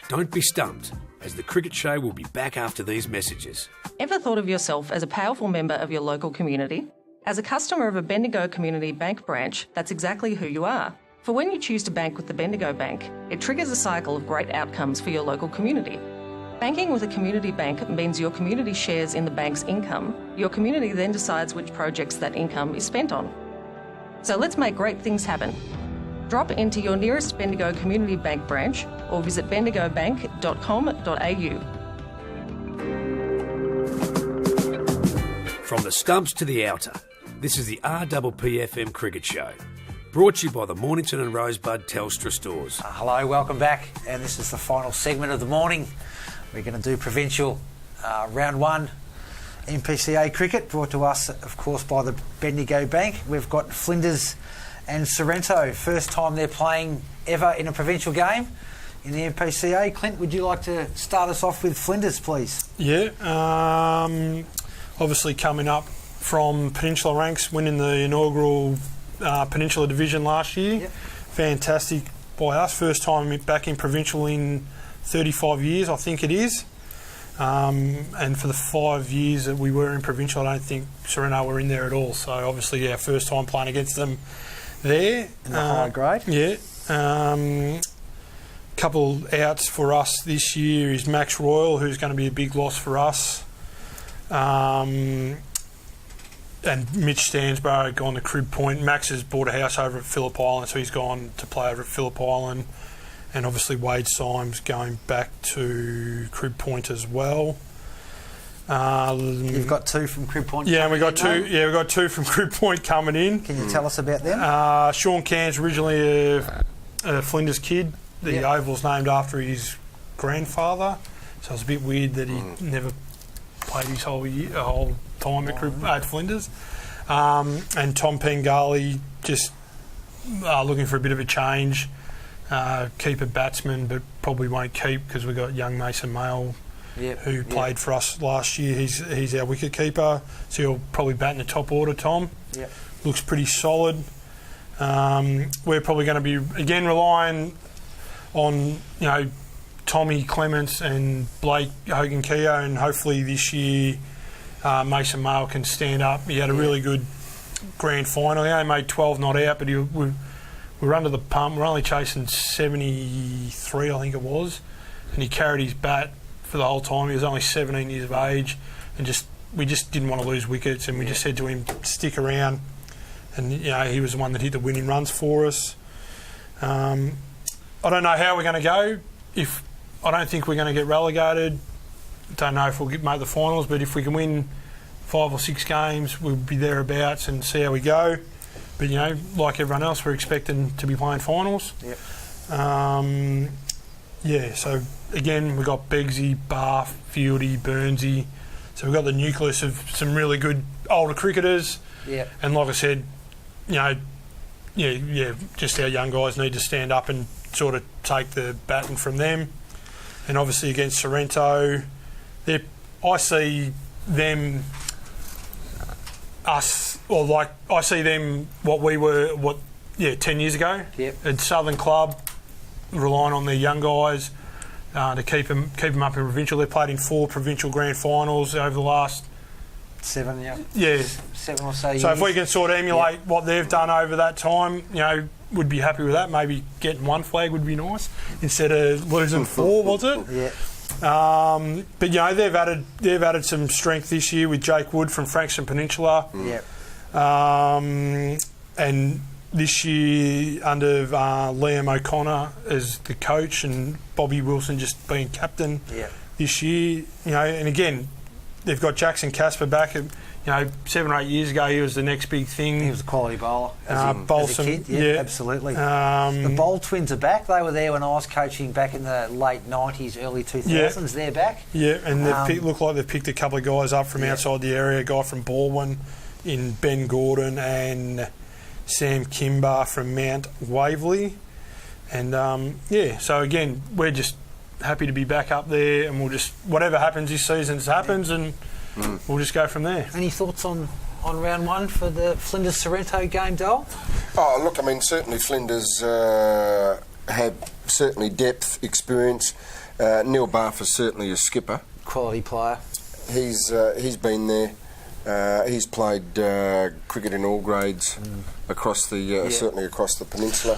Don't be stumped, as the Cricket Show will be back after these messages. Ever thought of yourself as a powerful member of your local community? As a customer of a Bendigo Community Bank branch, that's exactly who you are. For when you choose to bank with the Bendigo Bank, it triggers a cycle of great outcomes for your local community. Banking with a community bank means your community shares in the bank's income. Your community then decides which projects that income is spent on. So let's make great things happen. Drop into your nearest Bendigo Community Bank branch or visit bendigobank.com.au. From the stumps to the outer, this is the RPP FM Cricket Show. Brought to you by the Mornington and Rosebud Telstra stores. Hello, welcome back. And this is the final segment of the morning. We're going to do Provincial Round 1 MPCA cricket, brought to us, of course, by the Bendigo Bank. We've got Flinders and Sorrento. First time they're playing ever in a Provincial game in the MPCA. Clint, would you like to start us off with Flinders, please? Yeah, obviously coming up from Peninsula ranks, winning the inaugural Peninsula division last year. Yep. Fantastic by us. First time back in Provincial in 35 years, I think it is. And for the 5 years that we were in Provincial, I don't think Sorrento were in there at all. So obviously, yeah, first time playing against them there. In the high grade? Yeah. Couple outs for us this year is Max Royal, who's going to be a big loss for us. And Mitch Stansborough gone to Crib Point. Max has bought a house over at Phillip Island, so he's gone to play over at Phillip Island. And obviously Wade Symes going back to Crib Point as well. You've got two from Crib Point. Yeah, we got two. Yeah, we got two from Crib Point coming in. Can you tell us about them? Sean Cairns, originally a Flinders kid. The oval's named after his grandfather, so it's a bit weird that he never played his whole time at Flinders. And Tom Pengali just looking for a bit of a change. Keeper batsman, but probably won't keep because we've got young Mason Mail, who played for us last year. He's our wicket keeper, so he'll probably bat in the top order. Tom looks pretty solid. We're probably going to be again relying on Tommy Clements and Blake Hogan-Keogh, and hopefully this year Mason Mail can stand up. He had a really good grand final. He only made 12 not out, but we were under the pump. We're only chasing 73, I think it was, and he carried his bat for the whole time. He was only 17 years of age, and we just didn't want to lose wickets, and we just said to him, stick around. And he was the one that hit the winning runs for us. I don't know how we're going to go. I don't think we're going to get relegated. Don't know if we'll make the finals, but if we can win 5 or 6 games, we'll be thereabouts and see how we go. But like everyone else, we're expecting to be playing finals. So again, we've got Beggsy, Bath, Fieldy, Burnsy. So we've got the nucleus of some really good older cricketers. And like I said, just our young guys need to stand up and sort of take the baton from them. And obviously against Sorrento, I see them, I see them what we were, 10 years ago. At Southern Club, relying on their young guys to keep them up in Provincial. They've played in 4 Provincial grand finals over the last 7 or so years. So if we can sort of emulate what they've done over that time, would be happy with that. Maybe getting 1 flag would be nice instead of losing 4, was it? But they've added some strength this year with Jake Wood from Frankston Peninsula. And this year under Liam O'Connor as the coach and Bobby Wilson just being captain this year. And again, they've got Jackson Casper back. 7 or 8 years ago, he was the next big thing. He was a quality bowler as a kid. Absolutely. The Bowl twins are back. They were there when I was coaching back in the late 90s, early 2000s. They're back. And they look like they've picked a couple of guys up from outside the area. A guy from Baldwin in Ben Gordon and Sam Kimber from Mount Waverley. And so again, we're just happy to be back up there, and we'll just whatever happens this season happens, and we'll just go from there. Any thoughts on round one for the Flinders-Sorrento game, Dole? Oh, look, I mean, certainly Flinders have certainly depth, experience. Neil Barfoot's certainly a skipper. Quality player. He's been there. He's played cricket in all grades across the certainly across the peninsula.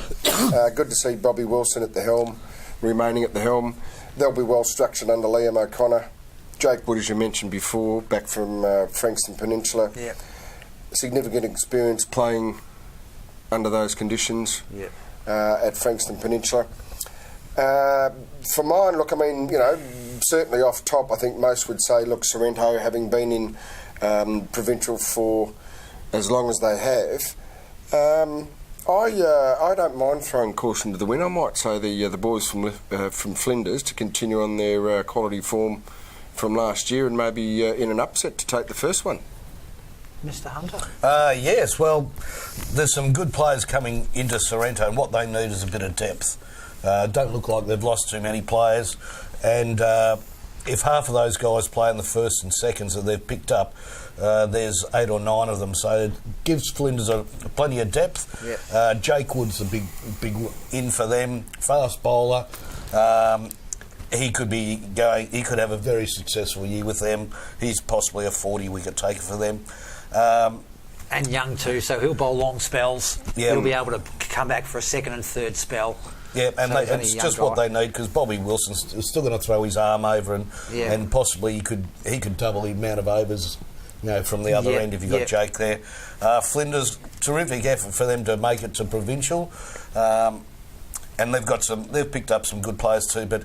Good to see Bobby Wilson at the helm, remaining at the helm. They'll be well structured under Liam O'Connor. Jake Wood, as you mentioned before, back from Frankston Peninsula. Yeah. Significant experience playing under those conditions at Frankston Peninsula. For mine, look, I mean, certainly off top, I think most would say, look, Sorrento, having been in Provincial for as long as they have, I don't mind throwing caution to the wind. I might say the boys from Flinders to continue on their quality form from last year, and maybe in an upset to take the first one. Mr. Hunter? Yes, well, there's some good players coming into Sorrento, and what they need is a bit of depth. Don't look like they've lost too many players, and if half of those guys play in the first and seconds that they've picked up, there's 8 or 9 of them, so it gives Flinders plenty of depth. Yep. Jake Wood's a big in for them, fast bowler. He could have a very successful year with them. He's possibly a 40 wicket taker for them. And young too, so he'll bowl long spells. Yeah. He'll be able to come back for a second and third spell. Yeah, and So it's just what they need, because Bobby Wilson's still going to throw his arm over, and possibly he could double the amount of overs, from the other end if you've got Jake there. Flinders, terrific effort for them to make it to Provincial, and they've picked up some good players too, but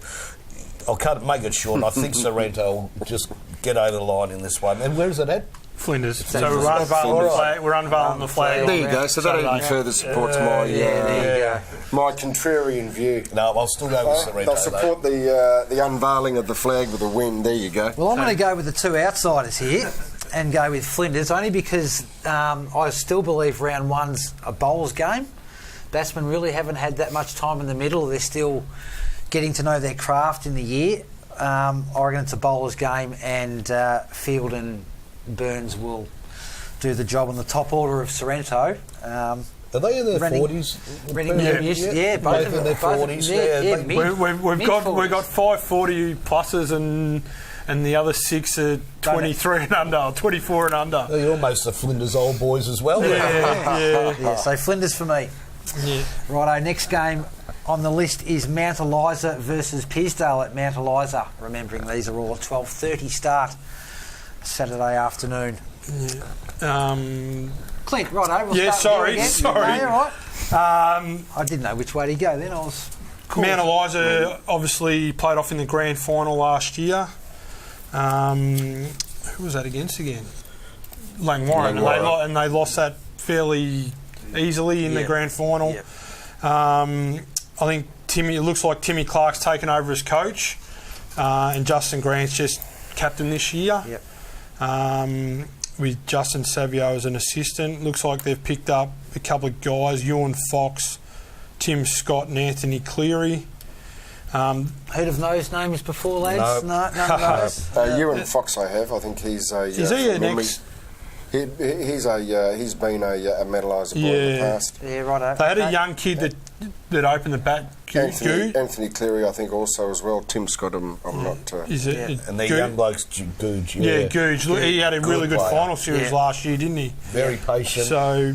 I'll make it short. I think Sorrento will just get over the line in this one. And where is it at? Flinders. So we're unveiling the flag. There you go. So that even further supports my contrarian view. No, I'll still go with Sorrento. I'll support the unveiling of the flag with a win. There you go. Well, I'm going to go with the two outsiders here and go with Flinders, only because I still believe round one's a bowler's game. Batsmen really haven't had that much time in the middle. They're still getting to know their craft in the year. I reckon it's a bowler's game, and Field and Burns will do the job on the top order of Sorrento. Are they in their 40s? Both in their 40s. We've got 5 40 pluses and the other 6 are 23 and under, or 24 and under. They're almost the Flinders old boys as well. Yeah, so Flinders for me. Yeah. Righto, next game on the list is Mount Eliza versus Pearsdale at Mount Eliza. Remembering these are all at 12:30 start Saturday afternoon. Clint, righto. Sorry. No, all right. I didn't know which way to go then. I was cool. Mount Eliza obviously played off in the grand final last year. Who was that against again? Langwarrin. And they lost that fairly easily in the grand final. Yep. I think it looks like Timmy Clark's taken over as coach, and Justin Grant's just captain this year. Yep. With Justin Savio as an assistant. Looks like they've picked up a couple of guys, Ewan Fox, Tim Scott and Anthony Cleary. Heard of those names before, lads? No, none of those. Ewan Fox I have. I think he's a... Is he an ex... He's been a medaliser boy in the past. Yeah, righto. They had a young kid that opened the bat. Anthony Cleary, I think, also as well. Tim Scott, I'm not. Is it? And the young blokes, Googe. Yeah, Googe. Good, he had a really good final series last year, didn't he? Very patient. So,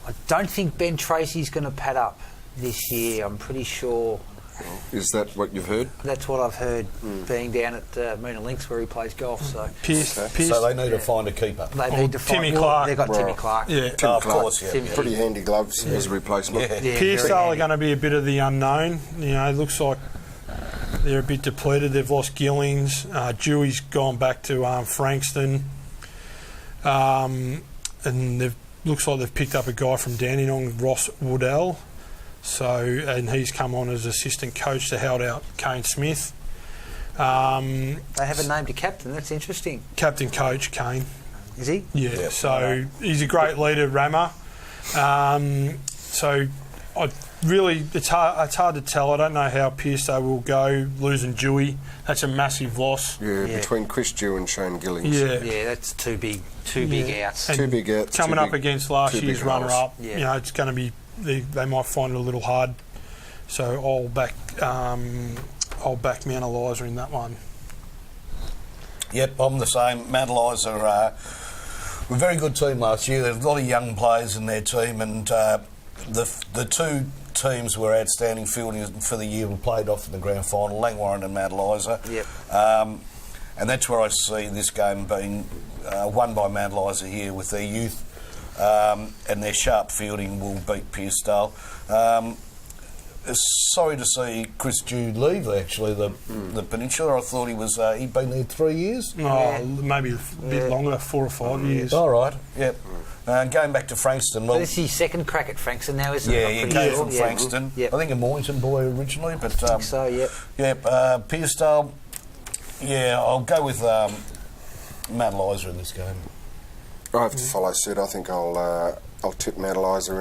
I don't think Ben Tracy's going to pad up this year. I'm pretty sure. Is that what you've heard? That's what I've heard, being down at Moona Links where he plays golf. So Pierce, so they need to find a keeper. They need to find Timmy Clark. They've got Timmy Clark. Yeah, Tim Clark. Of course. Yeah. Pretty handy gloves as a replacement. Pearsdale are going to be a bit of the unknown. It looks like they're a bit depleted. They've lost Gillings. Dewey's gone back to Frankston, and looks like they've picked up a guy from Dandenong, Ross Woodell. And he's come on as assistant coach to help out Kane Smith. They haven't named a captain. That's interesting. Captain coach Kane. Is he? Yeah. So he's a great leader, Rammer. So it's hard to tell. I don't know how Pearstow will go, losing Dewey. That's a massive loss. Yeah, between Chris Dew and Shane Gillings. Yeah, that's two big outs. Two big outs. Coming up against last year's runner-up, Yeah. it's going to be they might find it a little hard. So I'll back Mount Eliza in that one. Yep, I'm the same. Mount Eliza were a very good team last year. There's a lot of young players in their team, and the two teams were outstanding fielding for the year. We played off in the grand final, Langwarrin and Mount Eliza. Yep. And that's where I see this game being won by Mount Eliza here with their youth and their sharp fielding will beat Pearstow. Sorry to see Chris Dew leave, actually, the Peninsula. I thought he'd been there 3 years. Oh, maybe a bit longer, 4 or 5 years. All right, yep. Going back to Frankston. Well, this is his second crack at Frankston now, isn't yeah, it? he came from Frankston. Yep. I think a Mornington boy originally, but I think so, yep. Yep, Pearstow, I'll go with Mount Eliza in this game. I have to follow suit. I think I'll tip Mount Eliza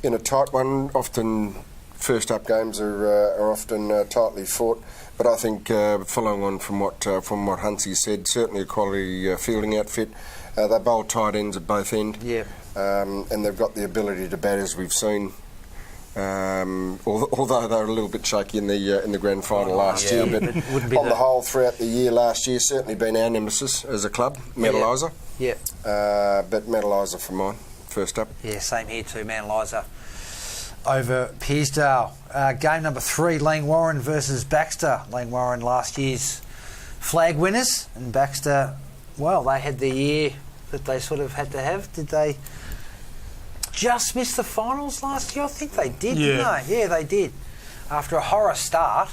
in a tight one. Often first up games are often tightly fought, but I think following on from what Hunsey said, certainly a quality fielding outfit. They bowl tight ends at both ends, and they've got the ability to bat, as we've seen. Although they were a little bit shaky in the grand final last year, but on the whole throughout the year last year, certainly been our nemesis as a club, Mount Eliza. Yeah. But Mount Eliza for mine, first up. Yeah, same here too, Mount Eliza over Pearstow. Game number 3, Langwarrin versus Baxter. Langwarrin last year's flag winners, and Baxter, well, they had the year that they sort of had to have. Did they just miss the finals last year? I think they did, didn't they? Yeah, they did. After a horror start,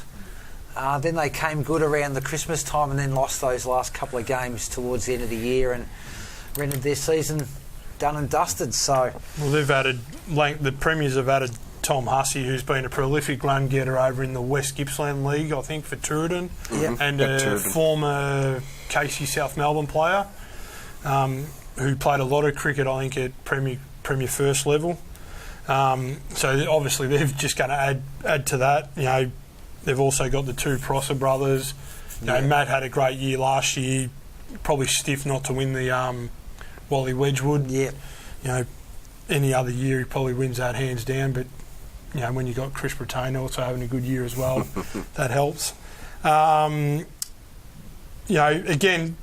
then they came good around the Christmas time and then lost those last couple of games towards the end of the year and rendered their season done and dusted. So, well, they've added, the Premiers have added Tom Hussey, who's been a prolific run getter over in the West Gippsland League, I think, for Tooradin, and a former Casey South Melbourne player who played a lot of cricket, I think, at Premier First level. So obviously they're just going to add to that. You know, they've also got the two Prosser brothers. You know, Matt had a great year last year. Probably stiff not to win the Wally Wedgwood. Yeah. You know, any other year he probably wins that hands down. But you know, when you got Chris Brittain also having a good year as well, that helps. You know, again,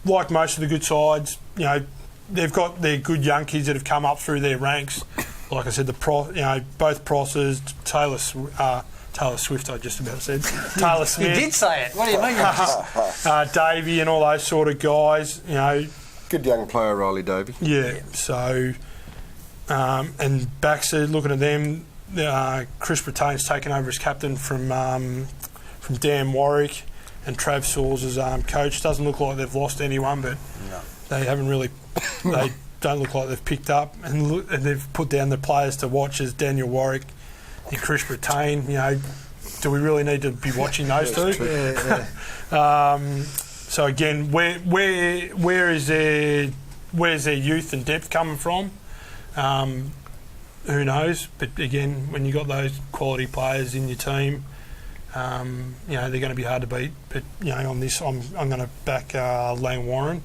like most of the good sides, you know, they've got their good young kids that have come up through their ranks. Like I said, both Prossers, Taylor Swift, I just about said. Taylor Smith. You did say it. What do you mean? Davey and all those sort of guys, you know. Good young player, Riley Davey. Yeah, so... and Baxter, looking at them, Chris Brittain's taken over as captain from Dan Warwick, and Trav Saws as coach. Doesn't look like they've lost anyone, but they haven't really... they don't look like they've picked up, and they've put down the players to watch as Daniel Warwick and Chris Brittain. You know, do we really need to be watching those two? So again, where's their youth and depth coming from? Who knows? But again, when you've got those quality players in your team, you know, they're going to be hard to beat. But you know, on this, I'm going to back Langwarrin.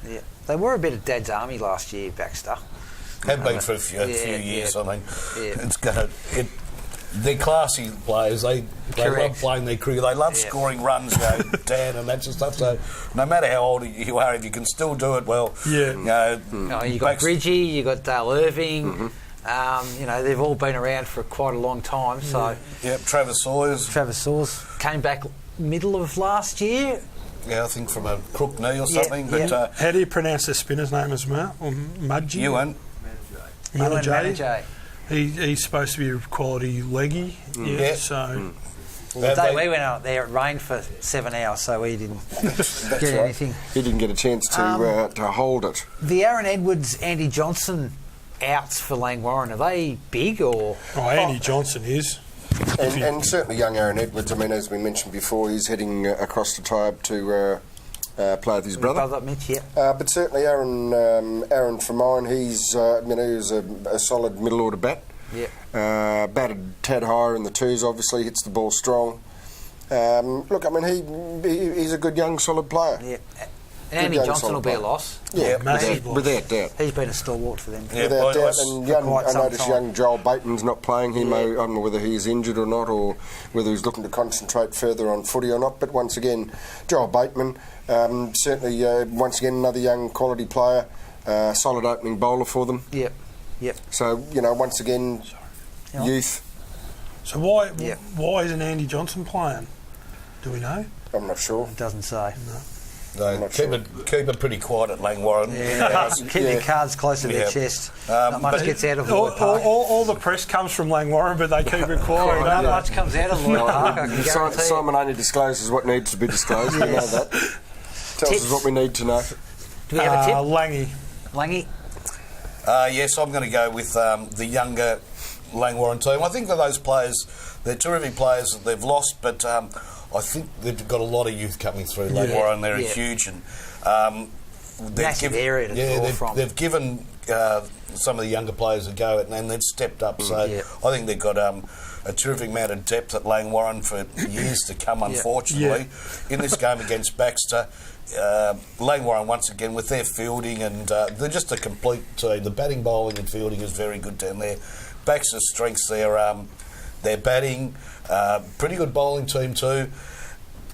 Yeah, they were a bit of Dad's Army last year, Baxter. Have been for a few years. I mean, they're classy players. They love playing their cricket. They love scoring runs, Dan, and that sort of stuff. So no matter how old you are, if you can still do it well, you know, you got Bridgie, you got Dale Irving. You know, they've all been around for quite a long time. So Travis Sawyers came back middle of last year. Yeah, I think from a crook knee or something. But how do you pronounce the spinner's name as well? Mudgee? Ewan Manajay. He's supposed to be a quality leggy. So. The day we went out there, it rained for 7 hours, so we didn't get anything. He didn't get a chance to hold it. The Aaron Edwards, Andy Johnson outs for Langwarrin, are they big or...? Oh, Andy Johnson is. And certainly young Aaron Edwards, I mean, as we mentioned before, he's heading across to Tybe to play with his brother. Mitch, but certainly Aaron for mine, he's, you know, he's a solid middle order bat. Batted tad higher in the twos, obviously, hits the ball strong. Look, I mean, he's a good young, solid player. Yeah. And Andy Johnson will be a loss. Yeah, without doubt. He's been a stalwart for them. Without doubt. And I noticed young Joel Bateman's not playing. I don't know whether he's injured or not, or whether he's looking to concentrate further on footy or not. But once again, Joel Bateman, certainly, once again, another young quality player, solid opening bowler for them. Yep. So, once again, youth. So why isn't Andy Johnson playing? Do we know? I'm not sure. It doesn't say. No. No, keep it pretty quiet at Langwarrin. Yeah, keep your cards close to their chest. Not much gets out of Lloyd Park. All the press comes from Langwarrin, but they keep it quiet. Not much comes out of Lloyd Park, I can guarantee. Simon only discloses what needs to be disclosed. We know that. Tells us what we need to know. Do we have a tip? Langy. Yes, I'm going to go with the younger Langwarrin team. I think that those players, they're terrific players that they've lost, but I think they've got a lot of youth coming through. Langwarrin, they're huge, and massive area to draw from. They've given some of the younger players a go, and they've stepped up. So I think they've got a terrific amount of depth at Langwarrin for years to come. Unfortunately, in this game against Baxter, Langwarrin once again with their fielding, and they're just a complete team. The batting, bowling, and fielding is very good down there. Baxter's strengths, their batting. Pretty good bowling team too,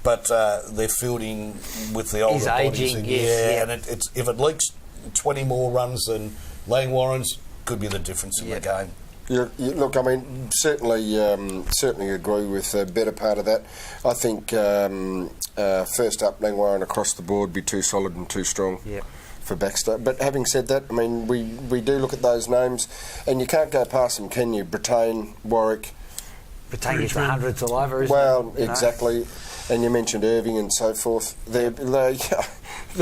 but they're fielding with the older bodies. Aging, and it's if it leaks 20 more runs than Langwarrin's, could be the difference in the game. Look, I mean, certainly agree with the better part of that. I think first up, Langwarrin across the board be too solid and too strong. For Baxter. But having said that, I mean, we do look at those names, and you can't go past them, can you? Brittain, Warwick. Brittain gets the hundreds all over, isn't Well, exactly. And you mentioned Irving and so forth. They're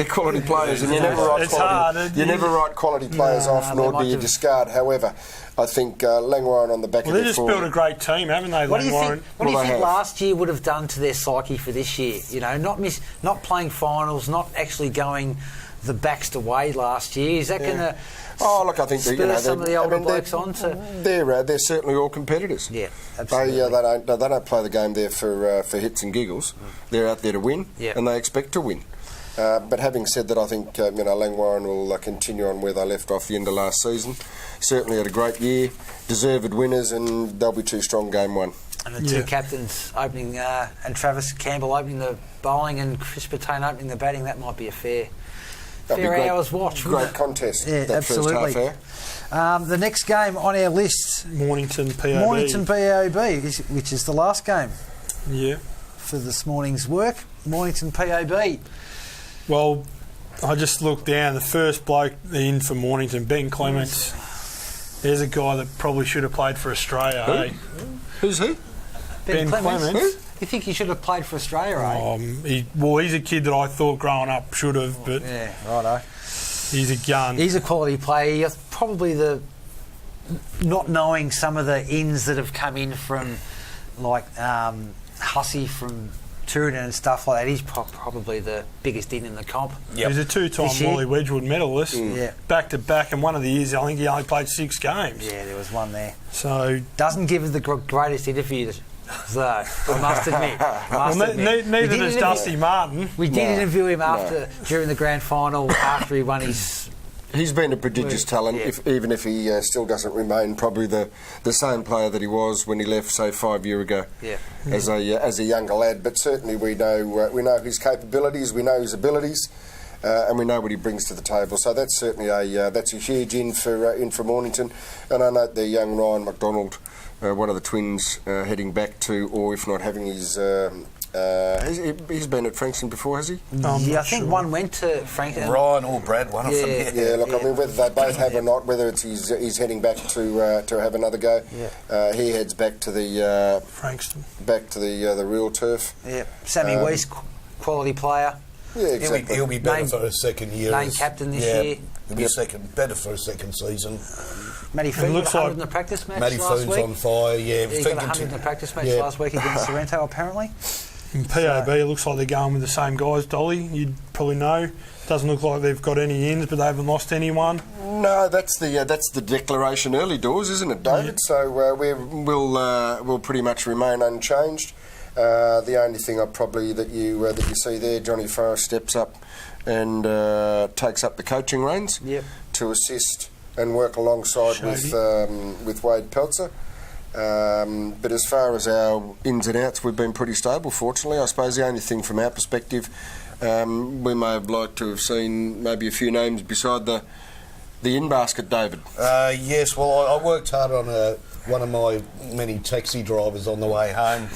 quality players, and you never write quality players off, nor do you discard. However, I think Langwarrin on the back of they their just built a great team, haven't they, What Langwarrin? do you think last year would have done to their psyche for this year? Not playing finals, not actually going the Baxter way last year. Is that going to I think spur some of the older blokes on to... They're certainly all competitors. Yeah, absolutely. They don't play the game there for hits and giggles. They're out there to win, and they expect to win. But having said that, I think Langwarrin will continue on where they left off the end of last season. Certainly had a great year, deserved winners, and they'll be too strong game one. And the two captains opening, and Travis Campbell opening the bowling and Chris Brittain opening the batting, that might be a fair hour's watch. Great contest. Yeah, that absolutely. First half hour. The next game on our list, Mornington POB. Mornington POB, which is the last game. Yeah. For this morning's work, Mornington POB. Well, I just looked down. The first bloke in for Mornington, Ben Clements. There's a guy that probably should have played for Australia. Who? Hey? Who's he? Ben Clements. You think he should have played for Australia, he's a kid that I thought growing up should have, but yeah, righto. He's a gun. He's a quality player. Probably not knowing some of the ins that have come in from, like Hussey from Turin and stuff like that. He's probably the biggest in the comp. He's a two-time Wally Wedgwood medalist, back to back, and one of the years I think he only played 6 games. Yeah, there was one there. So doesn't give the greatest interview. So I must admit. Neither does Dusty Martin. We did interview him during the grand final after he won his. He's been a prodigious talent, even if he still doesn't remain probably the same player that he was when he left, say, 5 years ago. As a younger lad. But certainly we know his capabilities, we know his abilities, and we know what he brings to the table. So that's certainly that's a huge in for Mornington. And I note the young Ryan McDonald. One of the twins heading back to, or if not having his... he's been at Frankston before, has he? I think one went to Frankston. Ryan or Brad, one of them. Yeah, look, I mean, whether they both have or not, whether it's he's heading back to have another go, he heads back to the... Frankston. Back to the real turf. Yeah, Sammy Weiss, quality player. Yeah, exactly. He'll be better for a second year. Named captain this year. He'll be better for a second season. Matty Foon got 100 in the practice match last week. Matty Foon's on fire, he got 100 in the practice match last week against Sorrento, apparently. In PAB, it looks like they're going with the same guys, Dolly. You'd probably know. Doesn't look like they've got any ends, but they haven't lost anyone. No, that's the declaration early doors, isn't it, David? So we'll pretty much remain unchanged. The only thing that you see there, Johnny Forrest steps up and takes up the coaching reins to assist and work alongside with Wade Peltzer. But as far as our ins and outs, we've been pretty stable, fortunately. I suppose the only thing from our perspective, we may have liked to have seen maybe a few names beside the in-basket, David. Yes, well, I worked hard on one of my many taxi drivers on the way home,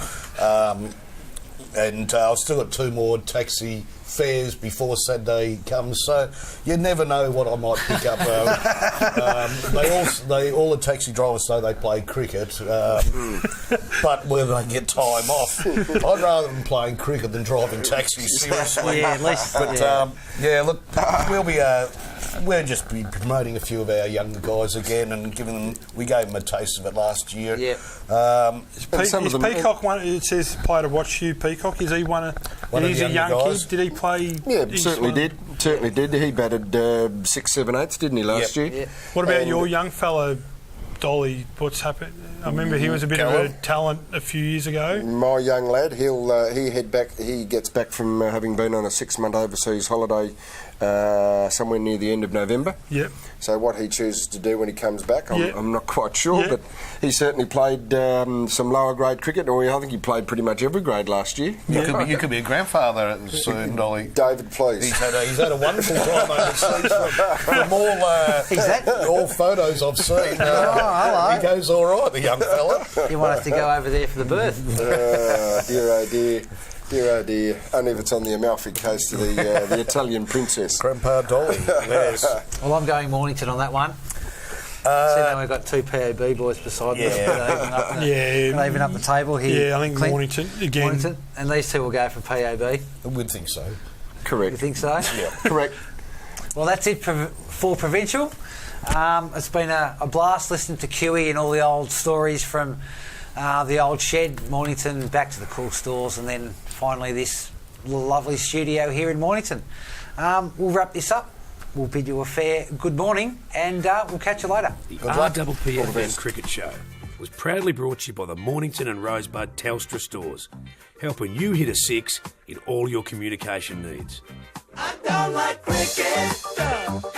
and I've still got 2 more taxi fares before Saturday comes, so you never know what I might pick up. All the taxi drivers say they play cricket, but whether they get time off, I'd rather than playing cricket than driving taxis, seriously. Yeah, at least. But look, we'll just be promoting a few of our younger guys again and we gave them a taste of it last year. Yeah. Is Peacock one? It says player to watch you. Peacock, is he one of? He's a young guys? kid. Did he play? Yeah, certainly did. He batted 6, 7, 8, didn't he, last year? Yeah. What about your young fellow, Dolly? What's happened? I remember he was a bit of a talent a few years ago. My young lad, he gets back from having been on a 6-month overseas holiday somewhere near the end of November. Yep. So what he chooses to do when he comes back, I'm not quite sure, but he certainly played some lower grade cricket, or I think he played pretty much every grade last year. You could be a grandfather soon, Dolly. David, please. He's had a wonderful time overseas from all photos I've seen. Hello. He goes all right, the young fella. You want us to go over there for the birth? Dear oh dear. Dear oh dear. Only if it's on the Amalfi Coast to the Italian princess. Grandpa Dolly, yes. Well, I'm going Mornington on that one. So now we've got 2 PAB boys beside me. Even up the table here. Yeah, I think Mornington again. Mornington, and these 2 will go for PAB. I would think so. Correct. You think so? Yeah. Correct. Well, that's it for Provincial. It's been a blast listening to Kiwi and all the old stories from the old shed, Mornington, back to the cool stores, and then finally this lovely studio here in Mornington. We'll wrap this up. We'll bid you a fair good morning, and we'll catch you later. The RPP Cricket Show was proudly brought to you by the Mornington and Rosebud Telstra stores, helping you hit a 6 in all your communication needs. I don't like cricket.